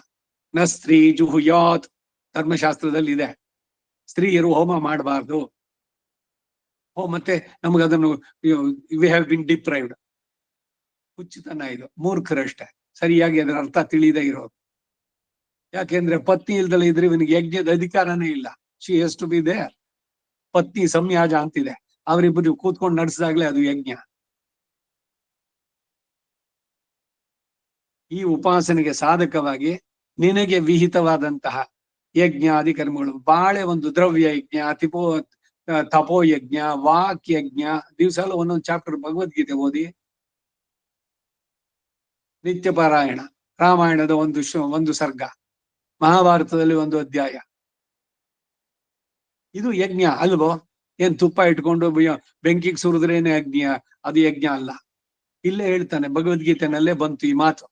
ನ ಸ್ತ್ರೀ ಜುಹುಯಾತ್ ಧರ್ಮಶಾಸ್ತ್ರದಲ್ಲಿ ಇದೆ, ಸ್ತ್ರೀಯರು ಹೋಮ ಮಾಡಬಾರ್ದು. ಮತ್ತೆ ನಮಗದನ್ನು ವಿ ಹ್ಯಾವ್ ಬಿನ್ ಡಿಪ್ರೈವ್ಡ್. ಹುಚ್ಚುತನ ಇದು, ಮೂರ್ಖರಷ್ಟೇ ಸರಿಯಾಗಿ ಅದರ ಅರ್ಥ ತಿಳಿದೇ ಇರೋದು. ಯಾಕೆಂದ್ರೆ ಪತ್ನಿ ಇಲ್ದಲ್ಲ ಇದ್ರೆ ಇವನಿಗೆ ಯಜ್ಞದ ಅಧಿಕಾರನೇ ಇಲ್ಲ. She has to be there. ಪತ್ನಿ ಸಂಯಾಜ ಅಂತಿದೆ, ಅವರಿಬ್ಬರು ಕೂತ್ಕೊಂಡು ನಡೆಸಿದಾಗ್ಲೇ ಅದು ಯಜ್ಞ. ಈ ಉಪಾಸನೆಗೆ ಸಾಧಕವಾಗಿ ನಿನಗೆ ವಿಹಿತವಾದಂತಹ ಯಜ್ಞಾದಿ ಕರ್ಮಗಳು, ಬಾಳೆ ಒಂದು ದ್ರವ್ಯ ಯಜ್ಞ, ತಪೋ ಯಜ್ಞ, ವಾಕ್ ಯಜ್ಞ, ದಿವಸ ಒಂದೊಂದು ಚಾಪ್ಟರ್ ಭಗವದ್ಗೀತೆ ಓದಿ, ನಿತ್ಯ ಪಾರಾಯಣ, ರಾಮಾಯಣದ ಒಂದು ಸರ್ಗ, ಮಹಾಭಾರತದಲ್ಲಿ ಒಂದು ಅಧ್ಯಾಯ, ಇದು ಯಜ್ಞ ಅಲ್ವೋ? ಏನ್ ತುಪ್ಪ ಇಟ್ಕೊಂಡು ಬೆಂಕಿಗೆ ಸುರಿದ್ರೇನೆ ಯಜ್ಞ? ಅದು ಯಜ್ಞ ಅಲ್ಲ. ಇಲ್ಲೇ ಹೇಳ್ತಾನೆ, ಭಗವದ್ಗೀತೆನಲ್ಲೇ ಬಂತು ಈ ಮಾತು.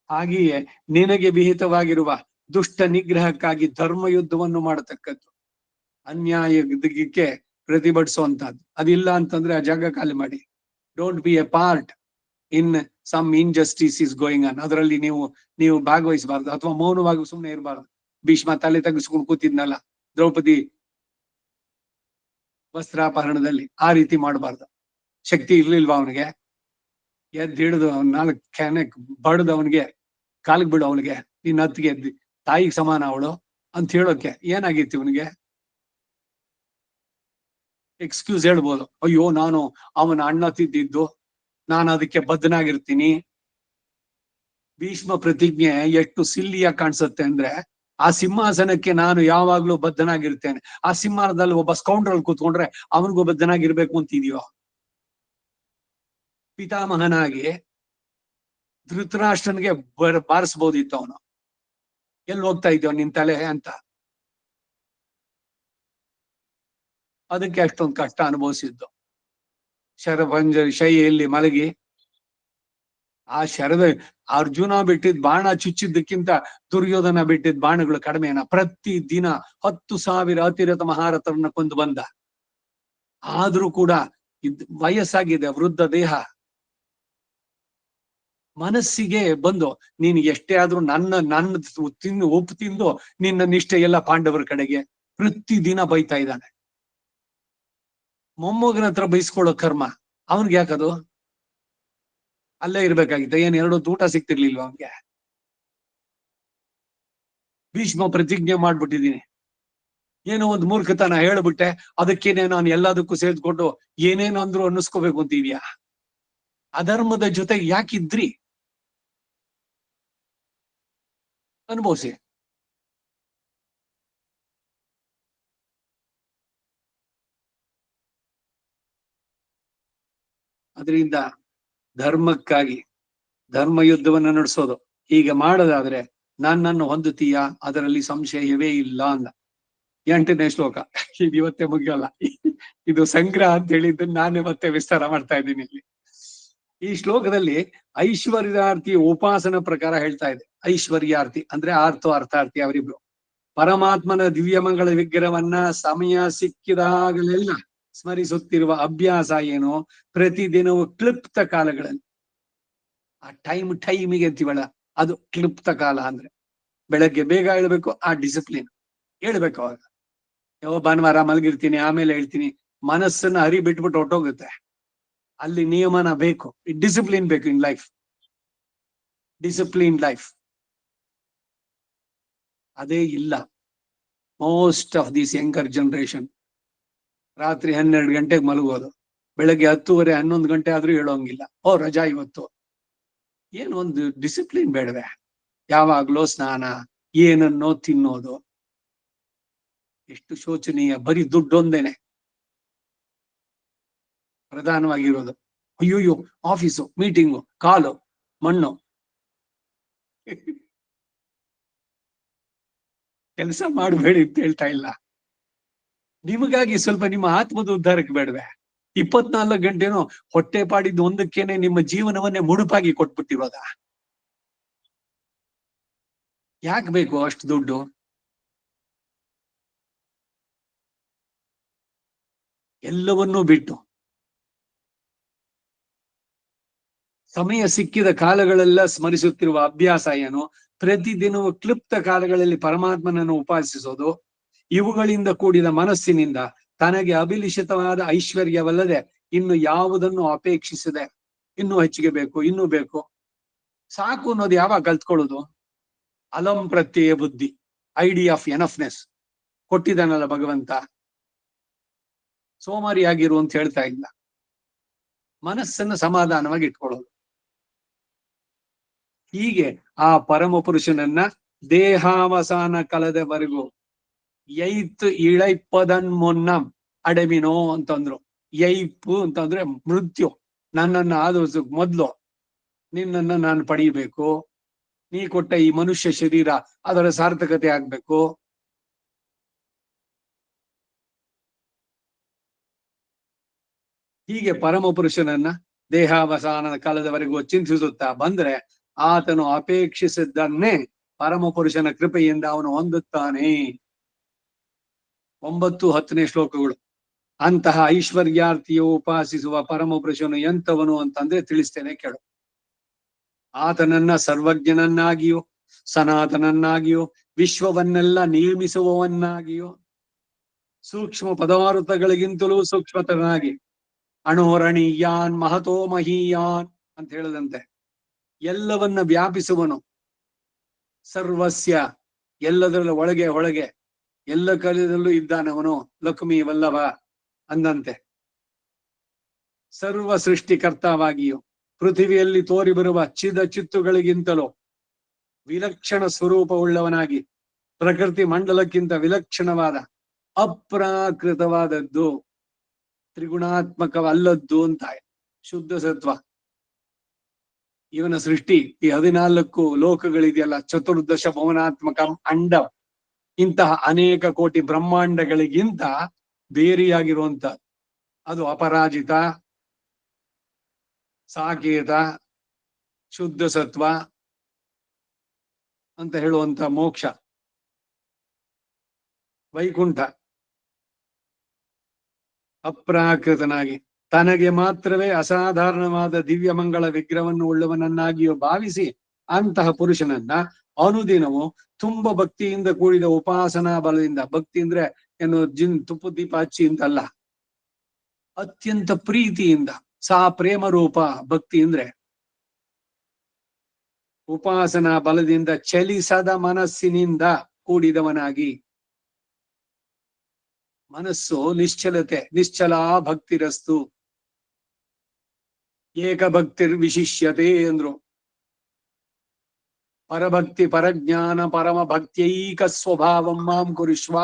ಹಾಗೆಯೇ ನಿನಗೆ ವಿಹಿತವಾಗಿರುವ ದುಷ್ಟ ನಿಗ್ರಹಕ್ಕಾಗಿ ಧರ್ಮ ಯುದ್ಧವನ್ನು ಮಾಡತಕ್ಕದ್ದು, ಅನ್ಯಾಯಕ್ಕೆ ಪ್ರತಿಭಟಿಸುವಂತಹದ್ದು. ಅದಿಲ್ಲ ಅಂತಂದ್ರೆ ಆ ಜಾಗ ಖಾಲಿ ಮಾಡಿ. Don't be a part in some injustice is going on. ಅದರಲ್ಲಿ ನೀವು ಭಾಗವಹಿಸಬಾರ್ದು, ಅಥವಾ ಮೌನವಾಗಿ ಸುಮ್ಮನೆ ಇರಬಾರ್ದು. ಭೀಷ್ಮ ತಲೆ ತಗ್ಗಿಸ್ಕೊಂಡು ಕೂತಿದ್ನಲ್ಲ ದ್ರೌಪದಿ ವಸ್ತ್ರಾಪಹರಣದಲ್ಲಿ, ಆ ರೀತಿ ಮಾಡಬಾರ್ದು. ಶಕ್ತಿ ಇರ್ಲಿಲ್ವಾ ಅವನಿಗೆ? ಎದ್ದು ಹಿಡಿದು ಅವ್ನ 4 ಕ್ಯಾನೆ ಬಡ್ದು ಅವನಿಗೆ ಕಾಲಿಗೆ ಬಿಡು, ಅವಳಿಗೆ ನಿನ್ನ ಹತ್ತಿಗೆ ತಾಯಿಗೆ ಸಮಾನ ಅವಳು ಅಂತ ಹೇಳೋಕೆ ಏನಾಗಿತ್ತು ಇವನಿಗೆ? ಎಕ್ಸ್ಕ್ಯೂಸ್ ಹೇಳ್ಬೋದು, ಅಯ್ಯೋ ನಾನು ಅವನ ಅಣ್ಣ ತಿದ್ದಿದ್ದು, ನಾನು ಅದಕ್ಕೆ ಬದ್ಧನಾಗಿರ್ತೀನಿ. ಭೀಷ್ಮ ಪ್ರತಿಜ್ಞೆ ಎಷ್ಟು ಸಿಲ್ಲಿಯಾಗಿ ಕಾಣಿಸುತ್ತೆ ಅಂದ್ರೆ, ಆ ಸಿಂಹಾಸನಕ್ಕೆ ನಾನು ಯಾವಾಗ್ಲೂ ಬದ್ಧನಾಗಿರ್ತೇನೆ, ಆ ಸಿಂಹಾಸನದಲ್ಲಿ ಒಬ್ಬ ಸ್ಕೌಂಡ್ರಲ್ಲಿ ಕೂತ್ಕೊಂಡ್ರೆ ಅವನಿಗೂ ಬದ್ಧನಾಗಿರ್ಬೇಕು ಅಂತಿದೆಯೋ? ಪಿತಾಮಹನಾಗಿ ಧೃತರಾಷ್ಟ್ರನಿಗೆ ಬಾರಿಸ್ಬೋದಿತ್ತು ಅವನು. ಎಲ್ಲಿ ಹೋಗ್ತಾ ಇದ್ಯೋ ನಿನ್ ತಲೆ ಅಂತ. ಅದಕ್ಕೆ ಅಷ್ಟೊಂದು ಕಷ್ಟ ಅನುಭವಿಸಿದ್ದು. ಶರಪಂಜರಿ ಶೈಯಲ್ಲಿ ಮಲಗಿ ಆ ಶರದ ಅರ್ಜುನ ಬಿಟ್ಟಿದ್ ಬಾಣ ಚುಚ್ಚಿದ್ದಕ್ಕಿಂತ ದುರ್ಯೋಧನ ಬಿಟ್ಟಿದ್ ಬಾಣಗಳು ಕಡಿಮೆನ? ಪ್ರತಿ ದಿನ 10,000 ಅತಿರಥ ಮಹಾರಥರನ್ನ ಕೊಂದು ಬಂದ. ಆದ್ರೂ ಕೂಡ ವಯಸ್ಸಾಗಿದೆ, ವೃದ್ಧ ದೇಹ, ಮನಸ್ಸಿಗೆ ಬಂದು ನೀನು ಎಷ್ಟೇ ಆದ್ರೂ ನನ್ನ ಉಪ್ಪು ತಿಂದು ನಿನ್ನ ನಿಷ್ಠೆ ಎಲ್ಲ ಪಾಂಡವರ ಕಡೆಗೆ. ಪ್ರತಿ ದಿನ ಬೈತಾ ಇದ್ದಾನೆ. ಮೊಮ್ಮಗನ ಹತ್ರ ಬೈಸ್ಕೊಳ್ಳೋ ಕರ್ಮ ಅವನ್ಗೆ ಯಾಕದು? ಅಲ್ಲೇ ಇರ್ಬೇಕಾಗಿತ್ತು. ಏನ್ 2 ಊಟ ಸಿಕ್ತಿರ್ಲಿಲ್ವ ಅವನ್ಗೆ? ಭೀಷ್ಮ ಪ್ರತಿಜ್ಞೆ ಮಾಡ್ಬಿಟ್ಟಿದೀನಿ, ಏನೋ ಒಂದು ಮೂರ್ಖತನ ಹೇಳ್ಬಿಟ್ಟೆ, ಅದಕ್ಕೇನೆ ನಾನು ಎಲ್ಲದಕ್ಕೂ ಸೇರ್ಕೊಂಡು ಏನೇನು ಅಂದ್ರು ಅನ್ನಿಸ್ಕೋಬೇಕು ಅಂತಿದ್ಯಾ? ಅಧರ್ಮದ ಜೊತೆ ಯಾಕಿದ್ರಿ? ಅನುಭವಿಸಿ. ಅದರಿಂದ ಧರ್ಮಕ್ಕಾಗಿ ಧರ್ಮ ಯುದ್ಧವನ್ನ ನಡೆಸೋದು ಹೀಗೆ ಮಾಡೋದಾದ್ರೆ ನನ್ನನ್ನು ಹೊಂದುತ್ತೀಯಾ? ಅದರಲ್ಲಿ ಸಂಶಯವೇ ಇಲ್ಲ ಅಂದ. 8ನೇ ಶ್ಲೋಕ. ಇದು ಇವತ್ತೇ ಮುಗಿಯಲ್ಲ, ಇದು ಸಂಗ್ರಹ ಅಂತ ಹೇಳಿದ್ದನ್ನು ನಾನೇ ಮತ್ತೆ ವಿಸ್ತಾರ ಮಾಡ್ತಾ ಇದ್ದೀನಿ ಇಲ್ಲಿ. ಈ ಶ್ಲೋಕದಲ್ಲಿ ಐಶ್ವರ್ಯಾರ್ಥಿ ಉಪಾಸನ ಪ್ರಕಾರ ಹೇಳ್ತಾ ಇದೆ. ಐಶ್ವರ್ಯಾರ್ಥಿ ಅಂದ್ರೆ ಅರ್ಥಾರ್ಥಿ ಅವರಿಬ್ರು. ಪರಮಾತ್ಮನ ದಿವ್ಯಮಂಗಳ ವಿಗ್ರಹವನ್ನ ಸಮಯ ಸಿಕ್ಕಿದಾಗಲೆಲ್ಲ ಸ್ಮರಿಸುತ್ತಿರುವ ಅಭ್ಯಾಸ ಏನು? ಪ್ರತಿದಿನವೂ ಕ್ಲಿಪ್ತ ಕಾಲಗಳಲ್ಲಿ, ಆ ಟೈಮಿಗೆ ಅಂತೀವಲ್ಲ, ಅದು ಕ್ಲಿಪ್ತ ಕಾಲ. ಅಂದ್ರೆ ಬೆಳಗ್ಗೆ ಬೇಗ ಹೇಳ್ಬೇಕು, ಆ ಡಿಸಿಪ್ಲಿನ್ ಹೇಳ್ಬೇಕು. ಅವಾಗ ಯಾವ ಭಾನುವಾರ ಮಲಗಿರ್ತೀನಿ ಆಮೇಲೆ ಹೇಳ್ತೀನಿ, ಮನಸ್ಸನ್ನ ಹರಿ ಬಿಟ್ಬಿಟ್ಟು ಹೊಟ್ಟೋಗುತ್ತೆ. ಅಲ್ಲಿ ನಿಯಮನ ಬೇಕು, ಡಿಸಿಪ್ಲಿನ್ ಬೇಕು ಇನ್ ಲೈಫ್. ಡಿಸಿಪ್ಲಿನ್ ಲೈಫ್ ಅದೇ ಇಲ್ಲ most of this younger generation. ರಾತ್ರಿ 12 ಗಂಟೆಗೆ ಮಲಗೋದು, ಬೆಳಗ್ಗೆ 10:30 11 ಗಂಟೆ ಆದ್ರೂ ಹೇಳೋಂಗಿಲ್ಲ, ಓ ರಜಾ ಇವತ್ತು. ಏನು ಒಂದು ಡಿಸಿಪ್ಲಿನ್ ಬೇಡವೆ? ಯಾವಾಗ್ಲೋ ಸ್ನಾನ, ಏನನ್ನೋ ತಿನ್ನೋದು, ಎಷ್ಟು ಶೋಚನೀಯ. ಬರೀ ದುಡ್ಡೊಂದೇನೆ ಪ್ರಧಾನವಾಗಿರೋದು. ಅಯ್ಯೋಯ್ಯೋ, ಆಫೀಸು, ಮೀಟಿಂಗು, ಕಾಲು ಮಣ್ಣು. ಕೆಲಸ ಮಾಡಬೇಡಿ ಅಂತ ಹೇಳ್ತಾ ಇಲ್ಲ, ನಿಮಗಾಗಿ ಸ್ವಲ್ಪ ನಿಮ್ಮ ಆತ್ಮದ ಉದ್ಧಾರಕ್ಕೆ ಬೇಡವೆ? 24 ಗಂಟೆನೂ ಹೊಟ್ಟೆ ಪಾಡಿದ್ದು ಒಂದಕ್ಕೇನೆ ನಿಮ್ಮ ಜೀವನವನ್ನೇ ಮುಡುಪಾಗಿ ಕೊಟ್ಬಿಟ್ಟಿರೋದ? ಯಾಕೆ ಬೇಕು ಅಷ್ಟು ದುಡ್ಡು? ಎಲ್ಲವನ್ನೂ ಬಿಟ್ಟು ಸಮಯ ಸಿಕ್ಕಿದ ಕಾಲಗಳೆಲ್ಲ ಸ್ಮರಿಸುತ್ತಿರುವ ಅಭ್ಯಾಸ ಏನು, ಪ್ರತಿದಿನವೂ ಕ್ಲಿಪ್ತ ಕಾಲಗಳಲ್ಲಿ ಪರಮಾತ್ಮನನ್ನು ಉಪಾಸಿಸೋದು, ಇವುಗಳಿಂದ ಕೂಡಿದ ಮನಸ್ಸಿನಿಂದ ತನಗೆ ಅಭಿಲಿಷಿತವಾದ ಐಶ್ವರ್ಯವಲ್ಲದೆ ಇನ್ನು ಯಾವುದನ್ನು ಅಪೇಕ್ಷಿಸದೆ ಇನ್ನೂ ಹೆಚ್ಚಿಗೆ ಬೇಕು, ಇನ್ನೂ ಬೇಕು, ಸಾಕು ಅನ್ನೋದು ಯಾವಾಗ ಕಲ್ತ್ಕೊಳ್ಳೋದು? ಅಲಂ ಪ್ರತ್ಯಯ ಬುದ್ಧಿ, ಐಡಿಯಾ ಆಫ್ ಎನಫ್ನೆಸ್ ಕೊಟ್ಟಿದ್ದಾನಲ್ಲ ಭಗವಂತ. ಸೋಮಾರಿಯಾಗಿರು ಅಂತ ಹೇಳ್ತಾ ಇಲ್ಲ, ಮನಸ್ಸನ್ನು ಸಮಾಧಾನವಾಗಿ ಇಟ್ಕೊಳ್ಳೋದು. ಹೀಗೆ ಆ ಪರಮ ಪುರುಷನನ್ನ ದೇಹಾವಸಾನ ಕಳೆದವರೆಗೂ ಯೈತ್ ಇಳೈಪದನ್ ಮೊನ್ನಂ ಅಡವಿನೋ ಅಂತಂದ್ರು. ಯೈಪು ಅಂತಂದ್ರೆ ಮೃತ್ಯು, ನನ್ನನ್ನ ಆದರ್ಸ ಮೊದ್ಲು ನಿನ್ನನ್ನ ನಾನು ಪಡೀಬೇಕು, ನೀ ಕೊಟ್ಟ ಈ ಮನುಷ್ಯ ಶರೀರ ಅದರ ಸಾರ್ಥಕತೆ ಆಗ್ಬೇಕು. ಹೀಗೆ ಪರಮ ಪುರುಷನನ್ನ ದೇಹಾವಸಾನದ ಕಾಲದವರೆಗೂ ಚಿಂತಿಸುತ್ತಾ ಬಂದ್ರೆ ಆತನು ಅಪೇಕ್ಷಿಸಿದ್ದನ್ನೇ ಪರಮ ಪುರುಷನ ಕೃಪೆಯಿಂದ ಅವನು ಹೊಂದುತ್ತಾನೆ. 9-10ನೇ ಶ್ಲೋಕಗಳು. ಅಂತಹ ಐಶ್ವರ್ಯಾರ್ಥಿಯು ಉಪಾಸಿಸುವ ಪರಮ ಪುರುಷನು ಎಂತವನು ಅಂತಂದ್ರೆ ತಿಳಿಸ್ತೇನೆ ಕೇಳು. ಆತನನ್ನ ಸರ್ವಜ್ಞನನ್ನಾಗಿಯೋ ಸನಾತನನ್ನಾಗಿಯೋ ವಿಶ್ವವನ್ನೆಲ್ಲ ನೇಮಿಸುವವನ್ನಾಗಿಯೋ ಸೂಕ್ಷ್ಮ ಪದಾರ್ಥಗಳಿಗಿಂತಲೂ ಸೂಕ್ಷ್ಮತನಾಗಿ ಅಣೋರಣೀಯಾನ್ ಮಹತೋ ಮಹೀಯಾನ್ ಅಂತ ಹೇಳದಂತೆ ಎಲ್ಲವನ್ನ ವ್ಯಾಪಿಸುವನು. ಸರ್ವಸ್ಯ ಎಲ್ಲದರ ಒಳಗೆ ಹೊಳಗೆ ಎಲ್ಲ ಕಾಲದಲ್ಲೂ ಇದ್ದಾನವನು ಲಕ್ಷ್ಮೀ ವಲ್ಲಭ ಅಂದಂತೆ. ಸರ್ವ ಸೃಷ್ಟಿಕರ್ತವಾಗಿಯೂ ಪೃಥಿವಿಯಲ್ಲಿ ತೋರಿ ಬರುವ ಚಿದ ಚಿತ್ತುಗಳಿಗಿಂತಲೂ ವಿಲಕ್ಷಣ ಸ್ವರೂಪವುಳ್ಳವನಾಗಿ ಪ್ರಕೃತಿ ಮಂಡಲಕ್ಕಿಂತ ವಿಲಕ್ಷಣವಾದ ಅಪ್ರಾಕೃತವಾದದ್ದು, ತ್ರಿಗುಣಾತ್ಮಕವಲ್ಲದ್ದು ಅಂತ ಶುದ್ಧ ಸತ್ವ. ಇವನ ಸೃಷ್ಟಿ ಈ 14 ಲೋಕಗಳಿದೆಯಲ್ಲ, ಚತುರ್ದಶ ಭುವನಾತ್ಮಕ ಅಂಡ, ಇಂತಹ ಅನೇಕ ಕೋಟಿ ಬ್ರಹ್ಮಾಂಡಗಳಿಗಿಂತ ಬೇರೆಯಾಗಿರುವಂತ ಅದು ಅಪರಾಜಿತ, ಸಾಕೇತ, ಶುದ್ಧ ಸತ್ವ ಅಂತ ಹೇಳುವಂತ ಮೋಕ್ಷ, ವೈಕುಂಠ. ಅಪ್ರಾಕೃತನಾಗಿ ತನಗೆ ಮಾತ್ರವೇ ಅಸಾಧಾರಣವಾದ ದಿವ್ಯ ಮಂಗಳ ವಿಗ್ರಹವನ್ನು ಉಳ್ಳವನನ್ನಾಗಿಯೂ ಭಾವಿಸಿ ಅಂತಹ ಪುರುಷನನ್ನ ಅನುದಿನವು ತುಂಬ ಭಕ್ತಿಯಿಂದ ಕೂಡಿದ ಉಪಾಸನಾ ಬಲದಿಂದ, ಭಕ್ತಿ ಅಂದ್ರೆ ಏನು ತುಪ್ಪ ದೀಪ ಹಚ್ಚಿ ಅಂತಲ್ಲ, ಅತ್ಯಂತ ಪ್ರೀತಿಯಿಂದ, ಸಾ ಪ್ರೇಮ ರೂಪ ಭಕ್ತಿ ಅಂದ್ರೆ ಉಪಾಸನಾ ಬಲದಿಂದ ಚಲಿಸದ ಮನಸ್ಸಿನಿಂದ ಕೂಡಿದವನಾಗಿ. ಮನಸ್ಸು ನಿಶ್ಚಲತೆ, ನಿಶ್ಚಲ ಭಕ್ತಿರಸ್ತು ಏಕಭಕ್ತಿರ್ ವಿಶಿಷ್ಯತೆ ಅಂದ್ರು. ಪರಭಕ್ತಿ ಪರಜ್ಞಾನ ಪರಮ ಭಕ್ತಿಯೈಕ ಸ್ವಭಾವಂ ಮಾಂ ಕುರುಷ್ವ,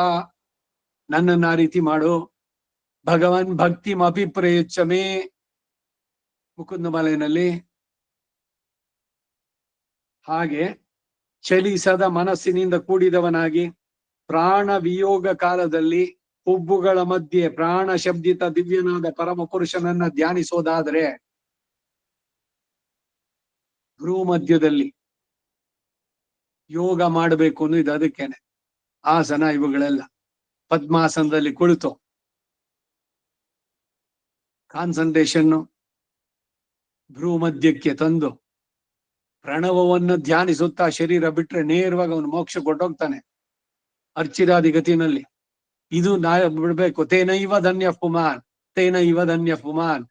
ನನ್ನನ್ನ ಆ ರೀತಿ ಮಾಡು. ಭಗವನ್ ಭಕ್ತಿ ಅಭಿಪ್ರೇಯಚ್ಚಮೇ, ಮುಕುಂದ ಮಾಲೆಯಲ್ಲಿ. ಹಾಗೆ ಚಲಿಸದ ಮನಸ್ಸಿನಿಂದ ಕೂಡಿದವನಾಗಿ ಪ್ರಾಣ ವಿಯೋಗ ಕಾಲದಲ್ಲಿ ಹುಬ್ಬುಗಳ ಮಧ್ಯೆ ಪ್ರಾಣ ಶಬ್ದಿತ ದಿವ್ಯನಾದ ಪರಮ ಪುರುಷನನ್ನ ಧ್ಯಾನಿಸೋದಾದ್ರೆ ಭ್ರೂ ಮಧ್ಯದಲ್ಲಿ ಯೋಗ ಮಾಡಬೇಕು ಅನ್ನೋ ಇದು ಅದಕ್ಕೇನೆ. ಆಸನ ಇವುಗಳೆಲ್ಲ ಪದ್ಮಾಸನದಲ್ಲಿ ಕುಳಿತು ಕಾನ್ಸಂಟ್ರೇಷನ್ ಭ್ರೂ ಮಧ್ಯಕ್ಕೆ ತಂದು ಪ್ರಣವವನ್ನು ಧ್ಯಾನಿಸುತ್ತಾ ಶರೀರ ಬಿಟ್ರೆ ನೇರವಾಗಿ ಅವನು ಮೋಕ್ಷ ಕೊಟ್ಟೋಗ್ತಾನೆ ಅರ್ಚಿರಾದಿ ಗತಿನಲ್ಲಿ. ಇದು ಬಿಡ್ಬೇಕು. ತೇನೈವ ಧನ್ಯ ಪುಮಾನ್, ತೇನೈವ ಧನ್ಯ ಪುಮಾನ್,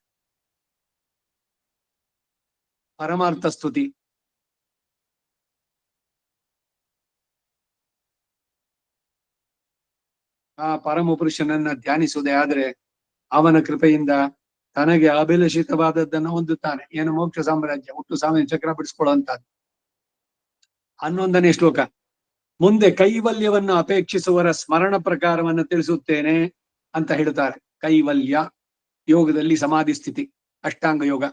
ಪರಮಾರ್ಥ ಸ್ತುತಿ. ಆ ಪರಮ ಪುರುಷನನ್ನ ಧ್ಯಾನಿಸುವುದೇ ಆದ್ರೆ ಅವನ ಕೃಪೆಯಿಂದ ತನಗೆ ಅಭಿಲಷಿತವಾದದ್ದನ್ನು ಹೊಂದುತ್ತಾನೆ. ಏನು? ಮೋಕ್ಷ ಸಾಮ್ರಾಜ್ಯ, ಹುಟ್ಟು ಸಾಮ್ರಾಜ್ಯ ಚಕ್ರ ಬಿಡಿಸ್ಕೊಳ್ಳುವಂತದ್ದು. 11ನೇ ಶ್ಲೋಕ. ಮುಂದೆ ಕೈವಲ್ಯವನ್ನು ಅಪೇಕ್ಷಿಸುವರ ಸ್ಮರಣ ಪ್ರಕಾರವನ್ನು ತಿಳಿಸುತ್ತೇನೆ ಅಂತ ಹೇಳ್ತಾರೆ. ಕೈವಲ್ಯ ಯೋಗದಲ್ಲಿ ಸಮಾಧಿ ಸ್ಥಿತಿ, ಅಷ್ಟಾಂಗ ಯೋಗ.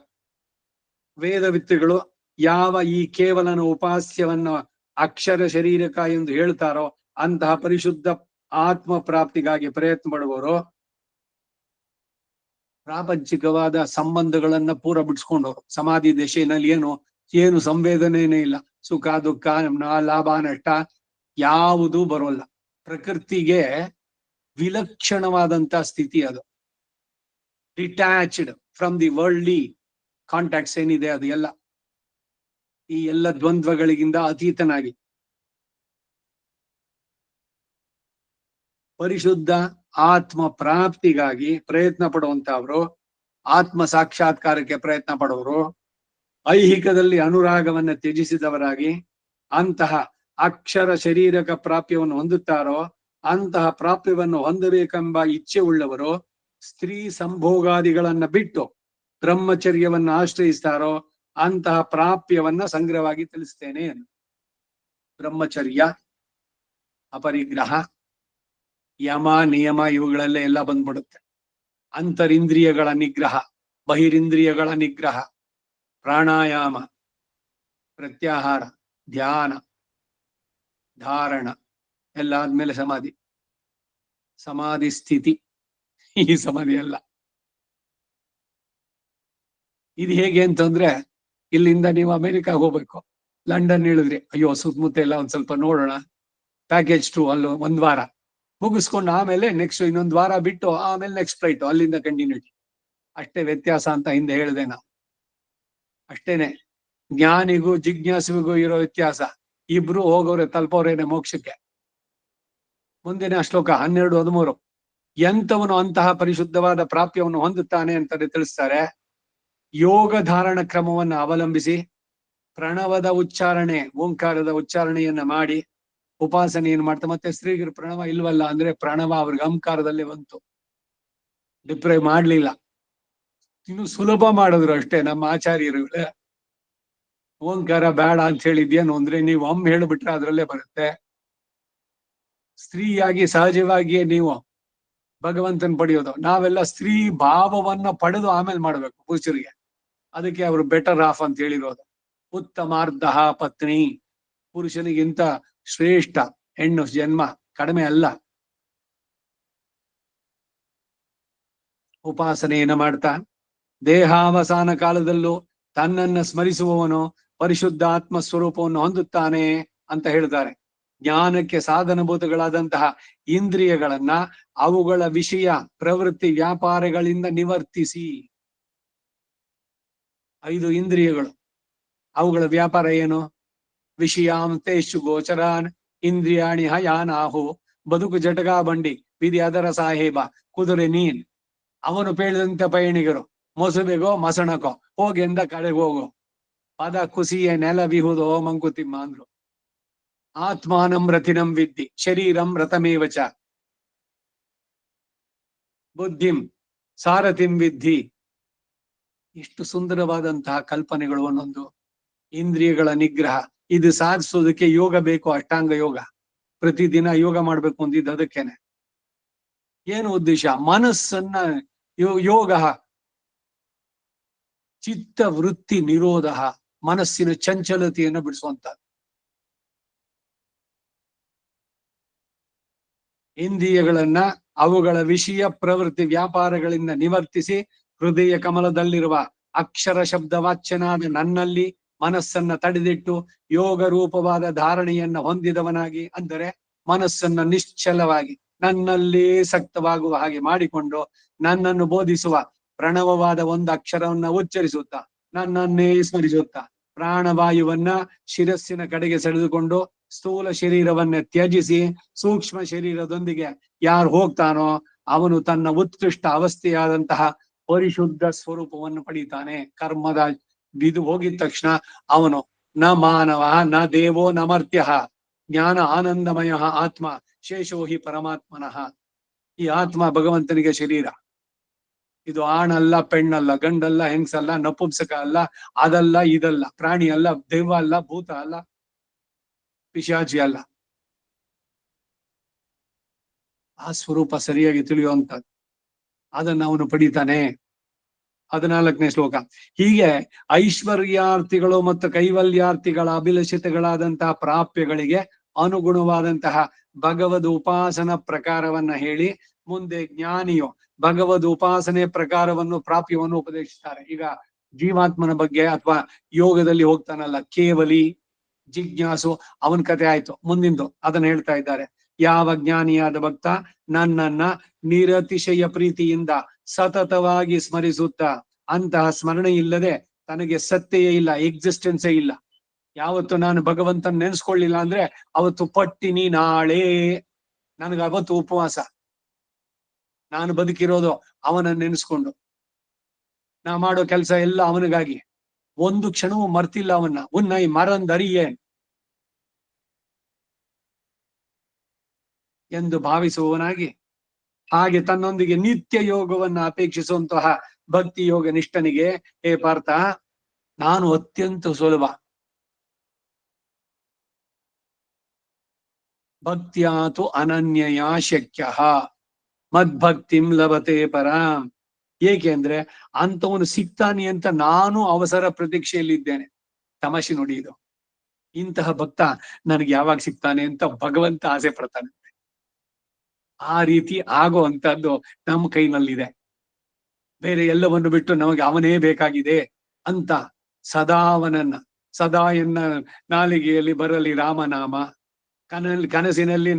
ವೇದವಿತ್ತುಗಳು ಯಾವ ಈ ಕೇವಲನ ಉಪಾಸ್ಯವನ್ನು ಅಕ್ಷರ ಶರೀರಕ ಎಂದು ಹೇಳ್ತಾರೋ ಅಂತಹ ಪರಿಶುದ್ಧ ಆತ್ಮ ಪ್ರಾಪ್ತಿಗಾಗಿ ಪ್ರಯತ್ನ ಪಡುವವರು ಪ್ರಾಪಂಚಿಕವಾದ ಸಂಬಂಧಗಳನ್ನ ಪೂರ ಬಿಡಿಸ್ಕೊಂಡವ್ರು. ಸಮಾಧಿ ದಶೆಯಲ್ಲಿ ಏನು ಸಂವೇದನೆಯೇ ಇಲ್ಲ. ಸುಖ ದುಃಖ ಲಾಭ ನಷ್ಟ ಯಾವುದೂ ಬರೋಲ್ಲ. ಪ್ರಕೃತಿಗೆ ವಿಲಕ್ಷಣವಾದಂತ ಸ್ಥಿತಿ ಅದು. Detached from the worldly contacts ಏನಿದೆ ಅದು ಎಲ್ಲ ಈ ಎಲ್ಲ ದ್ವಂದ್ವಗಳಿಗಿಂತ ಅತೀತನಾಗಿ ಪರಿಶುದ್ಧ ಆತ್ಮ ಪ್ರಾಪ್ತಿಗಾಗಿ ಪ್ರಯತ್ನ ಪಡುವಂತವ್ರು, ಆತ್ಮ ಸಾಕ್ಷಾತ್ಕಾರಕ್ಕೆ ಪ್ರಯತ್ನ ಪಡುವರು, ಐಹಿಕದಲ್ಲಿ ಅನುರಾಗವನ್ನ ತ್ಯಜಿಸಿದವರಾಗಿ ಅಂತಹ ಅಕ್ಷರ ಶರೀರಕ ಪ್ರಾಪ್ಯವನ್ನು ಹೊಂದುತ್ತಾರೋ ಅಂತಹ ಪ್ರಾಪ್ಯವನ್ನು ಹೊಂದಬೇಕೆಂಬ ಇಚ್ಛೆ ಉಳ್ಳವರು ಸ್ತ್ರೀ ಸಂಭೋಗಾದಿಗಳನ್ನ ಬಿಟ್ಟು ಬ್ರಹ್ಮಚರ್ಯವನ್ನ ಆಶ್ರಯಿಸ್ತಾರೋ ಅಂತಹ ಪ್ರಾಪ್ಯವನ್ನ ಸಂಗ್ರಹವಾಗಿ ತಿಳಿಸ್ತೇನೆ. ಬ್ರಹ್ಮಚರ್ಯ, ಅಪರಿಗ್ರಹ, ಯಮ ನಿಯಮ ಇವುಗಳಲ್ಲೇ ಎಲ್ಲ ಬಂದ್ಬಿಡುತ್ತೆ. ಅಂತರಿಂದ್ರಿಯಗಳ ನಿಗ್ರಹ, ಬಹಿರಿಂದ್ರಿಯಗಳ ನಿಗ್ರಹ, ಪ್ರಾಣಾಯಾಮ, ಪ್ರತ್ಯಾಹಾರ, ಧ್ಯಾನ, ಧಾರಣ ಎಲ್ಲ ಆದ್ಮೇಲೆ ಸಮಾಧಿ. ಸಮಾಧಿ ಸ್ಥಿತಿ, ಈ ಸಮಾಧಿ ಅಲ್ಲ. ಇದು ಹೇಗೆ ಅಂತಂದ್ರೆ, ಇಲ್ಲಿಂದ ನೀವು ಅಮೆರಿಕಾಗ ಹೋಗ್ಬೇಕು, ಲಂಡನ್ ಇಳಿದ್ರಿ, ಅಯ್ಯೋ ಸುತ್ತಮುತ್ತ ಎಲ್ಲ ಒಂದ್ ಸ್ವಲ್ಪ ನೋಡೋಣ, ಪ್ಯಾಕೇಜ್ 2 ಅಲ್ಲೂ ಒಂದ್ ವಾರ ಮುಗಿಸ್ಕೊಂಡು ಆಮೇಲೆ ನೆಕ್ಸ್ಟ್ ಇನ್ನೊಂದು ವಾರ ಬಿಟ್ಟು ಆಮೇಲೆ ನೆಕ್ಸ್ಟ್ ಫ್ಲೈಟ್ ಅಲ್ಲಿಂದ ಕಂಟಿನ್ಯೂಟಿ. ಅಷ್ಟೇ ವ್ಯತ್ಯಾಸ ಅಂತ ಹಿಂದೆ ಹೇಳಿದೆ ನಾವು. ಅಷ್ಟೇನೆ ಜ್ಞಾನಿಗೂ ಜಿಜ್ಞಾಸುವಿಗೂ ಇರೋ ವ್ಯತ್ಯಾಸ. ಇಬ್ರು ಹೋಗೋರೆ ತಲುಪೋರೇನೆ ಮೋಕ್ಷಕ್ಕೆ. ಮುಂದಿನ ಶ್ಲೋಕ 12-13. ಎಂತವನು ಅಂತಹ ಪರಿಶುದ್ಧವಾದ ಪ್ರಾಪ್ಯವನ್ನು ಹೊಂದುತ್ತಾನೆ ಅಂತ ತಿಳಿಸ್ತಾರೆ. ಯೋಗ ಧಾರಣ ಕ್ರಮವನ್ನು ಅವಲಂಬಿಸಿ ಪ್ರಣವದ ಉಚ್ಚಾರಣೆ, ಓಂಕಾರದ ಉಚ್ಚಾರಣೆಯನ್ನ ಮಾಡಿ ಉಪಾಸನೆಯನ್ನು ಮಾಡ್ತಾ, ಮತ್ತೆ ಸ್ತ್ರೀಗರು ಪ್ರಣವ ಇಲ್ವಲ್ಲ ಅಂದ್ರೆ ಪ್ರಣವ ಅವ್ರಿಗೆ ಅಂಕಾರದಲ್ಲೇ ಬಂತು, ಡಿಪ್ರೈವ್ ಮಾಡ್ಲಿಲ್ಲ. ಇನ್ನು ಸುಲಭ ಮಾಡಿದ್ರು ಅಷ್ಟೇ ನಮ್ಮ ಆಚಾರ್ಯರುಗಳೇ. ಓಂಕಾರ ಬೇಡ ಅಂತ ಹೇಳಿದ್ಯೇನು ಅಂದ್ರೆ ನೀವು ಹೇಳ್ಬಿಟ್ರೆ ಅದ್ರಲ್ಲೇ ಬರುತ್ತೆ. ಸ್ತ್ರೀಯಾಗಿ ಸಹಜವಾಗಿಯೇ ನೀವು ಭಗವಂತನ್ ಪಡೆಯೋದು. ನಾವೆಲ್ಲ ಸ್ತ್ರೀ ಭಾವವನ್ನ ಪಡೆದು ಆಮೇಲೆ ಮಾಡ್ಬೇಕು ಪುರುಷರಿಗೆ. ಅದಕ್ಕೆ ಅವರು ಬೆಟರ್ ಆಫ್ ಅಂತ ಹೇಳಿರೋದು. ಉತ್ತಮಾರ್ಧ ಪತ್ನಿ, ಪುರುಷನಿಗಿಂತ ಶ್ರೇಷ್ಠ ಹೆಣ್ಣು ಜನ್ಮ ಕಡಿಮೆ ಅಲ್ಲ. ಉಪಾಸನೆಯನ್ನು ಮಾಡ್ತಾ ದೇಹಾವಸಾನ ಕಾಲದಲ್ಲೂ ತನ್ನನ್ನ ಸ್ಮರಿಸುವವನು ಪರಿಶುದ್ಧ ಆತ್ಮ ಸ್ವರೂಪವನ್ನು ಹೊಂದುತ್ತಾನೆ ಅಂತ ಹೇಳ್ತಾರೆ. ಜ್ಞಾನಕ್ಕೆ ಸಾಧನಭೂತಗಳಾದಂತಹ ಇಂದ್ರಿಯಗಳನ್ನ ಅವುಗಳ ವಿಷಯ ಪ್ರವೃತ್ತಿ ವ್ಯಾಪಾರಗಳಿಂದ ನಿವರ್ತಿಸಿ. 5 ಇಂದ್ರಿಯಗಳು, ಅವುಗಳ ವ್ಯಾಪಾರ ಏನು? ವಿಷಯಾಂತೇಶು ಗೋಚರಾನ್ ಇಂದ್ರಿಯಾಣಿ ಹಯಾನಾಹು. ಬದುಕು ಜಟಗಾ ಬಂಡಿ, ವಿಧಿ ಅದರ ಸಾಹೇಬ, ಕುದುರೆ ನೀನ್. ಅವನು ಪೇಳಿದಂತೆ ಪಯಣಿಗರು, ಮೊಸಬೆಗೋ ಮಸಣಕೋ ಹೋಗೆಂದ ಕಡೆಗೆ ಹೋಗೋ, ಪದ ಕುಸಿಯೇ ನೆಲ ವಿಹುದೋ ಮಂಕುತಿಮ್ಮ ಅಂದ್ರು. ಆತ್ಮಾನಂ ರಥಿನಂ ವಿದ್ಧಿ ಶರೀರಂ ರಥಮೇವಚ ಬುದ್ಧಿಂ ಸಾರಥಿಂ ವಿದ್ಧಿ. ಇಷ್ಟು ಸುಂದರವಾದಂತಹ ಕಲ್ಪನೆಗಳು ಒಂದೊಂದು. ಇಂದ್ರಿಯಗಳ ನಿಗ್ರಹ ಇದು ಸಾಧಿಸೋದಕ್ಕೆ ಯೋಗ ಬೇಕು, ಅಷ್ಟಾಂಗ ಯೋಗ. ಪ್ರತಿದಿನ ಯೋಗ ಮಾಡ್ಬೇಕು ಅಂದಿದ್ದು ಅದಕ್ಕೇನೆ. ಏನು ಉದ್ದೇಶ? ಮನಸ್ಸನ್ನ ಯೋಗ ಚಿತ್ತ ವೃತ್ತಿ ನಿರೋಧ, ಮನಸ್ಸಿನ ಚಂಚಲತೆಯನ್ನು ಬಿಡಿಸುವಂತ. ಇಂದ್ರಿಯಗಳನ್ನ ಅವುಗಳ ವಿಷಯ ಪ್ರವೃತ್ತಿ ವ್ಯಾಪಾರಗಳಿಂದ ನಿವರ್ತಿಸಿ ಹೃದಯ ಕಮಲದಲ್ಲಿರುವ ಅಕ್ಷರ ಶಬ್ದ ವಾಚ್ಯನಾದ ನನ್ನಲ್ಲಿ ಮನಸ್ಸನ್ನ ತಡೆದಿಟ್ಟು ಯೋಗ ರೂಪವಾದ ಧಾರಣೆಯನ್ನ ಹೊಂದಿದವನಾಗಿ, ಅಂದರೆ ಮನಸ್ಸನ್ನ ನಿಶ್ಚಲವಾಗಿ ನನ್ನಲ್ಲೇ ಸಕ್ತವಾಗುವ ಹಾಗೆ ಮಾಡಿಕೊಂಡು ನನ್ನನ್ನು ಬೋಧಿಸುವ ಪ್ರಣವವಾದ ಒಂದು ಅಕ್ಷರವನ್ನ ಉಚ್ಚರಿಸುತ್ತಾ ನನ್ನನ್ನೇ ಸ್ಮರಿಸುತ್ತಾ ಪ್ರಾಣವಾಯುವನ್ನ ಶಿರಸ್ಸಿನ ಕಡೆಗೆ ಸೆಳೆದುಕೊಂಡು ಸ್ಥೂಲ ಶರೀರವನ್ನ ತ್ಯಜಿಸಿ ಸೂಕ್ಷ್ಮ ಶರೀರದೊಂದಿಗೆ ಯಾರು ಹೋಗ್ತಾನೋ ಅವನು ತನ್ನ ಉತ್ಕೃಷ್ಟ ಅವಸ್ಥೆಯಾದಂತಹ ಪರಿಶುದ್ಧ ಸ್ವರೂಪವನ್ನು ಪಡೀತಾನೆ. ಕರ್ಮದ ಬಿದು ಹೋಗಿದ ತಕ್ಷಣ ಅವನು ನ ಮಾನವ ನ ದೇವೋ ನ ಮರ್ತ್ಯ ಜ್ಞಾನ ಆನಂದಮಯ ಆತ್ಮ ಶೇಷೋಹಿ ಪರಮಾತ್ಮನಃ. ಈ ಆತ್ಮ ಭಗವಂತನಿಗೆ ಶರೀರ. ಇದು ಆಣಲ್ಲ, ಪೆಣ್ಣಲ್ಲ, ಗಂಡಲ್ಲ, ಹೆಂಗಸಲ್ಲ, ನಪುಂಸಕ ಅಲ್ಲ, ಅದಲ್ಲ ಇದಲ್ಲ, ಪ್ರಾಣಿ ಅಲ್ಲ, ದೈವ ಅಲ್ಲ, ಭೂತ ಅಲ್ಲ, ಪಿಶಾಚಿ ಅಲ್ಲ. ಆ ಸ್ವರೂಪ ಸರಿಯಾಗಿ ತಿಳಿಯುವಂಥದ್ದು, ಅದನ್ನು ಅವನು ಪಡಿತಾನೆ. 14ನೇ ಶ್ಲೋಕ. ಹೀಗೆ ಐಶ್ವರ್ಯಾರ್ಥಿಗಳು ಮತ್ತು ಕೈವಲ್ಯಾರ್ಥಿಗಳ ಅಭಿಲಷಿತಗಳಾದಂತಹ ಪ್ರಾಪ್ಯಗಳಿಗೆ ಅನುಗುಣವಾದಂತಹ ಭಗವದ್ ಉಪಾಸನ ಪ್ರಕಾರವನ್ನ ಹೇಳಿ ಮುಂದೆ ಜ್ಞಾನಿಯು ಭಗವದ್ ಉಪಾಸನೆ ಪ್ರಕಾರವನ್ನು ಪ್ರಾಪ್ಯವನ್ನು ಉಪದೇಶಿಸ್ತಾರೆ. ಈಗ ಜೀವಾತ್ಮನ ಬಗ್ಗೆ ಅಥವಾ ಯೋಗದಲ್ಲಿ ಹೋಗ್ತಾನಲ್ಲ ಕೇವಲಿ ಜಿಜ್ಞಾಸು, ಅವನ ಕಥೆ ಆಯ್ತು. ಮುಂದಿಂದು ಅದನ್ನ ಹೇಳ್ತಾ ಇದ್ದಾರೆ. ಯಾವ ಜ್ಞಾನಿಯಾದ ಭಕ್ತ ನನ್ನನ್ನ ನಿರತಿಶಯ ಪ್ರೀತಿಯಿಂದ ಸತತವಾಗಿ ಸ್ಮರಿಸುತ್ತಾ, ಅಂತಹ ಸ್ಮರಣೆ ಇಲ್ಲದೆ ತನಗೆ ಸತ್ತೆಯೇ ಇಲ್ಲ, ಎಕ್ಸಿಸ್ಟೆನ್ಸೇ ಇಲ್ಲ. ಯಾವತ್ತು ನಾನು ಭಗವಂತನ ನೆನ್ಸ್ಕೊಳ್ಳಿಲ್ಲ ಅಂದ್ರೆ ಅವತ್ತು ಪಟ್ಟಿನಿ ನಾಳೆ. ನನಗೆ ಅವತ್ತು ಉಪವಾಸ. ನಾನು ಬದುಕಿರೋದು ಅವನನ್ನ ನೆನೆಸ್ಕೊಂಡು. ನಾ ಮಾಡೋ ಕೆಲಸ ಎಲ್ಲ ಅವನಿಗಾಗಿ. ಒಂದು ಕ್ಷಣವೂ ಮರ್ತಿಲ್ಲ ಅವನ್ನ. ಉನ್ನೈ ಮರಂದರಿಯೇ ಎಂದು ಭಾವಿಸುವವನಾಗಿ, ಹಾಗೆ ತನ್ನೊಂದಿಗೆ ನಿತ್ಯ ಯೋಗವನ್ನ ಅಪೇಕ್ಷಿಸುವಂತಹ ಭಕ್ತಿ ಯೋಗ ನಿಷ್ಠನಿಗೆ, ಹೇ ಪಾರ್ಥ, ನಾನು ಅತ್ಯಂತ ಸುಲಭ. ಭಕ್ತ್ಯಾತು ಅನನ್ಯಯ ಶಕ್ಯ ಮದ್ಭಕ್ತಿಂ ಲಭತೆ ಪರಾಂ. ಏಕೆಂದ್ರೆ ಅಂತವನು ಸಿಗ್ತಾನೆ ಅಂತ ನಾನು ಅವಸರ ಪ್ರತೀಕ್ಷೆಯಲ್ಲಿದ್ದೇನೆ. ತಮಾಷೆ ನೋಡಿ ಇದು. ಇಂತಹ ಭಕ್ತ ನನಗೆ ಯಾವಾಗ ಸಿಗ್ತಾನೆ ಅಂತ ಭಗವಂತ ಆಸೆ ಪಡ್ತಾನೆ. ಆ ರೀತಿ ಆಗೋ ಅಂತದ್ದು ನಮ್ಮ ಕೈನಲ್ಲಿದೆ. ಬೇರೆ ಎಲ್ಲವನ್ನು ಬಿಟ್ಟು ನಮಗೆ ಅವನೇ ಬೇಕಾಗಿದೆ ಅಂತ ಸದಾ ಅವನನ್ನ, ಸದಾ ಎನ್ನ ನಾಲಿಗೆಯಲ್ಲಿ ಬರಲಿ ರಾಮನಾಮ. ಕನಸಿನಲ್ಲಿ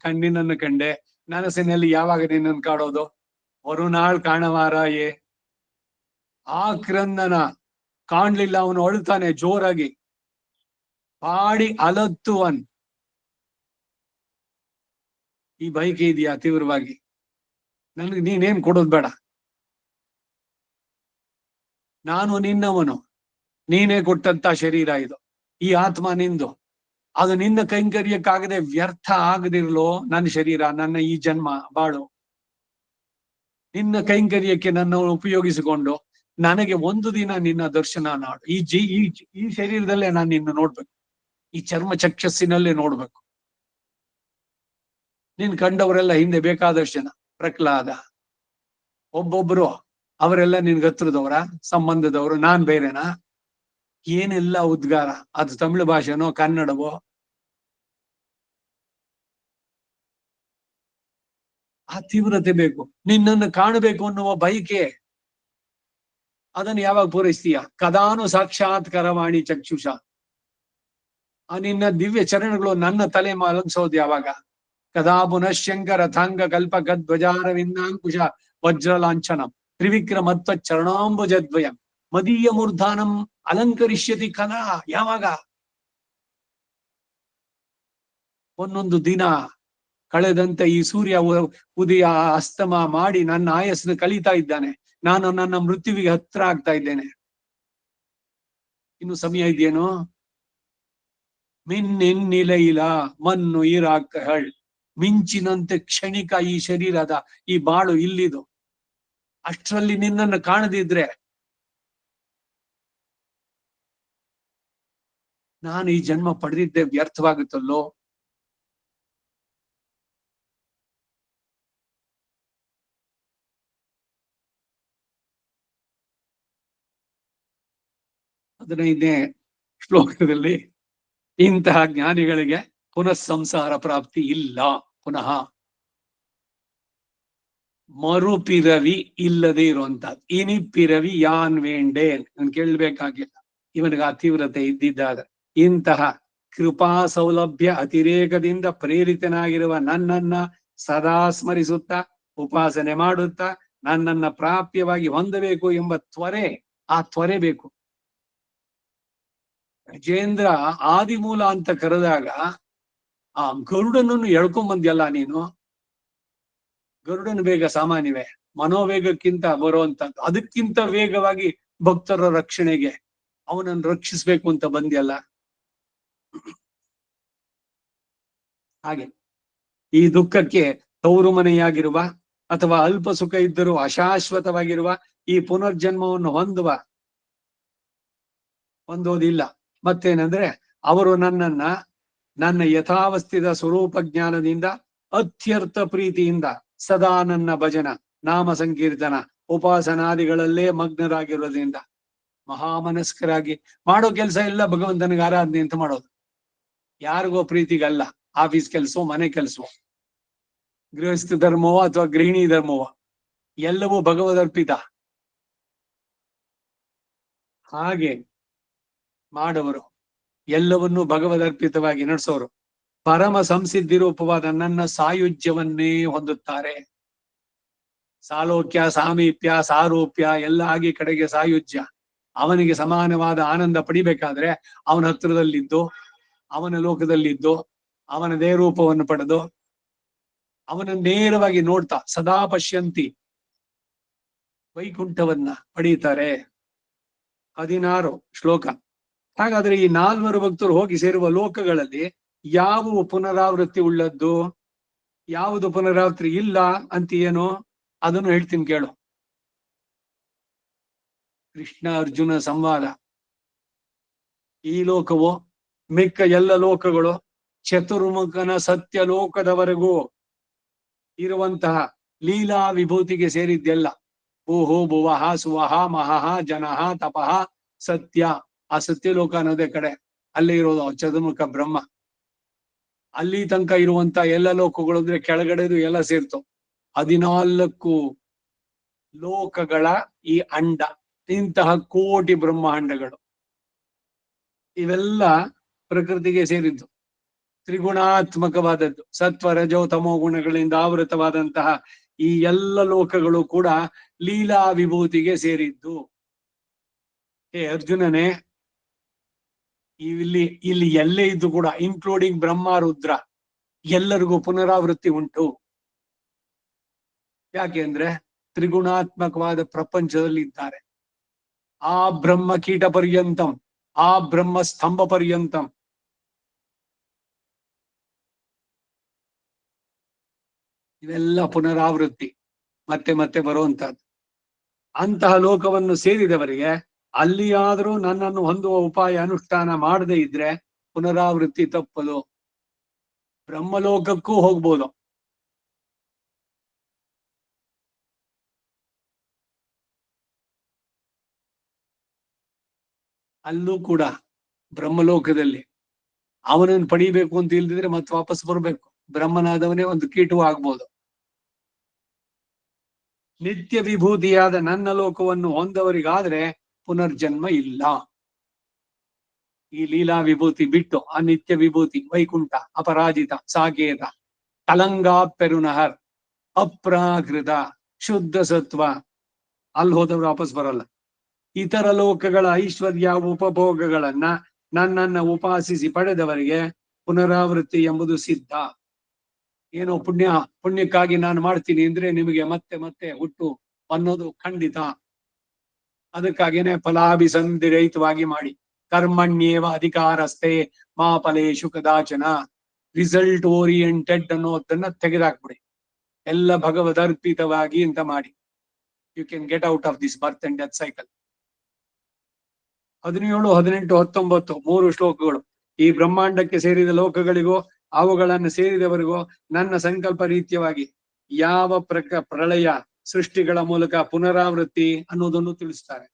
ಕಣ್ಣಿನನ್ನು ಕಂಡೆ, ನನಸಿನಲ್ಲಿ ಯಾವಾಗ ನಿನ್ನನ್ನು ಕಾಡೋದು? ಮರುನಾಳ್ ಕಾಣವಾರಾಯೇ. ಆ ಕ್ರಂದನ ಕಾಣ್ಲಿಲ್ಲ, ಅವನು ಅಳ್ತಾನೆ ಜೋರಾಗಿ, ಪಾಡಿ ಅಲತ್ತುವನ್. ಈ ಬೈಕೆ ಇದೆಯಾ ತೀವ್ರವಾಗಿ? ನನ್ಗೆ ನೀನೇನ್ ಕೊಡೋದ್ ಬೇಡ, ನಾನು ನಿನ್ನವನು, ನೀನೇ ಕೊಟ್ಟಂತ ಶರೀರ ಇದು, ಈ ಆತ್ಮ ನಿಂದು. ಅದು ನಿನ್ನ ಕೈಂಕರ್ಯಕ್ಕಾಗದೆ ವ್ಯರ್ಥ ಆಗದಿರ್ಲೋ ನನ್ನ ಶರೀರ, ನನ್ನ ಈ ಜನ್ಮ ಬಾಳು. ನಿನ್ನ ಕೈಂಕರ್ಯಕ್ಕೆ ನನ್ನ ಉಪಯೋಗಿಸಿಕೊಂಡು ನನಗೆ ಒಂದು ದಿನ ನಿನ್ನ ದರ್ಶನ ನಾಡು. ಈ ಶರೀರದಲ್ಲೇ ನಾನು ನಿನ್ನ ನೋಡ್ಬೇಕು, ಈ ಚರ್ಮ ಚಕ್ಷಸ್ಸಿನಲ್ಲೇ ನೋಡ್ಬೇಕು. ನಿನ್ ಕಂಡವರೆಲ್ಲ ಹಿಂದೆ ಬೇಕಾದಷ್ಟು ಜನ, ಪ್ರಹ್ಲಾದ, ಒಬ್ಬೊಬ್ರು, ಅವರೆಲ್ಲ ನಿನ್ಗೆ ಹತ್ರದವರ, ಸಂಬಂಧದವರು, ನಾನ್ ಬೇರೆನಾ? ಏನೆಲ್ಲ ಉದ್ಗಾರ. ಅದು ತಮಿಳು ಭಾಷೆನೋ ಕನ್ನಡವೋ? ಆ ತೀವ್ರತೆ ಬೇಕು. ನಿನ್ನನ್ನು ಕಾಣಬೇಕು ಅನ್ನುವ ಬಯಕೆ, ಅದನ್ನು ಯಾವಾಗ ಪೂರೈಸ್ತೀಯ? ಕದಾನು ಸಾಕ್ಷಾತ್ಕರವಾಣಿ ಚಕ್ಷುಷ. ಆ ನಿನ್ನ ದಿವ್ಯ ಚರಣಗಳು ನನ್ನ ತಲೆ ಮಲಗಿಸೋದು ಯಾವಾಗ? ಕದಾ ಪುನಃಶಂಕರ ಥಾಂಗ ಕಲ್ಪ ಗದ್ವಜಾರವಿಂದಾಂಕುಶ ವಜ್ರಲಾಂಛನಂ ತ್ರಿವಿಕ್ರಮತ್ವ ಚರಣಾಂಬುಜದ್ವಯಂ ಮದೀಯ ಮೂರ್ಧಾನಂ ಅಲಂಕರಿಷ್ಯತಿ ಕದಾ. ಯಾವಾಗ? ಒಂದೊಂದು ದಿನ ಕಳೆದಂತೆ ಈ ಸೂರ್ಯ ಉದಯ ಅಸ್ತಮ ಮಾಡಿ ನನ್ನ ಆಯಸ್ಸನ್ನು ಕಳೀತಾ ಇದ್ದಾನೆ. ನಾನು ನನ್ನ ಮೃತ್ಯುವಿಗೆ ಹತ್ರ ಆಗ್ತಾ ಇದ್ದೇನೆ. ಇನ್ನು ಸಮಯ ಇದೆಯೇನೋ? ಮಿನ್ನೆನ್ನಿಲೈಲ ಮಣ್ಣು ಈರಾಕಹಳ್. ಮಿಂಚಿನಂತೆ ಕ್ಷಣಿಕ ಈ ಶರೀರದ ಈ ಬಾಳು ಇಲ್ಲಿದು. ಅಷ್ಟರಲ್ಲಿ ನಿನ್ನನ್ನು ಕಾಣದಿದ್ರೆ ನಾನು ಈ ಜನ್ಮ ಪಡೆದಿದ್ದೆ ವ್ಯರ್ಥವಾಗುತ್ತಲ್ಲೋ. ಹದಿನೈದನೇ ಶ್ಲೋಕದಲ್ಲಿ ಇಂತಹ ಜ್ಞಾನಿಗಳಿಗೆ ಪುನಃ ಸಂಸಾರ ಪ್ರಾಪ್ತಿ ಇಲ್ಲ. ಪುನಃ ಮರುಪಿರವಿ ಇಲ್ಲದೆ ಇರುವಂತಹದ್ದು. ಇನಿಪಿರವಿ ಯಾನ್ ವೇಂಡೆ ನಾನು ಕೇಳಬೇಕಾಗಿಲ್ಲ, ಇವನಿಗೆ ಆ ತೀವ್ರತೆ ಇದ್ದಿದ್ದಾದ್ರೆ. ಇಂತಹ ಕೃಪಾ ಸೌಲಭ್ಯ ಅತಿರೇಕದಿಂದ ಪ್ರೇರಿತನಾಗಿರುವ ನನ್ನನ್ನ ಸದಾ ಸ್ಮರಿಸುತ್ತಾ ಉಪಾಸನೆ ಮಾಡುತ್ತಾ ನನ್ನನ್ನ ಪ್ರಾಪ್ಯವಾಗಿ ಹೊಂದಬೇಕು ಎಂಬ ತ್ವರೆ, ಆ ತ್ವರೆ ಬೇಕು. ಗಜೇಂದ್ರ ಆದಿಮೂಲ ಅಂತ ಕರೆದಾಗ ಆ ಗರುಡನನ್ನು ಎಳ್ಕೊಂಡ್ ಬಂದ್ಯಲ್ಲ ನೀನು. ಗರುಡನ ವೇಗ ಸಾಮಾನ್ಯವೇ? ಮನೋವೇಗಕ್ಕಿಂತ ಬರುವಂತದ್ದು. ಅದಕ್ಕಿಂತ ವೇಗವಾಗಿ ಭಕ್ತರ ರಕ್ಷಣೆಗೆ ಅವನನ್ನು ರಕ್ಷಿಸ್ಬೇಕು ಅಂತ ಬಂದ್ಯಲ್ಲ. ಹಾಗೆ ಈ ದುಃಖಕ್ಕೆ ತವರು ಮನೆಯಾಗಿರುವ ಅಥವಾ ಅಲ್ಪ ಸುಖ ಇದ್ದರೂ ಅಶಾಶ್ವತವಾಗಿರುವ ಈ ಪುನರ್ಜನ್ಮವನ್ನು ಹೊಂದೋದಿಲ್ಲ. ಮತ್ತೇನಂದ್ರೆ ಅವರು ನನ್ನ ಯಥಾವಸ್ಥಿತ ಸ್ವರೂಪ ಜ್ಞಾನದಿಂದ ಅತ್ಯರ್ಥ ಪ್ರೀತಿಯಿಂದ ಸದಾ ನನ್ನ ಭಜನ, ನಾಮ ಸಂಕೀರ್ತನ, ಉಪಾಸನಾದಿಗಳಲ್ಲೇ ಮಗ್ನರಾಗಿರೋದ್ರಿಂದ ಮಹಾಮನಸ್ಕರಾಗಿ ಮಾಡೋ ಕೆಲಸ ಎಲ್ಲ ಭಗವಂತನಿಗೆ ಆರಾಧನೆ ಅಂತ ಮಾಡೋದು. ಯಾರಿಗೋ ಪ್ರೀತಿಗಲ್ಲ. ಆಫೀಸ್ ಕೆಲಸವೋ, ಮನೆ ಕೆಲಸವೋ, ಗೃಹಸ್ಥ ಧರ್ಮವೋ ಅಥವಾ ಗೃಹಿಣಿ ಧರ್ಮವೋ, ಎಲ್ಲವೂ ಭಗವದರ್ಪಿತ. ಹಾಗೆ ಮಾಡವರು, ಎಲ್ಲವನ್ನೂ ಭಗವದರ್ಪಿತವಾಗಿ ನಡೆಸೋರು ಪರಮ ಸಂಸಿದ್ಧಿ ರೂಪವಾದ ನನ್ನ ಸಾಯುಜ್ಯವನ್ನೇ ಹೊಂದುತ್ತಾರೆ. ಸಾಲೋಕ್ಯ, ಸಾಮೀಪ್ಯ, ಸಾರೂಪ್ಯ ಎಲ್ಲ ಆಗಿ ಕಡೆಗೆ ಸಾಯುಜ್ಯ. ಅವನಿಗೆ ಸಮಾನವಾದ ಆನಂದ ಪಡಿಬೇಕಾದ್ರೆ ಅವನ ಹತ್ರದಲ್ಲಿದ್ದು, ಅವನ ಲೋಕದಲ್ಲಿದ್ದು, ಅವನದೇ ರೂಪವನ್ನು ಪಡೆದು, ಅವನ ನೇರವಾಗಿ ನೋಡ್ತಾ ಸದಾ ಪಶ್ಯಂತಿ ವೈಕುಂಠವನ್ನ ಪಡೀತಾರೆ. 16 ಶ್ಲೋಕ. ಹಾಗಾದ್ರೆ ಈ 4 ಭಕ್ತರು ಹೋಗಿ ಸೇರುವ ಲೋಕಗಳಲ್ಲಿ ಯಾವುವು ಪುನರಾವೃತ್ತಿ ಉಳ್ಳದ್ದು, ಯಾವುದು ಪುನರಾವೃತ್ತಿ ಇಲ್ಲ ಅಂತ ಏನು, ಅದನ್ನು ಹೇಳ್ತೀನಿ ಕೇಳು. ಕೃಷ್ಣ ಅರ್ಜುನ ಸಂವಾದ. ಈ ಲೋಕವು ಮಿಕ್ಕ ಎಲ್ಲ ಲೋಕಗಳು ಚತುರ್ಮುಖನ ಸತ್ಯ ಲೋಕದವರೆಗೂ ಇರುವಂತಹ ಲೀಲಾ ವಿಭೂತಿಗೆ ಸೇರಿದ್ದೆಲ್ಲ. ಭೂಹು ಭುವಃ ಸುವಹ ಮಹಃ ಜನಃ ತಪಃ ಸತ್ಯ. ಆ ಸತ್ಯ ಲೋಕ ಅನ್ನೋದೇ ಕಡೆ ಅಲ್ಲಿ ಇರೋದು ಚತುರ್ಮುಖ ಬ್ರಹ್ಮ. ಅಲ್ಲಿ ತನಕ ಇರುವಂತ ಎಲ್ಲ ಲೋಕಗಳು ಅಂದ್ರೆ ಕೆಳಗಡೆದು ಎಲ್ಲ ಸೇರ್ತು. 14 ಲೋಕಗಳ ಈ ಅಂಡ, ಇಂತಹ ಕೋಟಿ ಬ್ರಹ್ಮಾಂಡಗಳು ಇವೆಲ್ಲ ಪ್ರಕೃತಿಗೆ ಸೇರಿದ್ದು. ತ್ರಿಗುಣಾತ್ಮಕವಾದದ್ದು, ಸತ್ವ ರಜೋ ತಮೋ ಗುಣಗಳಿಂದ ಆವೃತವಾದಂತಹ ಈ ಎಲ್ಲ ಲೋಕಗಳು ಕೂಡ ಲೀಲಾ ವಿಭೂತಿಗೆ ಸೇರಿದ್ದು. ಹೇ ಅರ್ಜುನನೇ, ಇಲ್ಲಿ ಎಲ್ಲೇ ಇದ್ದು ಕೂಡ ಇನ್ಕ್ಲೂಡಿಂಗ್ ಬ್ರಹ್ಮ ರುದ್ರ ಎಲ್ಲರಿಗೂ ಪುನರಾವೃತ್ತಿ ಉಂಟು. ಯಾಕೆ ಅಂದ್ರೆ ತ್ರಿಗುಣಾತ್ಮಕವಾದ ಪ್ರಪಂಚದಲ್ಲಿ ಇದ್ದಾರೆ. ಆ ಬ್ರಹ್ಮ ಕೀಟ ಪರ್ಯಂತಂ, ಆ ಬ್ರಹ್ಮ ಸ್ತಂಭ ಪರ್ಯಂತಂ ಇವೆಲ್ಲ ಪುನರಾವೃತ್ತಿ, ಮತ್ತೆ ಮತ್ತೆ ಬರುವಂತಹದ್ದು. ಅಂತಹ ಲೋಕವನ್ನು ಸೇರಿದವರಿಗೆ ಅಲ್ಲಿಯಾದರೂ ನನ್ನನ್ನು ಹೊಂದುವ ಉಪಾಯ ಅನುಷ್ಠಾನ ಮಾಡದೇ ಇದ್ರೆ ಪುನರಾವೃತ್ತಿ ತಪ್ಪದು. ಬ್ರಹ್ಮಲೋಕಕ್ಕೂ ಹೋಗ್ಬೋದು. ಅಲ್ಲೂ ಕೂಡ ಬ್ರಹ್ಮಲೋಕದಲ್ಲಿ ಅವನನ್ನು ಪಡಿಬೇಕು ಅಂತ ಇಲ್ದಿದ್ರೆ ಮತ್ತೆ ವಾಪಸ್ ಬರ್ಬೇಕು. ಬ್ರಹ್ಮನಾದವನೇ ಒಂದು ಕೀಟವೂ ಆಗ್ಬೋದು. ನಿತ್ಯ ವಿಭೂತಿಯಾದ ನನ್ನ ಲೋಕವನ್ನು ಹೊಂದವರಿಗಾದ್ರೆ ಪುನರ್ಜನ್ಮ ಇಲ್ಲ. ಈ ಲೀಲಾ ವಿಭೂತಿ ಬಿಟ್ಟು ಆ ನಿತ್ಯ ವಿಭೂತಿ ವೈಕುಂಠ, ಅಪರಾಜಿತ, ಸಾಕೇತ, ಕಲಂಗಾ ಪೆರುನಹರ್, ಅಪ್ರಾಕೃತ, ಶುದ್ಧ ಸತ್ವ, ಅಲ್ಲಿ ಹೋದವ್ರು ವಾಪಸ್ ಬರಲ್ಲ. ಇತರ ಲೋಕಗಳ ಐಶ್ವರ್ಯ ಉಪಭೋಗಗಳನ್ನ ನನ್ನನ್ನ ಉಪಾಸಿಸಿ ಪಡೆದವರಿಗೆ ಪುನರಾವೃತ್ತಿ ಎಂಬುದು ಸಿದ್ಧ. ಏನೋ ಪುಣ್ಯಕ್ಕಾಗಿ ನಾನು ಮಾಡ್ತೀನಿ ಅಂದ್ರೆ ನಿಮಗೆ ಮತ್ತೆ ಮತ್ತೆ ಹುಟ್ಟು ಅನ್ನೋದು ಖಂಡಿತ. ಅದಕ್ಕಾಗೇನೆ ಫಲಾಭಿಸಂಧಿರಹಿತವಾಗಿ ಮಾಡಿ. ಕರ್ಮಣ್ಯೇವ ಅಧಿಕಾರಸ್ಥೆ ಮಾ ಫಲೇಶು ಕದಾಚನ. ರಿಸಲ್ಟ್ ಓರಿಯೆಂಟೆಡ್ ಅನ್ನೋದನ್ನ ತೆಗೆದಾಕ್ಬಿಡಿ. ಎಲ್ಲ ಭಗವದರ್ಪಿತವಾಗಿ ಅಂತ ಮಾಡಿ. You can get out of this birth and death cycle. 17, 18, 19 3 ಶ್ಲೋಕಗಳು. ಈ ಬ್ರಹ್ಮಾಂಡಕ್ಕೆ ಸೇರಿದ ಲೋಕಗಳಿಗೂ ಅವುಗಳನ್ನು ಸೇರಿದವರಿಗೂ ನನ್ನ ಸಂಕಲ್ಪ ರೀತ್ಯವಾಗಿ ಯಾವ ಪ್ರಳಯ ಸೃಷ್ಟಿಗಳ ಮೂಲಕ ಪುನರಾವೃತ್ತಿ ಅನ್ನೋದನ್ನು ತಿಳಿಸ್ತಾರೆ.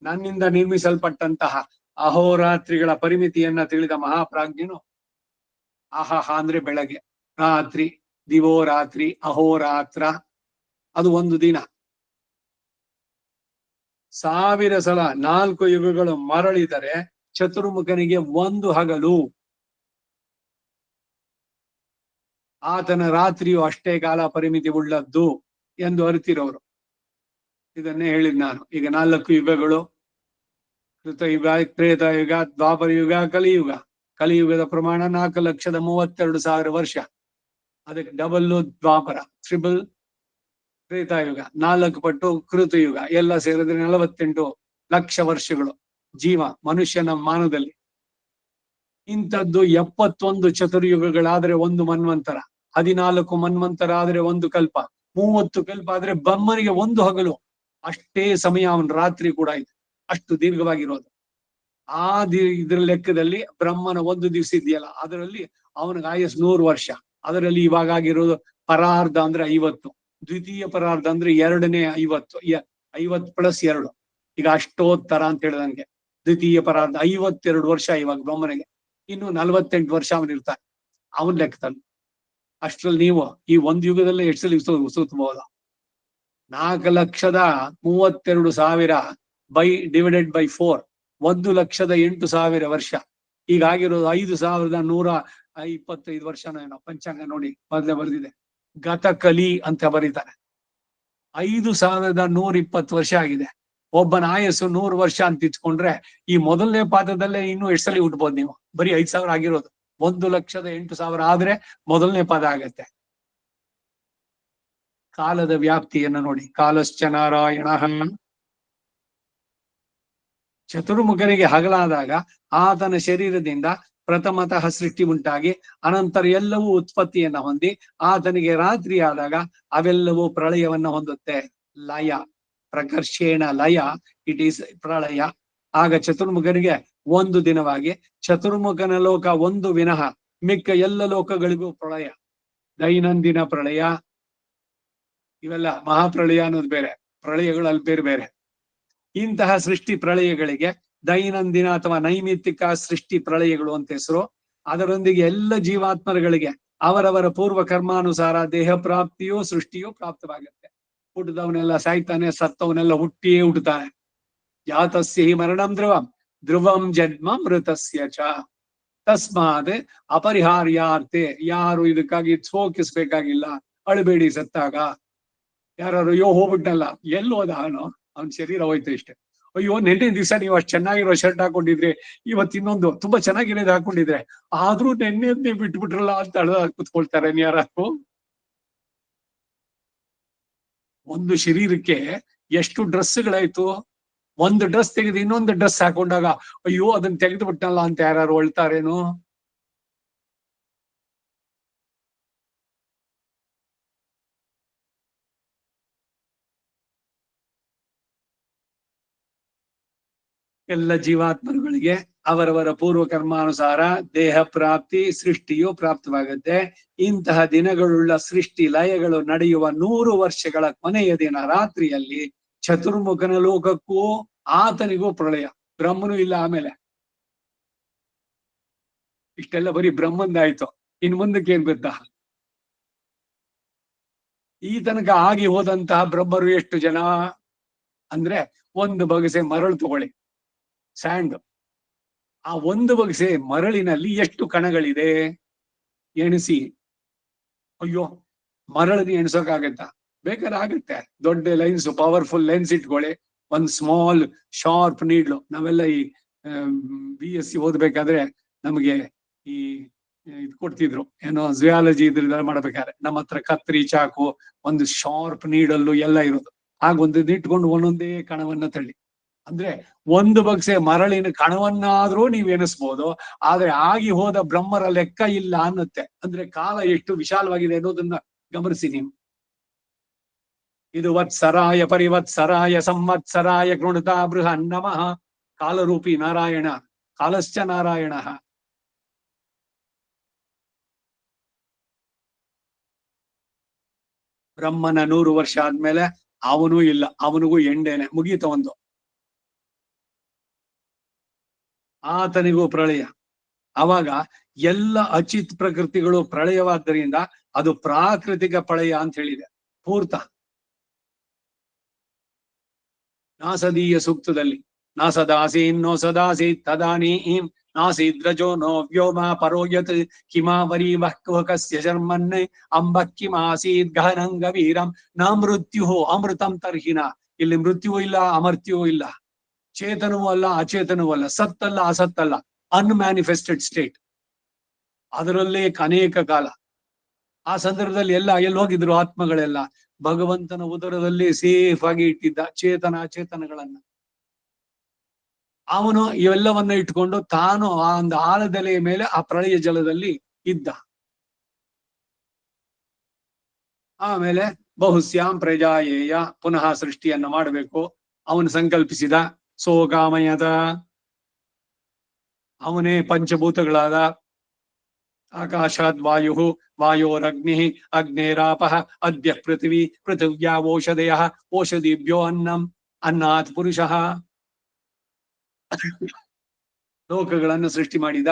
ನನ್ನಿಂದ ನಿರ್ಮಿಸಲ್ಪಟ್ಟಂತಹ ಅಹೋರಾತ್ರಿಗಳ ಪರಿಮಿತಿಯನ್ನ ತಿಳಿದ ಮಹಾಪ್ರಾಜ್ಞನು ಆಹಾಹ ಅಂದ್ರೆ ಬೆಳಗ್ಗೆ, ರಾತ್ರಿ, ದಿವೋರಾತ್ರಿ, ಅಹೋರಾತ್ರ, ಅದು ಒಂದು ದಿನ. 1000 ಸಲ 4 ಯುಗಗಳು ಮರಳಿದರೆ ಚತುರ್ಮುಖನಿಗೆ ಒಂದು ಹಗಲು. ಆತನ ರಾತ್ರಿಯು ಅಷ್ಟೇ ಕಾಲ ಪರಿಮಿತಿ ಉಳ್ಳದ್ದು ಎಂದು ಅರಿತಿರೋರು. ಇದನ್ನೇ ಹೇಳಿದ್ ನಾನು. ಈಗ 4 ಯುಗಗಳು, ಕೃತಯುಗ, ತ್ರೇತಾಯುಗ, ದ್ವಾಪರ ಯುಗ, ಕಲಿಯುಗ. ಕಲಿಯುಗದ ಪ್ರಮಾಣ 4,32,000 ವರ್ಷ. ಅದಕ್ಕೆ ಡಬಲ್ ದ್ವಾಪರ, ಟ್ರಿಬಲ್ ತ್ರೇತಾಯುಗ, 4 ಪಟ್ಟು ಕೃತಯುಗ, ಎಲ್ಲ ಸೇರಿದ್ರೆ 48 ಲಕ್ಷ ವರ್ಷಗಳು ಜೀವ ಮನುಷ್ಯನ ಮಾನದಲ್ಲಿ. ಇಂಥದ್ದು 71 ಚತುರ್ಯುಗಗಳಾದ್ರೆ ಒಂದು ಮನ್ವಂತರ, 14 ಮನ್ವಂತರ ಆದ್ರೆ ಒಂದು ಕಲ್ಪ, 30 ಕಲ್ಪ ಆದ್ರೆ ಬ್ರಹ್ಮನಿಗೆ ಒಂದು ಹಗಲು. ಅಷ್ಟೇ ಸಮಯ ಅವನ ರಾತ್ರಿ ಕೂಡ ಇದೆ, ಅಷ್ಟು ದೀರ್ಘವಾಗಿರೋದು. ಇದ್ರ ಲೆಕ್ಕದಲ್ಲಿ ಬ್ರಹ್ಮನ ಒಂದು ದಿವಸ ಇದೆಯಲ್ಲ, ಅದರಲ್ಲಿ ಅವನಿಗೆ ಆಯಸ್ 100 ವರ್ಷ. ಅದರಲ್ಲಿ ಇವಾಗ ಆಗಿರೋದು ಪರಾರ್ಧ ಅಂದ್ರೆ 50, ದ್ವಿತೀಯ ಪರಾರ್ಧ ಅಂದ್ರೆ 2ನೇ 50, 50 + 2 ಈಗ ಅಷ್ಟೋತ್ತರ ಅಂತ ಹೇಳಿದಂಗೆ. ದ್ವಿತೀಯ ಪರಾರ್ಧ 52 ವರ್ಷ ಇವಾಗ ಬ್ರಹ್ಮನಿಗೆ. ಇನ್ನು 48 ವರ್ಷ ಅವನಿರ್ತಾನೆ ಅವನ್ ಲೆಕ್ಕದಲ್ಲಿ. ಅಷ್ಟ್ರಲ್ಲಿ ನೀವು ಈ ಒಂದು ಯುಗದಲ್ಲೇ ಎಷ್ಟು ಸಲ ಸುತ್ತಬಹುದು? 4,32,000 ಡಿವೈಡೆಡ್ ಬೈ 4, 1,08,000 ವರ್ಷ. ಈಗಾಗಿರೋದು 5,125 ವರ್ಷನೋ ಏನೋ. ಪಂಚಾಂಗ ನೋಡಿ ಮೊದಲೇ ಬರೆದಿದೆ. ಗತಕಲಿ ಅಂತ ಬರೀತಾರೆ. 5,120 ವರ್ಷ ಆಗಿದೆ. ಒಬ್ಬನ ಆಯಸ್ಸು 100 ವರ್ಷ ಅಂತ ಇಚ್ಕೊಂಡ್ರೆ ಈ ಮೊದಲನೇ ಪಾದದಲ್ಲೇ ಇನ್ನು ಎಷ್ಟು ಸಲ ಹುಟ್ಬೋದು ನೀವು? ಬರೀ 5,000 ಆಗಿರೋದು. 1,08,000 ಆದ್ರೆ ಮೊದಲನೇ ಪಾದ ಆಗತ್ತೆ. ಕಾಲದ ವ್ಯಾಪ್ತಿಯನ್ನ ನೋಡಿ. ಕಾಲಶ್ಚ ನಾರಾಯಣ. ಚತುರ್ಮುಖನಿಗೆ ಹಗಲಾದಾಗ ಆತನ ಶರೀರದಿಂದ ಪ್ರಥಮತಃ ಸೃಷ್ಟಿ ಉಂಟಾಗಿ ಅನಂತರ ಎಲ್ಲವೂ ಉತ್ಪತ್ತಿಯನ್ನ ಹೊಂದಿ ಆತನಿಗೆ ರಾತ್ರಿ ಆದಾಗ ಅವೆಲ್ಲವೂ ಪ್ರಳಯವನ್ನ ಹೊಂದುತ್ತೆ. ಲಯ, ಪ್ರಕರ್ಷೇಣ ಲಯ, ಇಟ್ ಈಸ್ ಪ್ರಳಯ. ಆಗ ಚತುರ್ಮುಖನಿಗೆ ಒಂದು ದಿನವಾಗಿ, ಚತುರ್ಮುಖನ ಲೋಕ ಒಂದು ವಿನಃ ಮಿಕ್ಕ ಎಲ್ಲ ಲೋಕಗಳಿಗೂ ಪ್ರಳಯ. ದೈನಂದಿನ ಪ್ರಳಯ, ಇವೆಲ್ಲ ಮಹಾಪ್ರಳಯ ಅನ್ನೋದು ಬೇರೆ, ಪ್ರಳಯಗಳಲ್ಲಿ ಬೇರೆ ಬೇರೆ. ಇಂತಹ ಸೃಷ್ಟಿ ಪ್ರಳಯಗಳಿಗೆ ದೈನಂದಿನ ಅಥವಾ ನೈಮಿತ್ತಿಕ ಸೃಷ್ಟಿ ಪ್ರಳಯಗಳು ಅಂತ ಹೆಸರು. ಅದರೊಂದಿಗೆ ಎಲ್ಲ ಜೀವಾತ್ಮಗಳಿಗೆ ಅವರವರ ಪೂರ್ವ ಕರ್ಮಾನುಸಾರ ದೇಹ ಪ್ರಾಪ್ತಿಯೋ ಸೃಷ್ಟಿಯೋ ಪ್ರಾಪ್ತವಾಗುತ್ತೆ. ಹುಟ್ಟಿದವನೆಲ್ಲ ಸಾಯ್ತಾನೆ, ಸತ್ತವನೆಲ್ಲ ಹುಟ್ಟಿಯೇ ಹುಟ್ಟುತ್ತಾನೆ. ಜಾತಸ್ಯ ಹಿ ಮರಣಂ ಧ್ರುವಂ ಧ್ರುವಂ ಜನ್ಮ ಮೃತಸ್ಯ ಚ ತಸ್ಮಾತ್ ಅಪರಿಹಾರ್ಯಾರ್ತೆ. ಯಾರು ಇದಕ್ಕಾಗಿ ಸೋಕಿಸ್ಬೇಕಾಗಿಲ್ಲ. ಅಳಬೇಡಿ ಸತ್ತಾಗ. ಯಾರು ಅಯ್ಯೋ ಹೋಗ್ಬಿಟ್ಟಲ್ಲ, ಎಲ್ಲಿ ಹೋದ ಅವನ ಶರೀರ ಹೋಯ್ತು ಇಷ್ಟೇ. ಅಯ್ಯೋ ನೆನ್ನೆ ದಿವಸ ನೀವು ಅಷ್ಟು ಚೆನ್ನಾಗಿರೋ ಶರ್ಟ್ ಹಾಕೊಂಡಿದ್ರೆ, ಇವತ್ತು ಇನ್ನೊಂದು ತುಂಬಾ ಚೆನ್ನಾಗಿರೋದು ಹಾಕೊಂಡಿದ್ರೆ, ಆದ್ರೂ ನೆನ್ನೆ ಬಿಟ್ಬಿಟ್ರಲ್ಲ ಅಂತ ಅಳ್ದ ಕುತ್ಕೊಳ್ತಾರೆ ಯಾರು. ಒಂದು ಶರೀರಕ್ಕೆ ಎಷ್ಟು ಡ್ರೆಸ್ಗಳಾಯ್ತು. ಒಂದು ಡ್ರೆಸ್ ತೆಗೆದು ಇನ್ನೊಂದು ಡ್ರೆಸ್ ಹಾಕೊಂಡಾಗ ಅಯ್ಯೋ ಅದನ್ನ ತೆಗೆದು ಬಿಟ್ಟಲ್ಲ ಅಂತ ಯಾರು ಹೇಳ್ತಾರೇನು? ಎಲ್ಲ ಜೀವಾತ್ಮರುಗಳಿಗೆ ಅವರವರ ಪೂರ್ವ ಕರ್ಮಾನುಸಾರ ದೇಹ ಪ್ರಾಪ್ತಿ ಸೃಷ್ಟಿಯು ಪ್ರಾಪ್ತವಾಗುತ್ತೆ. ಇಂತಹ ದಿನಗಳುಳ್ಳ ಸೃಷ್ಟಿ ಲಯಗಳು ನಡೆಯುವ 100 ವರ್ಷಗಳ ಕೊನೆಯ ದಿನ ರಾತ್ರಿಯಲ್ಲಿ ಚತುರ್ಮುಖನ ಲೋಕಕ್ಕೂ ಆತನಿಗೂ ಪ್ರಳಯ. ಬ್ರಹ್ಮನು ಇಲ್ಲ ಆಮೇಲೆ. ಇಷ್ಟೆಲ್ಲ ಬರೀ ಬ್ರಹ್ಮಂದಾಯ್ತು. ಇನ್ ಮುಂದಕ್ಕೆ ಏನ್ ಗೊತ್ತಾ? ಈ ತನಕ ಆಗಿ ಹೋದಂತಹ ಬ್ರಹ್ಮರು ಎಷ್ಟು ಜನ ಅಂದ್ರೆ, ಒಂದು ಬಗೆಸೆ ಮರಳು ತಗೊಳ್ಳಿ, ಸ್ಯಾಂಡ್. ಆ ಒಂದು ಬಗೆಸೆ ಮರಳಿನಲ್ಲಿ ಎಷ್ಟು ಕಣಗಳಿದೆ ಎಣಿಸಿ. ಅಯ್ಯೋ ಮರಳನ್ನ ಎಣಿಸೋಕಾಗತ್ತಾ? ಬೇಕಾದ್ರೆ ಆಗುತ್ತೆ. ದೊಡ್ಡ ಲೆನ್ಸ್, ಪವರ್ಫುಲ್ ಲೆನ್ಸ್ ಇಟ್ಕೊಳ್ಳಿ, ಒಂದ್ ಸ್ಮಾಲ್ ಶಾರ್ಪ್ ನೀಡ್ಲು. ನಾವೆಲ್ಲ ಈ BSc ಓದ್ಬೇಕಾದ್ರೆ ನಮಗೆ ಈ ಇದು ಕೊಡ್ತಿದ್ರು, ಏನೋ ಜಿಯಾಲಜಿ ಇದ್ರಿಂದ ಮಾಡ್ಬೇಕಾದ್ರೆ ನಮ್ಮ ಹತ್ರ ಕತ್ರಿ, ಚಾಕು, ಒಂದು ಶಾರ್ಪ್ ನೀಡಲ್ಲು ಎಲ್ಲ ಇರೋದು. ಹಾಗೊಂದು ಇಟ್ಕೊಂಡು ಒಂದೊಂದೇ ಕಣವನ್ನ ತಳ್ಳಿ. ಅಂದ್ರೆ ಒಂದು ಬಗ್ಸೆ ಮರಳಿನ ಕಣವನ್ನಾದ್ರೂ ನೀವ್ ಎನಿಸ್ಬೋದು, ಆದ್ರೆ ಆಗಿ ಹೋದ ಬ್ರಹ್ಮರ ಲೆಕ್ಕ ಇಲ್ಲ ಅನ್ನುತ್ತೆ. ಅಂದ್ರೆ ಕಾಲ ಎಷ್ಟು ವಿಶಾಲವಾಗಿದೆ ಅನ್ನೋದನ್ನ ಗಮನಿಸಿ ನೀವು. ಇದು ವತ್ಸರಾಯ ಪರಿವತ್ಸರಾಯ ಸಂವತ್ಸರಾಯ ಕೃಣುತಾ ಬೃಹನ್ ನಮಃ. ಕಾಲರೂಪಿ ನಾರಾಯಣ, ಕಾಲಶ್ಚ ನಾರಾಯಣ. ಬ್ರಹ್ಮನ 100 ವರ್ಷ ಆದ್ಮೇಲೆ ಅವನೂ ಇಲ್ಲ, ಅವನಿಗೂ ಎಂಡೇನೆ ಮುಗೀತ ಒಂದು. ಆತನಿಗೂ ಪ್ರಳಯ. ಅವಾಗ ಎಲ್ಲ ಅಚಿತ್ ಪ್ರಕೃತಿಗಳು ಪ್ರಳಯವಾದ್ದರಿಂದ ಅದು ಪ್ರಾಕೃತಿಕ ಪ್ರಳಯ ಅಂತ ಹೇಳಿದೆ ಪೂರ್ತ. ನಾಸದೀಯ ಸೂಕ್ತದಲ್ಲಿ ನಾಸದಾಸೀನ್ನೋ ಸದಾಸಿ ತದಾನೀಂ ನಾಸೀದ್ರಜೋ ನೋ ವ್ಯೋಮ ಪರೋಯತ್ ಕಿಮಾವರಿ ವಹ್ಕಸ್ಯ ಶರ್ಮನ್ನೇ ಅಂಬ ಕಿಮಾಸೀದ್ ಗಹನಂಗ ವೀರಂ ನ ಮೃತ್ಯು ಅಮೃತಂ ತರ್ಹಿನ. ಇಲ್ಲಿ ಮೃತ್ಯುವೂ ಇಲ್ಲ, ಅಮರ್ತ್ಯವೂ ಇಲ್ಲ, ಚೇತನವೂ ಅಲ್ಲ, ಅಚೇತನವೂ ಅಲ್ಲ, ಸತ್ತಲ್ಲ, ಅಸತ್ತಲ್ಲ, ಅನ್ಮ್ಯಾನಿಫೆಸ್ಟೆಡ್ ಸ್ಟೇಟ್. ಅದರಲ್ಲೇ ಅನೇಕ ಕಾಲ. ಆ ಸಂದರ್ಭದಲ್ಲಿ ಎಲ್ಲ ಎಲ್ಲಿ ಹೋಗಿದ್ರು ಆತ್ಮಗಳೆಲ್ಲ? ಭಗವಂತನ ಉದರದಲ್ಲಿ ಸೇಫ್ ಆಗಿ ಇಟ್ಟಿದ್ದ ಚೇತನ ಅಚೇತನಗಳನ್ನ. ಅವನು ಇವೆಲ್ಲವನ್ನ ಇಟ್ಕೊಂಡು ತಾನು ಆ ಒಂದು ಆಲದೆಲೆಯ ಮೇಲೆ ಆ ಪ್ರಳಯ ಜಲದಲ್ಲಿ ಇದ್ದ. ಆಮೇಲೆ ಬಹುಸ್ಯಾಂ ಪ್ರಜಾಯೇಯ, ಪುನಃ ಸೃಷ್ಟಿಯನ್ನ ಮಾಡಬೇಕು ಅವನು ಸಂಕಲ್ಪಿಸಿದ. ಸೋಗಾಮಯದ, ಅವನೇ ಪಂಚಭೂತಗಳಾದ ಆಕಾಶಾದ್ ವಾಯು, ವಾಯೋರಗ್ನಿ, ಅಗ್ನೇರಾಪಃ, ಅದ್ಯ ಪೃಥ್ವಿ, ಪೃಥಿವ್ಯಾ ಓಷಧಯ, ಓಷಧಿಭ್ಯೋ ಅನ್ನಂ, ಅನ್ನಾತ್ ಪುರುಷಃ. ಲೋಕಗಳನ್ನು ಸೃಷ್ಟಿ ಮಾಡಿದ.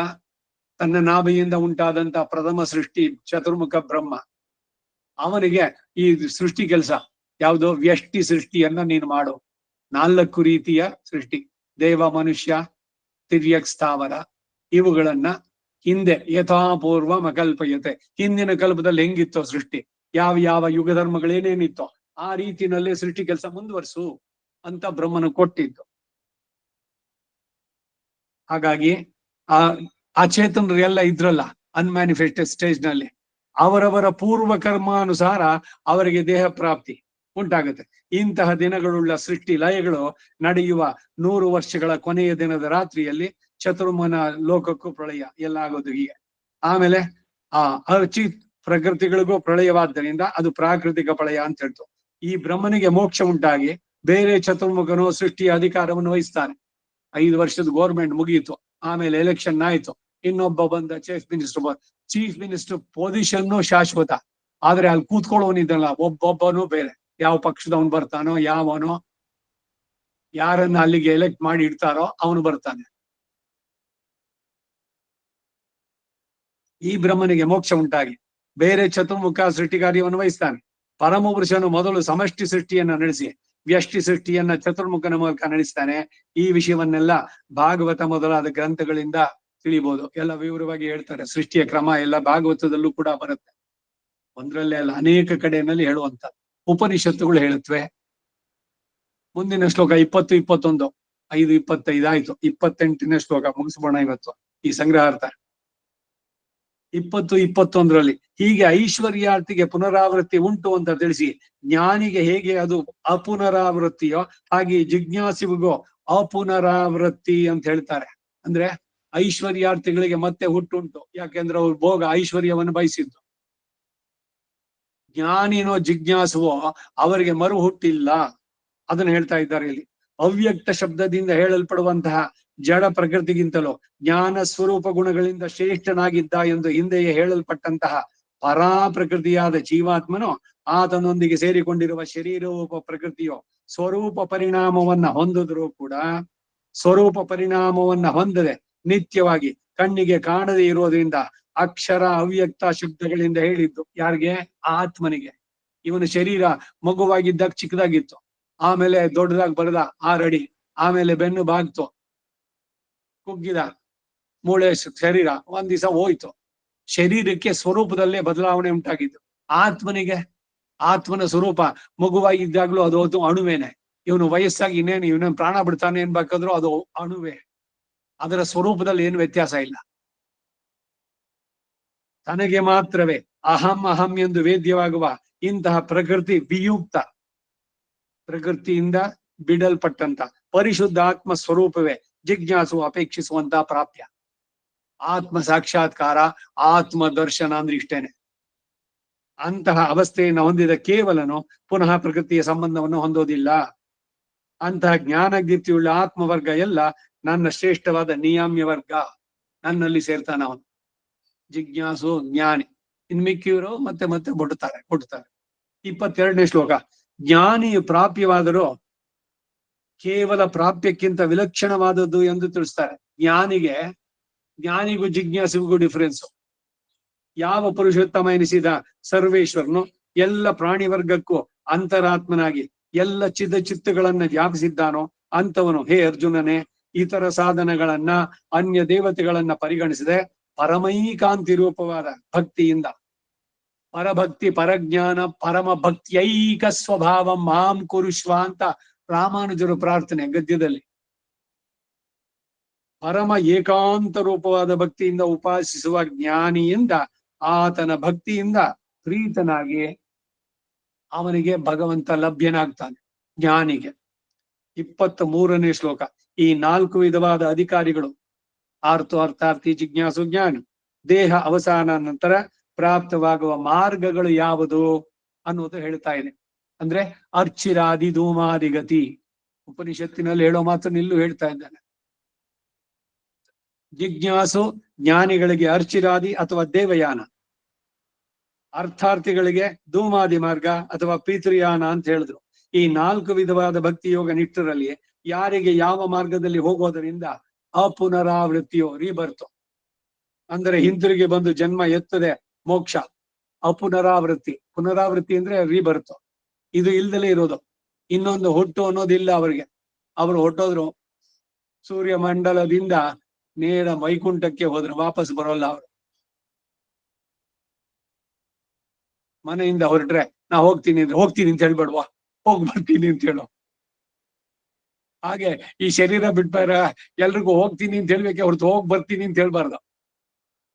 ತನ್ನ ನಾಭಿಯಿಂದ ಉಂಟಾದಂತ ಪ್ರಥಮ ಸೃಷ್ಟಿ ಚತುರ್ಮುಖ ಬ್ರಹ್ಮ. ಅವನಿಗೆ ಈ ಸೃಷ್ಟಿ ಕೆಲಸ ಯಾವುದು? ವ್ಯಷ್ಟಿ ಸೃಷ್ಟಿಯನ್ನ ನೀನು ಮಾಡು. 4 ರೀತಿಯ ಸೃಷ್ಟಿ, ದೇವ, ಮನುಷ್ಯ, ತಿರ್ಯಕ್, ಸ್ಥಾವರ, ಇವುಗಳನ್ನ ಹಿಂದೆ ಯಥಾಪೂರ್ವ ಅಕಲ್ಪಯತೆ, ಹಿಂದಿನ ಕಲ್ಪದಲ್ಲಿ ಹೆಂಗಿತ್ತೋ ಸೃಷ್ಟಿ, ಯಾವ ಯಾವ ಯುಗ ಧರ್ಮಗಳೇನೇನಿತ್ತೋ ಆ ರೀತಿನಲ್ಲೇ ಸೃಷ್ಟಿ ಕೆಲಸ ಮುಂದುವರ್ಸು. ಅಂತ ಬ್ರಹ್ಮನು ಕೊಟ್ಟಿದ್ದು. ಹಾಗಾಗಿ ಆ ಅಚೇತನರು ಎಲ್ಲ ಇದ್ರಲ್ಲ ಅನ್ಮ್ಯಾನಿಫೆಸ್ಟೆಡ್ ಸ್ಟೇಜ್ ನಲ್ಲಿ, ಅವರವರ ಪೂರ್ವ ಕರ್ಮಾನುಸಾರ ಅವರಿಗೆ ದೇಹ ಪ್ರಾಪ್ತಿ ಉಂಟಾಗುತ್ತೆ. ಇಂತಹ ದಿನಗಳುಳ್ಳ ಸೃಷ್ಟಿ ಲಯಗಳು ನಡೆಯುವ 100 ವರ್ಷಗಳ ಕೊನೆಯ ದಿನದ ರಾತ್ರಿಯಲ್ಲಿ ಚತುರ್ಮನ ಲೋಕಕ್ಕೂ ಪ್ರಳಯ ಎಲ್ಲ ಆಗೋದು ಹೀಗೆ. ಆಮೇಲೆ ಆ ಅರ್ಚಿ ಪ್ರಕೃತಿಗಳಿಗೂ ಪ್ರಳಯವಾದ್ದರಿಂದ ಅದು ಪ್ರಾಕೃತಿಕ ಪ್ರಳಯ ಅಂತ ಹೇಳ್ತು. ಈ ಬ್ರಹ್ಮನಿಗೆ ಮೋಕ್ಷ ಉಂಟಾಗಿ ಬೇರೆ ಚತುರ್ಮುಖನು ಸೃಷ್ಟಿಯ ಅಧಿಕಾರವನ್ನು ವಹಿಸ್ತಾನೆ. 5 ವರ್ಷದ ಗೋರ್ಮೆಂಟ್ ಮುಗಿಯಿತು, ಆಮೇಲೆ ಎಲೆಕ್ಷನ್ ಆಯ್ತು, ಇನ್ನೊಬ್ಬ ಬಂದ ಚೀಫ್ ಮಿನಿಸ್ಟರ್ ಪೊಸಿಷನ್ ಶಾಶ್ವತ, ಆದ್ರೆ ಅಲ್ಲಿ ಕೂತ್ಕೊಳ್ಳೋನಿದ್ದಲ್ಲ ಒಬ್ಬೊಬ್ಬನು ಬೇರೆ, ಯಾವ ಪಕ್ಷದವನು ಬರ್ತಾನೋ, ಯಾವನೋ ಯಾರನ್ನ ಅಲ್ಲಿಗೆ ಎಲೆಕ್ಟ್ ಮಾಡಿ ಇಡ್ತಾರೋ ಅವನು ಬರ್ತಾನೆ. ಈ ಬ್ರಹ್ಮನಿಗೆ ಮೋಕ್ಷ ಉಂಟಾಗಿ ಬೇರೆ ಚತುರ್ಮುಖ ಸೃಷ್ಟಿಕಾರ್ಯವನ್ನು ವಹಿಸ್ತಾನೆ. ಪರಮಪುರುಷನು ಮೊದಲು ಸಮಷ್ಟಿ ಸೃಷ್ಟಿಯನ್ನ ನಡೆಸಿ ವ್ಯಷ್ಟಿ ಸೃಷ್ಟಿಯನ್ನ ಚತುರ್ಮುಖನ ಮೂಲಕ ನಡೆಸ್ತಾನೆ. ಈ ವಿಷಯವನ್ನೆಲ್ಲ ಭಾಗವತ ಮೊದಲಾದ ಗ್ರಂಥಗಳಿಂದ ತಿಳಿಬಹುದು. ಎಲ್ಲ ವಿವರವಾಗಿ ಹೇಳ್ತಾರೆ. ಸೃಷ್ಟಿಯ ಕ್ರಮ ಎಲ್ಲ ಭಾಗವತದಲ್ಲೂ ಕೂಡ ಬರುತ್ತೆ, ಒಂದ್ರಲ್ಲೇ ಅಲ್ಲ ಅನೇಕ ಕಡೆಯಲ್ಲಿ ಹೇಳುವಂತ ಉಪನಿಷತ್ತುಗಳು ಹೇಳುತ್ತವೆ. ಮುಂದಿನ ಶ್ಲೋಕ 20, 21, 5, 25 ಆಯ್ತು. 28ನೇ ಶ್ಲೋಕ ಮುಗಿಸ್ಬೋಣ ಇವತ್ತು ಈ ಸಂಗ್ರಹಾರ್ಥ. 20, 21ರಲ್ಲಿ ಹೀಗೆ ಐಶ್ವರ್ಯಾರ್ಥಿಗೆ ಪುನರಾವೃತ್ತಿ ಉಂಟು ಅಂತ ತಿಳಿಸಿ, ಜ್ಞಾನಿಗೆ ಹೇಗೆ ಅದು ಅಪುನರಾವೃತ್ತಿಯೋ ಹಾಗೆ ಜಿಜ್ಞಾಸಿಗೂ ಅಪುನರಾವೃತ್ತಿ ಅಂತ ಹೇಳ್ತಾರೆ. ಅಂದ್ರೆ ಐಶ್ವರ್ಯಾರ್ಥಿಗಳಿಗೆ ಮತ್ತೆ ಹುಟ್ಟುಂಟು, ಯಾಕೆಂದ್ರೆ ಅವ್ರು ಭೋಗ ಐಶ್ವರ್ಯವನ್ನು ಬಯಸಿದ್ದು. ಜ್ಞಾನಿನೋ ಜಿಜ್ಞಾಸುವೋ ಅವರಿಗೆ ಮರು ಹುಟ್ಟಿಲ್ಲ, ಅದನ್ನು ಹೇಳ್ತಾ ಇದ್ದಾರೆ ಇಲ್ಲಿ. ಅವ್ಯಕ್ತ ಶಬ್ದದಿಂದ ಹೇಳಲ್ಪಡುವಂತಹ ಜಡ ಪ್ರಕೃತಿಗಿಂತಲೂ ಜ್ಞಾನ ಸ್ವರೂಪ ಗುಣಗಳಿಂದ ಶ್ರೇಷ್ಠನಾಗಿದ್ದ ಎಂದು ಹಿಂದೆಯೇ ಹೇಳಲ್ಪಟ್ಟಂತಹ ಪರಾ ಪ್ರಕೃತಿಯಾದ ಜೀವಾತ್ಮನು ಆತನೊಂದಿಗೆ ಸೇರಿಕೊಂಡಿರುವ ಶರೀರರೂಪ ಪ್ರಕೃತಿಯು ಸ್ವರೂಪ ಪರಿಣಾಮವನ್ನ ಹೊಂದಿದ್ರೂ ಕೂಡ ಸ್ವರೂಪ ಪರಿಣಾಮವನ್ನ ಹೊಂದದೆ ನಿತ್ಯವಾಗಿ ಕಣ್ಣಿಗೆ ಕಾಣದೇ ಇರೋದ್ರಿಂದ ಅಕ್ಷರ ಅವ್ಯಕ್ತ ಶಬ್ದಗಳಿಂದ ಹೇಳಿದ್ದು ಯಾರಿಗೆ? ಆತ್ಮನಿಗೆ. ಇವನ ಶರೀರ ಮಗುವಾಗಿದ್ದಾಗ ಚಿಕ್ಕದಾಗಿತ್ತು, ಆಮೇಲೆ ದೊಡ್ಡದಾಗಿ ಬರದ 6 ಅಡಿ, ಆಮೇಲೆ ಬೆನ್ನು ಬಾಗ್ತು, ಕುಗ್ಗಿದ ಮೂಳೆ ಶರೀರ ಒಂದ್ ದಿವಸ ಹೋಯ್ತು. ಶರೀರಕ್ಕೆ ಸ್ವರೂಪದಲ್ಲೇ ಬದಲಾವಣೆ ಉಂಟಾಗಿದ್ದು. ಆತ್ಮನಿಗೆ ಆತ್ಮನ ಸ್ವರೂಪ ಮಗುವಾಗಿದ್ದಾಗ್ಲೂ ಅದು ಅಣುವೇನೆ. ಇವನು ವಯಸ್ಸಾಗಿ ಇವನ ಪ್ರಾಣ ಬಿಡ್ತಾನೆ ಅನ್ಬೇಕಾದ್ರೂ ಅದು ಅಣುವೆ, ಅದರ ಸ್ವರೂಪದಲ್ಲಿ ಏನು ವ್ಯತ್ಯಾಸ ಇಲ್ಲ. ತನಗೆ ಮಾತ್ರವೇ ಅಹಂ ಅಹಂ ಎಂದು ವೇದ್ಯವಾಗುವ ಇಂತಹ ಪ್ರಕೃತಿ ವಿಯುಕ್ತ, ಪ್ರಕೃತಿಯಿಂದ ಬಿಡಲ್ಪಟ್ಟಂತ ಪರಿಶುದ್ಧ ಆತ್ಮ ಸ್ವರೂಪವೇ ಜಿಜ್ಞಾಸು ಅಪೇಕ್ಷಿಸುವಂತ ಪ್ರಾಪ್ಯ. ಆತ್ಮ ಸಾಕ್ಷಾತ್ಕಾರ, ಆತ್ಮ ದರ್ಶನ ಅಂದ್ರೆ ಇಷ್ಟೇನೆ. ಅಂತಹ ಅವಸ್ಥೆಯನ್ನು ಹೊಂದಿದ ಕೇವಲನು ಪುನಃ ಪ್ರಕೃತಿಯ ಸಂಬಂಧವನ್ನು ಹೊಂದೋದಿಲ್ಲ. ಅಂತಹ ಜ್ಞಾನಗೀರ್ತಿಯುಳ್ಳ ಆತ್ಮವರ್ಗ ಎಲ್ಲ ನನ್ನ ಶ್ರೇಷ್ಠವಾದ ನಿಯಾಮ್ಯ ವರ್ಗ, ನನ್ನಲ್ಲಿ ಸೇರ್ತಾನ ಅವನು. ಜಿಜ್ಞಾಸು ಜ್ಞಾನಿ, ಇನ್ ಮಿಕ್ಕಿಯವರು ಮತ್ತೆ ಮತ್ತೆ ಕೊಡ್ತಾರೆ. 22ನೇ ಶ್ಲೋಕ. ಜ್ಞಾನಿಯು ಪ್ರಾಪ್ಯವಾದರೂ ಕೇವಲ ಪ್ರಾಪ್ಯಕ್ಕಿಂತ ವಿಲಕ್ಷಣವಾದದ್ದು ಎಂದು ತಿಳಿಸ್ತಾರೆ. ಜ್ಞಾನಿಗೂ ಜಿಜ್ಞಾಸಿಗೂ ಡಿಫರೆನ್ಸ್. ಯಾವ ಪುರುಷೋತ್ತಮ ಎನಿಸಿದ ಸರ್ವೇಶ್ವರನು ಎಲ್ಲ ಪ್ರಾಣಿ ವರ್ಗಕ್ಕೂ ಅಂತರಾತ್ಮನಾಗಿ ಎಲ್ಲ ಚಿತ್ತಗಳನ್ನ ವ್ಯಾಪಿಸಿದ್ದಾನೋ ಅಂತವನು, ಹೇ ಅರ್ಜುನನೇ, ಇತರ ಸಾಧನಗಳನ್ನ ಅನ್ಯ ದೇವತೆಗಳನ್ನ ಪರಿಗಣಿಸದೆ ಪರಮೈಕಾಂತಿ ರೂಪವಾದ ಭಕ್ತಿಯಿಂದ, ಪರಭಕ್ತಿ ಪರಜ್ಞಾನ ಪರಮ ಭಕ್ತಿಯೈಕ ಸ್ವಭಾವ ಮಾಂ ಕುರುಶ್ವ ಅಂತ ರಾಮಾನುಜರು ಪ್ರಾರ್ಥನೆ ಗದ್ಯದಲ್ಲಿ. ಪರಮ ಏಕಾಂತ ರೂಪವಾದ ಭಕ್ತಿಯಿಂದ ಉಪಾಸಿಸುವ ಜ್ಞಾನಿಯಿಂದ ಆತನ ಭಕ್ತಿಯಿಂದ ಪ್ರೀತನಾಗಿ ಅವನಿಗೆ ಭಗವಂತ ಲಭ್ಯನಾಗ್ತಾನೆ ಜ್ಞಾನಿಗೆ. 23ನೇ ಶ್ಲೋಕ. ಈ 4 ವಿಧವಾದ ಅಧಿಕಾರಿಗಳು ಅರ್ಥಾರ್ಥಿ ಜಿಜ್ಞಾಸು ಜ್ಞಾನಿ ದೇಹ ಅವಸಾನ ನಂತರ ಪ್ರಾಪ್ತವಾಗುವ ಮಾರ್ಗಗಳು ಯಾವುದು ಅನ್ನೋದು ಹೇಳ್ತಾ ಇದೆ. ಅಂದ್ರೆ ಅರ್ಚಿರಾದಿ ಧೂಮಾದಿ ಗತಿ, ಉಪನಿಷತ್ತಿನಲ್ಲಿ ಹೇಳೋ ಮಾತನ್ನು ಇಲ್ಲೂ ಹೇಳ್ತಾ ಇದ್ದಾನೆ. ಜಿಜ್ಞಾಸು ಜ್ಞಾನಿಗಳಿಗೆ ಅರ್ಚಿರಾದಿ ಅಥವಾ ದೇವಯಾನ, ಅರ್ಥಾರ್ಥಿಗಳಿಗೆ ಧೂಮಾದಿ ಮಾರ್ಗ ಅಥವಾ ಪಿತೃಯಾನ ಅಂತ ಹೇಳಿದ್ರು. ಈ 4 ವಿಧವಾದ ಭಕ್ತಿ ಯೋಗ ನಿಷ್ಠರಲ್ಲಿ ಯಾರಿಗೆ ಯಾವ ಮಾರ್ಗದಲ್ಲಿ ಹೋಗೋದರಿಂದ ಅಪುನರಾವೃತ್ತಿಯೋ ರೀಬರ್ತು, ಅಂದ್ರೆ ಹಿಂತಿರುಗಿ ಬಂದು ಜನ್ಮ ಎತ್ತದೆ ಮೋಕ್ಷ. ಅಪುನರಾವೃತ್ತಿ, ಪುನರಾವೃತ್ತಿ ಅಂದ್ರೆ ರೀಬರ್ತು, ಇದು ಇಲ್ದಲೇ ಇರೋದು. ಇನ್ನೊಂದು ಹುಟ್ಟು ಅನ್ನೋದಿಲ್ಲ ಅವರಿಗೆ. ಅವರು ಹೊಟ್ಟೋದ್ರು ಸೂರ್ಯ ಮಂಡಲದಿಂದ ನೇರ ವೈಕುಂಠಕ್ಕೆ ಹೋದ್ರು, ವಾಪಸ್ ಬರೋಲ್ಲ ಅವರು. ಮನೆಯಿಂದ ಹೊರಟ್ರೆ ನಾ ಹೋಗ್ತೀನಿ ಅಂತ ಹೇಳ್ಬೇಡ್ವಾ, ಹೋಗ್ಬರ್ತೀನಿ ಅಂತ ಹೇಳೋ. ಹಾಗೆ ಈ ಶರೀರ ಬಿಟ್ಟಾರ ಎಲ್ರಿಗೂ ಹೋಗ್ತೀನಿ ಅಂತ ಹೇಳ್ಬೇಕೆ ಹೊರತು ಹೋಗ್ ಬರ್ತೀನಿ ಅಂತ ಹೇಳ್ಬಾರ್ದು.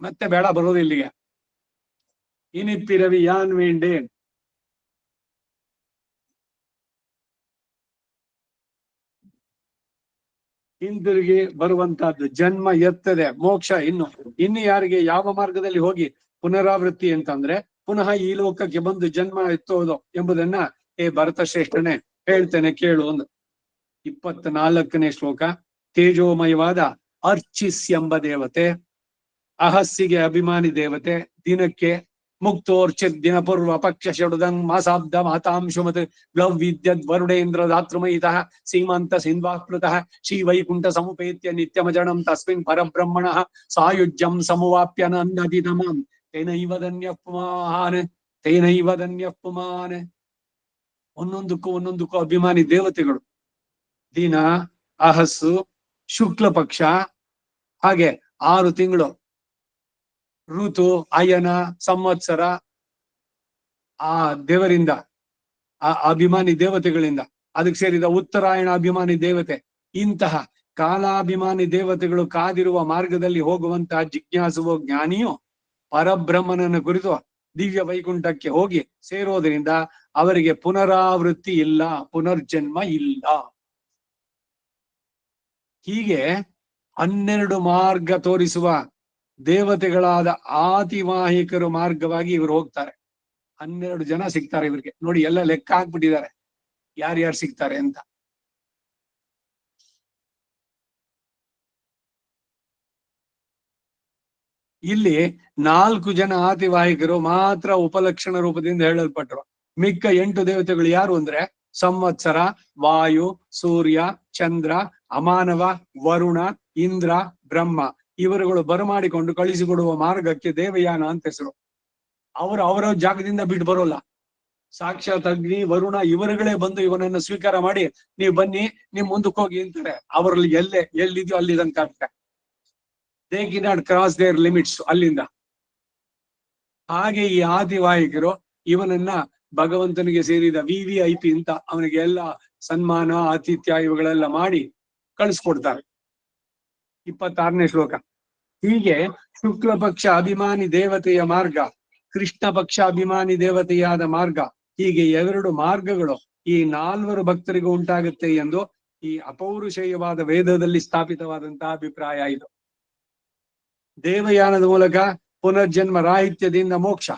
ಮತ್ತೆ ಬೇಡ ಬರೋದು ಇಲ್ಲಿಗೆ. ಇನಿಪ್ಪಿರವಿ ಯಾನ್ ವೇಂಡೇನ್. ಹಿಂದಿರುಗಿ ಬರುವಂತಹದ್ದು, ಜನ್ಮ ಎತ್ತದೆ, ಮೋಕ್ಷ ಇನ್ನು ಯಾರಿಗೆ ಯಾವ ಮಾರ್ಗದಲ್ಲಿ ಹೋಗಿ ಪುನರಾವೃತ್ತಿ ಅಂತಂದ್ರೆ ಪುನಃ ಈ ಲೋಕಕ್ಕೆ ಬಂದು ಜನ್ಮ ಎತ್ತೋದು ಎಂಬುದನ್ನ ಭರತ ಶ್ರೇಷ್ಠನೇ ಹೇಳ್ತೇನೆ ಕೇಳು ಒಂದು. 24ನೇ ಶ್ಲೋಕ. ತೇಜೋಮಯವಾದ ಅರ್ಚಿಸ್ ಎಂಬ ದೇವತೆ, ಅಹಸ್ಸಿಗೆ ಅಭಿಮಾನಿ ದೇವತೆ, ದಿನಕ್ಕೆ ಮುಕ್ತೋರ್ಚಿತ್ ದಿನಪೂರ್ವ ಪಕ್ಷ ಷಡುದಂ ಮಾಸಾಬ್ದ ಮಾತಾಂಶುಮತ್ ಗ್ಲವ್ವಿದ್ಯದ್ ವರುಣೇಂದ್ರ ದಾತೃಮಯಿತಃ ಸೀಮಂತ ಸಿಂಧ್ವಾಪ್ಲುತಃ ಶ್ರೀ ವೈಕುಂಠ ಸಮುಪೇತ್ಯ ನಿತ್ಯಮಜಣಂ ತಸ್ಮಿನ್ ಪರಬ್ರಹ್ಮಣಃ ಸಾಯುಜ್ಯಂ ಸಮವಾಪ್ಯನನ್ನದಿನಮಂ ತೇನೈವ ಧನ್ಯಃ ಪುಮಾನ್ ತೇನೈವ ಧನ್ಯಃ ಪುಮಾನ್. ಒಂದೊಂದಕ್ಕೂ ಅಭಿಮಾನಿ ದೇವತೆಗಳು. ದಿನ, ಅಹಸ್ಸು, ಶುಕ್ಲ ಪಕ್ಷ, ಹಾಗೆ 6 ತಿಂಗಳು, ಋತು, ಅಯನ, ಸಂವತ್ಸರ, ಆ ದೇವರಿಂದ, ಆ ಅಭಿಮಾನಿ ದೇವತೆಗಳಿಂದ, ಅದಕ್ಕೆ ಸೇರಿದ ಉತ್ತರಾಯಣ ಅಭಿಮಾನಿ ದೇವತೆ. ಇಂತಹ ಕಾಲಾಭಿಮಾನಿ ದೇವತೆಗಳು ಕಾದಿರುವ ಮಾರ್ಗದಲ್ಲಿ ಹೋಗುವಂತಹ ಜಿಜ್ಞಾಸುವ ಜ್ಞಾನಿಯು ಪರಬ್ರಹ್ಮನನ್ನು ಕುರಿತು ದಿವ್ಯ ವೈಕುಂಠಕ್ಕೆ ಹೋಗಿ ಸೇರೋದ್ರಿಂದ ಅವರಿಗೆ ಪುನರಾವೃತ್ತಿ ಇಲ್ಲ, ಪುನರ್ಜನ್ಮ ಇಲ್ಲ. ಹೀಗೆ 12 ಮಾರ್ಗ ತೋರಿಸುವ ದೇವತೆಗಳಾದ ಆತಿವಾಹಿಕರು ಮಾರ್ಗವಾಗಿ ಇವರು ಹೋಗ್ತಾರೆ. 12 ಜನ ಸಿಗ್ತಾರೆ ಇವರಿಗೆ. ನೋಡಿ, ಎಲ್ಲ ಲೆಕ್ಕ ಹಾಕ್ಬಿಟ್ಟಿದ್ದಾರೆ ಯಾರ್ಯಾರು ಸಿಗ್ತಾರೆ ಅಂತ. ಇಲ್ಲಿ 4 ಜನ ಆತಿವಾಹಿಕರು ಮಾತ್ರ ಉಪಲಕ್ಷಣ ರೂಪದಿಂದ ಹೇಳಲ್ಪಟ್ರು. ಮಿಕ್ಕ 8 ದೇವತೆಗಳು ಯಾರು ಅಂದ್ರೆ ಸಂವತ್ಸರ, ವಾಯು, ಸೂರ್ಯ, ಚಂದ್ರ, ಅಮಾನವ, ವರುಣ, ಇಂದ್ರ, ಬ್ರಹ್ಮ ಇವರುಗಳು ಬರಮಾಡಿಕೊಂಡು ಕಳಿಸಿಕೊಡುವ ಮಾರ್ಗಕ್ಕೆ ದೇವಯಾನ ಅಂತ ಹೆಸರು. ಅವರ ಜಾಗದಿಂದ ಬಿಟ್ಟು ಬರೋಲ್ಲ. ಸಾಕ್ಷಾತ್ ಅಗ್ನಿ, ವರುಣ ಇವರುಗಳೇ ಬಂದು ಇವನನ್ನು ಸ್ವೀಕಾರ ಮಾಡಿ ನೀವು ಬನ್ನಿ, ನೀವು ಮುಂದಕ್ಕೆ ಹೋಗಿ ಅಂತಾರೆ. ಅವರಲ್ಲಿ ಎಲ್ಲಿದೆಯೋ ಅಲ್ಲಿ ತನಕ ಆಗ್ತಾರೆ. They cannot cross their limits ಅಲ್ಲಿಂದ. ಹಾಗೆ ಈ ಆದಿವಾಹಿಕರು ಇವನನ್ನ ಭಗವಂತನಿಗೆ ಸೇರಿದ VVIP ಅಂತ ಅವನಿಗೆ ಎಲ್ಲ ಸನ್ಮಾನ, ಆತಿಥ್ಯ ಇವುಗಳೆಲ್ಲ ಮಾಡಿ ಕಳಿಸ್ಕೊಡ್ತಾರೆ. 26ನೇ ಶ್ಲೋಕ. ಹೀಗೆ ಶುಕ್ಲ ಪಕ್ಷ ಅಭಿಮಾನಿ ದೇವತೆಯ ಮಾರ್ಗ, ಕೃಷ್ಣ ಪಕ್ಷ ಅಭಿಮಾನಿ ದೇವತೆಯಾದ ಮಾರ್ಗ, ಹೀಗೆ 2 ಮಾರ್ಗಗಳು ಈ 4 ಭಕ್ತರಿಗೂ ಉಂಟಾಗುತ್ತೆ ಎಂದು ಈ ಅಪೌರುಷೇಯವಾದ ವೇದದಲ್ಲಿ ಸ್ಥಾಪಿತವಾದಂತಹ ಅಭಿಪ್ರಾಯ ಇದು. ದೇವಯಾನದ ಮೂಲಕ ಪುನರ್ಜನ್ಮ ರಾಹಿತ್ಯದಿಂದ ಮೋಕ್ಷ,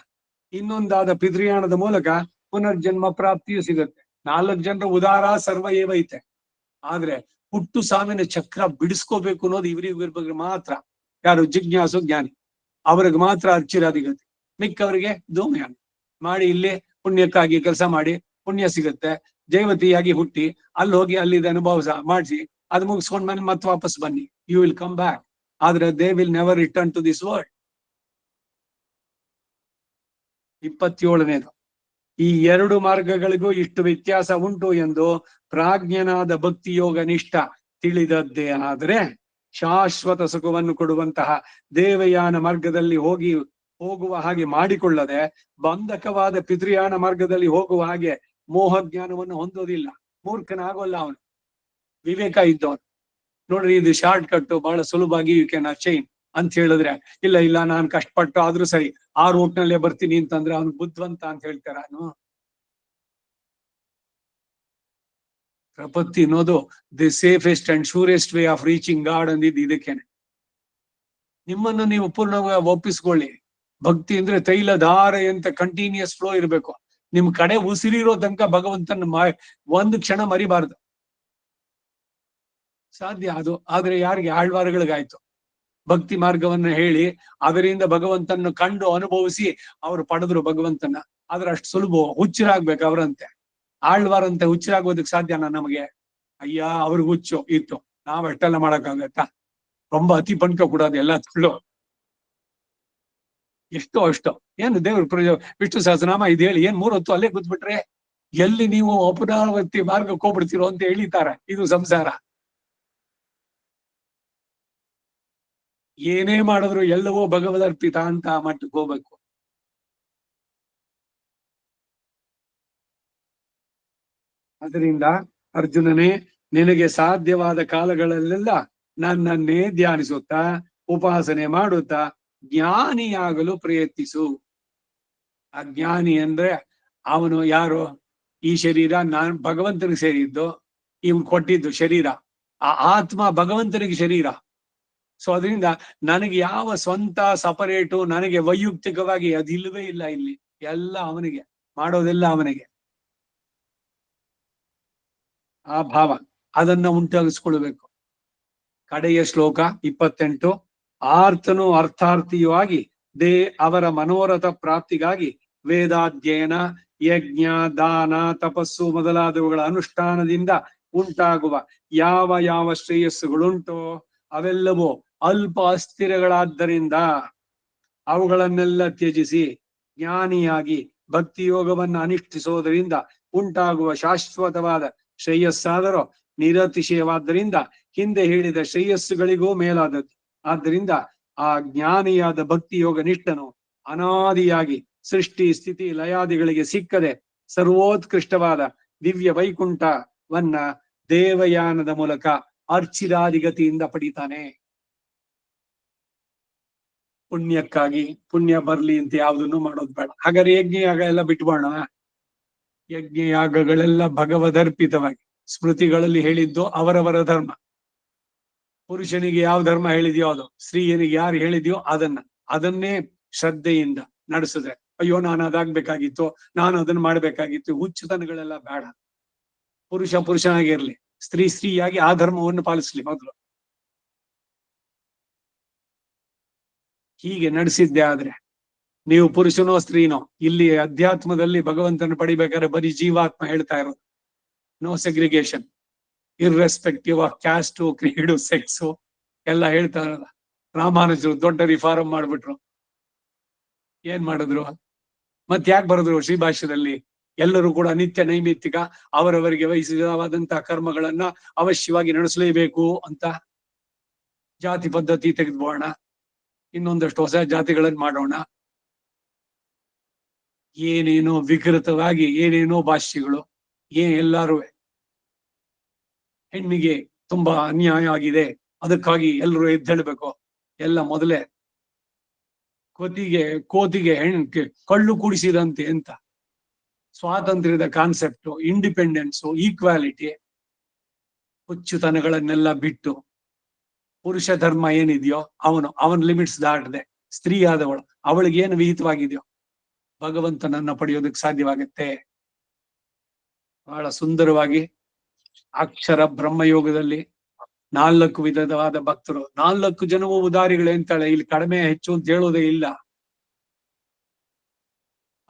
ಇನ್ನೊಂದಾದ ಪಿತೃಯಾನದ ಮೂಲಕ ಪುನರ್ಜನ್ಮ ಪ್ರಾಪ್ತಿಯು ಸಿಗುತ್ತೆ. 4 ಜನರ ಉದಾರ ಸರ್ವ ಏವ ಐತೆ. ಆದ್ರೆ ಹುಟ್ಟು ಸಾವಿನ ಚಕ್ರ ಬಿಡಿಸ್ಕೋಬೇಕು ಅನ್ನೋದು ಇವರಿಗೆ ಮಾತ್ರ. ಯಾರು? ಜಿಜ್ಞಾಸು ಜ್ಞಾನಿ, ಅವ್ರಿಗೆ ಮಾತ್ರ ಅರ್ಚಿರಾದಿಗತಿ. ಮಿಕ್ಕವರಿಗೆ ಧೂಮಯಾನ ಮಾಡಿ ಇಲ್ಲೇ ಪುಣ್ಯಕ್ಕಾಗಿ ಕೆಲಸ ಮಾಡಿ ಪುಣ್ಯ ಸಿಗುತ್ತೆ, ದೇವತೆಯಾಗಿ ಹುಟ್ಟಿ ಅಲ್ಲಿ ಹೋಗಿ ಅಲ್ಲಿದೆ ಅನುಭವ ಮಾಡಿಸಿ ಅದು ಮುಗಿಸ್ಕೊಂಡ್ ಮತ್ತೆ ವಾಪಸ್ ಬನ್ನಿ, ಯು ವಿಲ್ ಕಮ್ ಬ್ಯಾಕ್. ಆದ್ರೆ they will never return to this world. 27ನೇದು. ಈ 2 ಮಾರ್ಗಗಳಿಗೂ ಇಷ್ಟು ವ್ಯತ್ಯಾಸ ಉಂಟು ಎಂದು ಪ್ರಾಜ್ಞನಾದ ಭಕ್ತಿ ಯೋಗ ನಿಷ್ಠ ತಿಳಿದದ್ದೇ ಆದ್ರೆ ಶಾಶ್ವತ ಸುಖವನ್ನು ಕೊಡುವಂತಹ ದೇವಯಾನ ಮಾರ್ಗದಲ್ಲಿ ಹೋಗುವ ಹಾಗೆ ಮಾಡಿಕೊಳ್ಳದೆ ಬಂಧಕವಾದ ಪಿತೃಯಾನ ಮಾರ್ಗದಲ್ಲಿ ಹೋಗುವ ಹಾಗೆ ಮೋಹಜ್ಞಾನವನ್ನು ಹೊಂದೋದಿಲ್ಲ. ಮೂರ್ಖನಾಗೋಲ್ಲ ಅವನು, ವಿವೇಕ ಇದ್ದವನು. ನೋಡ್ರಿ, ಇದು ಶಾರ್ಟ್ ಕಟ್, ಬಹಳ ಸುಲಭವಾಗಿ ಯು ಕ್ಯಾನ್ ಅಚೈನ್ ಅಂತ ಹೇಳಿದ್ರೆ, ಇಲ್ಲ ನಾನು ಕಷ್ಟಪಟ್ಟು ಆದ್ರೂ ಸರಿ 6 ರೂಟ್ನಲ್ಲೇ ಬರ್ತೀನಿ ಅಂತಂದ್ರೆ ಅವನು ಬುದ್ಧಿವಂತ ಅಂತ ಹೇಳ್ತಾರ? ಪ್ರಪತ್ತಿ ಅನ್ನೋದು the safest and surest way of reaching God ಅಂದಿದ್ದು ಇದಕ್ಕೇನೆ. ನಿಮ್ಮನ್ನು ನೀವು ಪೂರ್ಣವಾಗಿ ಒಪ್ಪಿಸ್ಕೊಳ್ಳಿ. ಭಕ್ತಿ ಅಂದ್ರೆ ತೈಲಧಾರೆ ಅಂತ ಕಂಟಿನ್ಯೂಸ್ ಫ್ಲೋ ಇರಬೇಕು. ನಿಮ್ ಕಡೆ ಉಸಿರಿರೋ ತನಕ ಭಗವಂತನ ಒಂದು ಕ್ಷಣ ಮರಿಬಾರ್ದು. ಸಾಧ್ಯ ಅದು. ಆದ್ರೆ ಯಾರಿಗೆ? ಆಳ್ವಾರಗಳಿಗಾಯ್ತು. ಭಕ್ತಿ ಮಾರ್ಗವನ್ನ ಹೇಳಿ ಅದರಿಂದ ಭಗವಂತನ ಕಂಡು ಅನುಭವಿಸಿ ಅವರು ಪಡೆದ್ರು ಭಗವಂತನ. ಆದ್ರೆ ಅಷ್ಟು ಸುಲಭ ಹುಚ್ಚರಾಗ್ಬೇಕು ಅವರಂತೆ. ಆಳ್ವಾರಂತೆ ಹುಚ್ಚರಾಗೋದಕ್ಕೆ ಸಾಧ್ಯನಾ ನಮಗೆ? ಅಯ್ಯ, ಅವ್ರಿಗೆ ಹುಚ್ಚು ಇತ್ತು, ನಾವ್ ಅಷ್ಟೆಲ್ಲ ಮಾಡಕ್ಕಾಗತ್ತಾ? ரொம்ப ಅತಿ ಪಂಕ ಕೂಡೋದು ಎಲ್ಲ ಸುಳ್ಳು. ಎಷ್ಟೋ ಅಷ್ಟು ಏನು ದೇವ್ರ ವಿಷ್ಣು ಸಹಸ್ರನಾಮ ಇದು ಹೇಳಿ ಏನ್ 3 ಹೊತ್ತು ಅಲ್ಲೇ ಕೂತ್ಬಿಟ್ರೆ ಎಲ್ಲಿ ನೀವು ಅಪುನರಾವರ್ತಿ ಮಾರ್ಗಕ್ಕೆ ಹೋಗ್ಬಿಡ್ತೀರೋ ಅಂತ ಹೇಳಿತಾರೆ. ಇದು ಸಂಸಾರ. ಏನೇ ಮಾಡಿದ್ರು ಎಲ್ಲವೋ ಭಗವದರ್ಪಿತ ಅಂತ ಮಟ್ಟಕ್ಕೆ ಹೋಗ್ಬೇಕು. ಅದರಿಂದ ಅರ್ಜುನನೇ, ನಿನಗೆ ಸಾಧ್ಯವಾದ ಕಾಲಗಳಲ್ಲೆಲ್ಲ ನನ್ನನ್ನೇ ಧ್ಯಾನಿಸುತ್ತಾ ಉಪಾಸನೆ ಮಾಡುತ್ತಾ ಜ್ಞಾನಿಯಾಗಲು ಪ್ರಯತ್ನಿಸು. ಅಜ್ಞಾನಿ ಅಂದ್ರೆ ಅವನು ಯಾರು? ಈ ಶರೀರ ನಾನು ಭಗವಂತನಿಗೆ ಸೇರಿದ್ದು, ಇವನ್ ಕೊಟ್ಟಿದ್ದು ಶರೀರ. ಆ ಆತ್ಮ ಭಗವಂತನಿಗೆ ಶರೀರ. ಸೊ ಅದರಿಂದ ನನಗೆ ಯಾವ ಸ್ವಂತ ಸಪರೇಟು, ನನಗೆ ವೈಯಕ್ತಿಕವಾಗಿ ಅದಿಲ್ಲವೇ ಇಲ್ಲ. ಇಲ್ಲಿ ಎಲ್ಲ ಅವನಿಗೆ, ಮಾಡೋದೆಲ್ಲ ಅವನಿಗೆ. ಆ ಭಾವ ಅದನ್ನ ಉಂಟಾಗಿಸ್ಕೊಳ್ಬೇಕು. ಕಡೆಯ ಶ್ಲೋಕ 28. ಆರ್ತನು ಅರ್ಥಾರ್ಥಿಯಾಗಿ ಅವರ ಮನೋರಥ ಪ್ರಾಪ್ತಿಗಾಗಿ ವೇದಾಧ್ಯಯನ, ಯಜ್ಞ, ದಾನ, ತಪಸ್ಸು ಮೊದಲಾದವುಗಳ ಅನುಷ್ಠಾನದಿಂದ ಉಂಟಾಗುವ ಯಾವ ಯಾವ ಶ್ರೇಯಸ್ಸುಗಳುಂಟೋ ಅವೆಲ್ಲವೂ ಅಲ್ಪ ಅಸ್ಥಿರಗಳಾದ್ದರಿಂದ ಅವುಗಳನ್ನೆಲ್ಲ ತ್ಯಜಿಸಿ ಜ್ಞಾನಿಯಾಗಿ ಭಕ್ತಿಯೋಗವನ್ನು ಅನುಷ್ಠಿಸೋದರಿಂದ ಉಂಟಾಗುವ ಶಾಶ್ವತವಾದ ಶ್ರೇಯಸ್ಸಾದರೂ ನಿರತಿಶಯವಾದ್ದರಿಂದ ಹಿಂದೆ ಹೇಳಿದ ಶ್ರೇಯಸ್ಸುಗಳಿಗೂ ಮೇಲಾದದ್ದು. ಆದ್ದರಿಂದ ಆ ಜ್ಞಾನಿಯಾದ ಭಕ್ತಿಯೋಗ ನಿಷ್ಠನು ಅನಾದಿಯಾಗಿ ಸೃಷ್ಟಿ ಸ್ಥಿತಿ ಲಯಾದಿಗಳಿಗೆ ಸಿಕ್ಕದೆ ಸರ್ವೋತ್ಕೃಷ್ಟವಾದ ದಿವ್ಯ ವೈಕುಂಠವನ್ನ ದೇವಯಾನದ ಮೂಲಕ ಅರ್ಚಿರಾದಿಗತಿಯಿಂದ ಪಡಿತಾನೆ. ಪುಣ್ಯಕ್ಕಾಗಿ ಪುಣ್ಯ ಬರ್ಲಿ ಅಂತ ಯಾವ್ದನ್ನು ಮಾಡೋದು ಬೇಡ. ಹಾಗಾದ್ರೆ ಯಜ್ಞಯಾಗ ಎಲ್ಲ ಬಿಟ್ಬೋಣ. ಯಜ್ಞಯಾಗಗಳೆಲ್ಲ ಭಗವದರ್ಪಿತವಾಗಿ ಸ್ಮೃತಿಗಳಲ್ಲಿ ಹೇಳಿದ್ದು ಅವರವರ ಧರ್ಮ. ಪುರುಷನಿಗೆ ಯಾವ ಧರ್ಮ ಹೇಳಿದ್ಯೋ ಅದು, ಸ್ತ್ರೀಯನಿಗೆ ಯಾರು ಹೇಳಿದ್ಯೋ ಅದನ್ನೇ ಶ್ರದ್ಧೆಯಿಂದ ನಡೆಸಿದ್ರೆ, ಅಯ್ಯೋ ನಾನು ಅದಾಗ್ಬೇಕಾಗಿತ್ತು, ನಾನು ಅದನ್ನ ಮಾಡ್ಬೇಕಾಗಿತ್ತು, ಹುಚ್ಚುತನಗಳೆಲ್ಲ ಬೇಡ. ಪುರುಷ ಪುರುಷನಾಗಿರ್ಲಿ, ಸ್ತ್ರೀ ಸ್ತ್ರೀಯಾಗಿ ಆ ಧರ್ಮವನ್ನು ಪಾಲಿಸ್ಲಿ ಮೊದಲು. ಹೀಗೆ ನಡೆಸಿದ್ದೆ ಆದ್ರೆ ನೀವು ಪುರುಷನೋ ಸ್ತ್ರೀನೋ, ಇಲ್ಲಿ ಅಧ್ಯಾತ್ಮದಲ್ಲಿ ಭಗವಂತನ ಪಡಿಬೇಕಾದ್ರೆ ಬರೀ ಜೀವಾತ್ಮ ಹೇಳ್ತಾ ಇರೋದು. No segregation, irrespective of caste, creed, sex ಎಲ್ಲ ಹೇಳ್ತಾ ಇರೋದ. ರಾಮಾನುಜರು ದೊಡ್ಡ ರಿಫಾರ್ಮ್ ಮಾಡ್ಬಿಟ್ರು. ಏನ್ ಮಾಡಿದ್ರು? ಮತ್ ಯಾಕೆ ಬರೆದ್ರು ಶ್ರೀಭಾಷ್ಯದಲ್ಲಿ? ಎಲ್ಲರೂ ಕೂಡ ನಿತ್ಯ ನೈಮಿತ್ತಿಕ ಅವರವರಿಗೆ ವಹಿಸಿದವಾದಂತಹ ಕರ್ಮಗಳನ್ನ ಅವಶ್ಯವಾಗಿ ನಡೆಸಲೇಬೇಕು ಅಂತ. ಜಾತಿ ಪದ್ಧತಿ ತೆಗೆದುಬೋಣ, ಇನ್ನೊಂದಷ್ಟು ಹೊಸ ಜಾತಿಗಳನ್ನ ಮಾಡೋಣ. ಏನೇನೋ ವಿಕೃತವಾಗಿ ಏನೇನೋ ಭಾಷ್ಯಗಳು, ಎಲ್ಲಾರು ಹೆಣ್ಣಿಗೆ ತುಂಬಾ ಅನ್ಯಾಯ ಆಗಿದೆ, ಅದಕ್ಕಾಗಿ ಎಲ್ಲರೂ ಎದ್ದೇಳ್ಬೇಕು. ಎಲ್ಲ ಮೊದಲೇ ಕೋತಿಗೆ ಕಳ್ಳು ಕುಡಿಸಿದಂತೆ ಅಂತ. ಸ್ವಾತಂತ್ರ್ಯದ ಕಾನ್ಸೆಪ್ಟು, ಇಂಡಿಪೆಂಡೆನ್ಸು, ಈಕ್ವಾಲಿಟಿ, ಹುಚ್ಚುತನಗಳನ್ನೆಲ್ಲ ಬಿಟ್ಟು ಪುರುಷ ಧರ್ಮ ಏನಿದೆಯೋ ಅವನ ಲಿಮಿಟ್ಸ್ ದಾಟದೆ ಸ್ತ್ರೀ ಆದವಳು ಅವಳಿಗೆ ಏನು ವಿಹಿತವಾಗಿದೆಯೋ ಭಗವಂತನನ್ನ ಪಡೆಯೋದಕ್ಕೆ ಸಾಧ್ಯವಾಗುತ್ತೆ. ಬಹಳ ಸುಂದರವಾಗಿ ಅಕ್ಷರ ಬ್ರಹ್ಮಯೋಗದಲ್ಲಿ 4 ವಿಧವಾದ ಭಕ್ತರು, 4 ಜನವೂ ಉದಾರಿಗಳು ಅಂತಾಳೆ. ಇಲ್ಲಿ ಕಡಿಮೆ ಹೆಚ್ಚು ಅಂತ ಹೇಳೋದೇ ಇಲ್ಲ.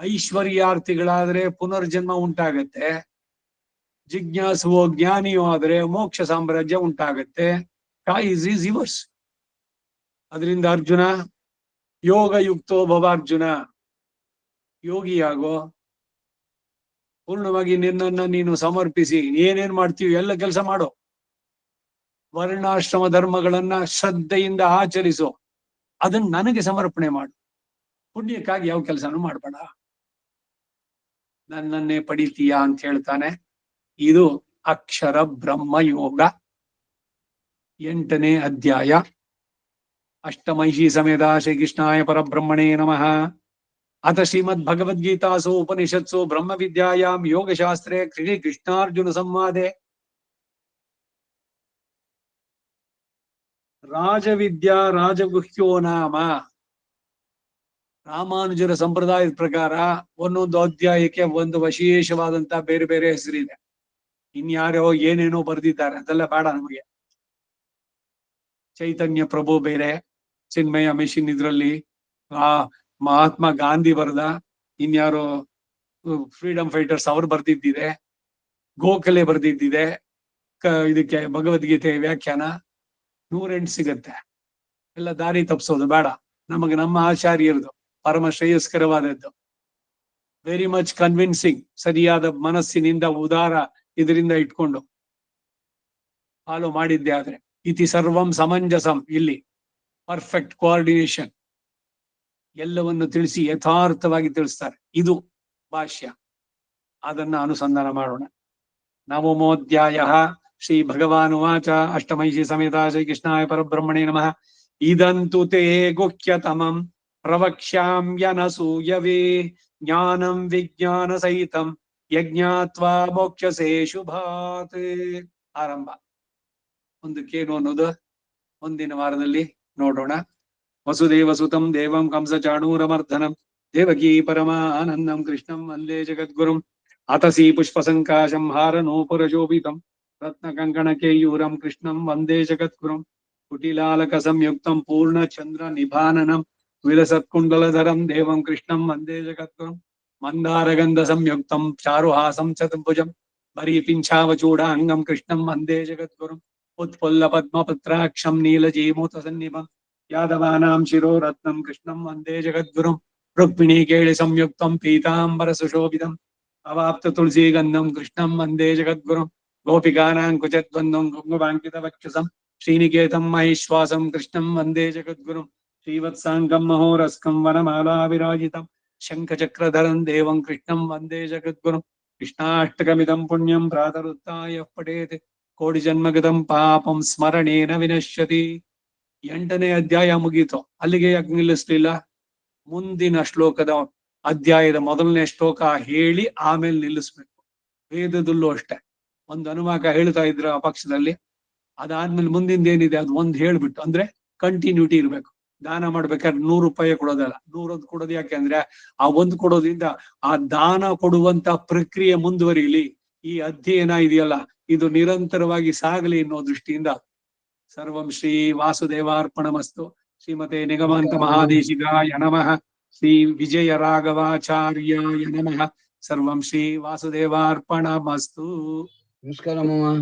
ಐಶ್ವರ್ಯಾರ್ಥಿಗಳಾದ್ರೆ ಪುನರ್ಜನ್ಮ ಉಂಟಾಗತ್ತೆ, ಜಿಜ್ಞಾಸುವೋ ಜ್ಞಾನಿಯೋ ಆದ್ರೆ ಮೋಕ್ಷ ಸಾಮ್ರಾಜ್ಯ ಉಂಟಾಗತ್ತೆ. ಕಾಯಿಸ್ ಈಸ್ ಯುವರ್ಸ್. ಅದರಿಂದ ಅರ್ಜುನ ಯೋಗಯುಕ್ತೋ ಭವಾರ್ಜುನ, ಯೋಗಿಯಾಗೋ, ಪೂರ್ಣವಾಗಿ ನಿನ್ನನ್ನ ನೀನು ಸಮರ್ಪಿಸಿ ಏನೇನ್ ಮಾಡ್ತೀವಿ ಎಲ್ಲ ಕೆಲಸ ಮಾಡೋ, ವರ್ಣಾಶ್ರಮ ಧರ್ಮಗಳನ್ನ ಶ್ರದ್ಧೆಯಿಂದ ಆಚರಿಸೋ, ಅದನ್ನ ನನಗೆ ಸಮರ್ಪಣೆ ಮಾಡು. ಪುಣ್ಯಕ್ಕಾಗಿ ಯಾವ ಕೆಲಸನೂ ಮಾಡ್ಬೇಡ, ನನ್ನನ್ನೇ ಪಡಿತೀಯಾ ಅಂತ ಹೇಳ್ತಾನೆ. ಇದು ಅಕ್ಷರ ಬ್ರಹ್ಮಯೋಗ 8ನೇ ಅಧ್ಯಾಯ. ಅಷ್ಟಮೈಷಿ ಸಮೇತ ಶ್ರೀಕೃಷ್ಣಾಯ ಪರಬ್ರಹ್ಮಣೇ ನಮಃ. ಅಥ ಶ್ರೀಮದ್ ಭಗವದ್ಗೀತಾಸು ಉಪನಿಷತ್ಸು ಬ್ರಹ್ಮ ವಿದ್ಯಾಯಾಂ ಯೋಗಶಾಸ್ತ್ರೇ ಶ್ರೀಕೃಷ್ಣಾರ್ಜುನ ಸಂವಾದೆ ರಾಜವಿದ್ಯಾ ರಾಜಗುಹ್ಯೋ ನಾಮ. ರಾಮಾನುಜರ ಸಂಪ್ರದಾಯದ ಪ್ರಕಾರ ಒಂದೊಂದು ಅಧ್ಯಾಯಕ್ಕೆ ಒಂದು ವಿಶೇಷವಾದಂತ ಬೇರೆ ಬೇರೆ ಹೆಸರಿದೆ. ಇನ್ಯಾರೋ ಏನೇನೋ ಬರೆದಿದ್ದಾರೆ, ಅದೆಲ್ಲ ಬೇಡ ನಮಗೆ. ಚೈತನ್ಯ ಪ್ರಭು ಬೇರೆ, ಚಿನ್ಮಯ ಮಿಷನ್ ಇದ್ರಲ್ಲಿ ಮಹಾತ್ಮ ಗಾಂಧಿ ಬರೆದ, ಇನ್ಯಾರೋ ಫ್ರೀಡಮ್ ಫೈಟರ್ಸ್ ಅವ್ರು ಬರ್ದಿದ್ದಿದೆ, ಗೋಖಲೆ ಬರ್ದಿದ್ದಿದೆ. ಇದಕ್ಕೆ ಭಗವದ್ಗೀತೆ ವ್ಯಾಖ್ಯಾನ 108 ಸಿಗತ್ತೆ. ಎಲ್ಲ ದಾರಿ ತಪ್ಪಿಸೋದು ಬೇಡ. ನಮಗೆ ನಮ್ಮ ಆಚಾರ್ಯರದು ಪರಮ ಶ್ರೇಯಸ್ಕರವಾದದ್ದು, ವೆರಿ ಮಚ್ ಕನ್ವಿನ್ಸಿಂಗ್, ಸರಿಯಾದ ಮನಸ್ಸಿನಿಂದ ಉದಾರ ಇದರಿಂದ ಇಟ್ಕೊಂಡು ಫಾಲೋ ಮಾಡಿದ್ದೆ ಆದ್ರೆ ಇತಿ ಸರ್ವಂ ಸಮಂಜಸಂ, ಇಲ್ಲಿ ಪರ್ಫೆಕ್ಟ್ ಕೋಆರ್ಡಿನೇಷನ್ ಎಲ್ಲವನ್ನು ತಿಳಿಸಿ ಯಥಾರ್ಥವಾಗಿ ತಿಳಿಸ್ತಾರೆ. ಇದು ಭಾಷ್ಯ, ಅದನ್ನ ಅನುಸಂಧಾನ ಮಾಡೋಣ. ನವಮೋಧ್ಯಾಯ ಶ್ರೀ ಭಗವಾನುವಾಚ ಅಷ್ಟಮೈಷಿ ಸಮೇತ ಶ್ರೀಕೃಷ್ಣಾಯ ಪರಬ್ರಹ್ಮಣೇ ನಮಃ. ಇದಂತು ತೇ ಗುಹ್ಯತಮಂ ಪ್ರವಕ್ಷ್ಯಾಮ್ಯನಸೂಯವೇ ಜ್ಞಾನಂ ವಿಜ್ಞಾನ ಸಹಿತಂ ಯಜ್ಞಾತ್ವಾ ಮೋಕ್ಷಸೇ ಶುಭಾತ್. ಆರಂಭ. ಮುಂದಕ್ಕೇನು ಅನ್ನೋದು ಮುಂದಿನ ವಾರದಲ್ಲಿ ನೋಡೋಣ. ವಸುದೇವ ಸುತಂ ದೇವಂ ಕಂಸ ಚಾಣೂರಮರ್ಧನಂ ದೇವಕೀ ಪರಮಾನಂದಂ ಕೃಷ್ಣಂ ವಂದೇ ಜಗದ್ಗುರುಂ ಅತಸಿ ಪುಷ್ಪ ಸಂಕಾಶಂ ಹಾರನೂಪುರಶೋಭಿತಂ ರತ್ನ ಕಂಕಣ ಕೇಯೂರಂ ಕೃಷ್ಣಂ ವಂದೇ ಜಗದ್ಗುರುಂ ಕುಟಿಲಾಲಕ ಸಂಯುಕ್ತಂ ಪೂರ್ಣ ಚಂದ್ರ ನಿಭಾನನಂ ವಿಲಸತ್ಕುಂಡಲಧರಂ ದೇವಂ ಕೃಷ್ಣಂ ವಂದೇ ಜಗದ್ಗುರುಂ ಮಂದಾರಗಂಧ ಸಂಯುಕ್ತಂ ಚಾರುಹಾಸಂ ಚತುರ್ಭುಜಂ ಬರೀಪಿಂಚಾವಚೂಡಾಂಗಂ ಕೃಷ್ಣಂ ವಂದೇ ಜಗದ್ಗುರುಂ ಉತ್ಫುಲ್ಲ ಪದ್ಮಪತ್ರಾಕ್ಷಂ ನೀಲಜೀಮೂತ ಸನ್ನಿಭಂ ಯಾದವಾನಾಂ ಶಿರೋರತ್ನಂ ಕೃಷ್ಣಂ ವಂದೇ ಜಗದ್ಗುರುಂ ರುಕ್ಮಿಣೀ ಕೇಳಿ ಸಂಯುಕ್ತಂ ಪೀತಾಂಬರ ಸುಶೋಭಿತಂ ಅವಾಪ್ತ ತುಳಸಿ ಗಂಧಂ ಕೃಷ್ಣಂ ವಂದೇ ಜಗದ್ಗುರುಂ ಗೋಪಿಕಾನಾಂ ಕುಚದ್ವಂದಂ ಕುಂಕುಮಾಂಕಿತ ವಕ್ಷಸಂ ಶ್ರೀನಿಕೇತಂ ಮಹೇಶ್ವಾಸಂ ಕೃಷ್ಣಂ ವಂದೇ ಜಗದ್ಗುರುಂ ಶ್ರೀವತ್ಸಾಂಗಂ ಮಹೋರಸ್ಕಂ ವನಮಾಲಾ ವಿರಾಜಿತಂ ಶಂಖಚಕ್ರಧರಂ ದೇವಂ ಕೃಷ್ಣಂ ವಂದೇ ಜಗದ್ಗುರುಂ ಕೃಷ್ಣಾಷ್ಟಕಮಿದಂ ಪುಣ್ಯಂ ಪ್ರಾತರುತ್ತಾಯ ಪಠೇತ್ ಕೋಟಿ ಜನ್ಮಗತಂ ಪಾಪಂ ಸ್ಮರಣೇನ ವಿನಶ್ಯತಿ. 8ನೇ ಅಧ್ಯಾಯ ಮುಗೀತು. ಅಲ್ಲಿಗೆ ಯಾಕೆ ನಿಲ್ಲಿಸ್ಲಿಲ್ಲ? ಮುಂದಿನ ಶ್ಲೋಕದ ಅಧ್ಯಾಯದ ಮೊದಲನೇ ಶ್ಲೋಕ ಹೇಳಿ ಆಮೇಲೆ ನಿಲ್ಲಿಸ್ಬೇಕು. ವೇದದಲ್ಲೂ ಅಷ್ಟೇ ಒಂದು ಅನುವಾಕ ಹೇಳ್ತಾ ಇದ್ರ ಆ ಪಕ್ಷದಲ್ಲಿ, ಅದಾದ್ಮೇಲೆ ಮುಂದಿಂದ ಏನಿದೆ ಅದು ಒಂದು ಹೇಳ್ಬಿಟ್ಟು, ಅಂದ್ರೆ ಕಂಟಿನ್ಯೂಟಿ ಇರ್ಬೇಕು. ದಾನ ಮಾಡ್ಬೇಕಾದ್ರೆ 100 ರೂಪಾಯಿ ಕೊಡೋದಲ್ಲ, 100 ಕೊಡೋದು. ಯಾಕೆಂದ್ರೆ ಆ ಒಂದು ಕೊಡೋದ್ರಿಂದ ಆ ದಾನ ಕೊಡುವಂತ ಪ್ರಕ್ರಿಯೆ ಮುಂದುವರಿಲಿ, ಈ ಅಧ್ಯಯನ ಇದೆಯಲ್ಲ ಇದು ನಿರಂತರವಾಗಿ ಸಾಗಲಿ ಅನ್ನೋ ದೃಷ್ಟಿಯಿಂದ ಸರ್ವಂ ಶ್ರೀ ವಾಸುದೇವಾರ್ಪಣಮಸ್ತು. ಶ್ರೀಮತೆ ನಿಗಮಾಂತ ಮಹಾದೇಶಿಕಾಯ ನಮಃ. ಶ್ರೀ ವಿಜಯ ರಾಘವಾಚಾರ್ಯಾಯ ನಮಃ. ಸರ್ವಂ ಶ್ರೀ ವಾಸುದೇವಾರ್ಪಣಮಸ್ತು. ನಮಸ್ಕಾರ ಮಾಮ.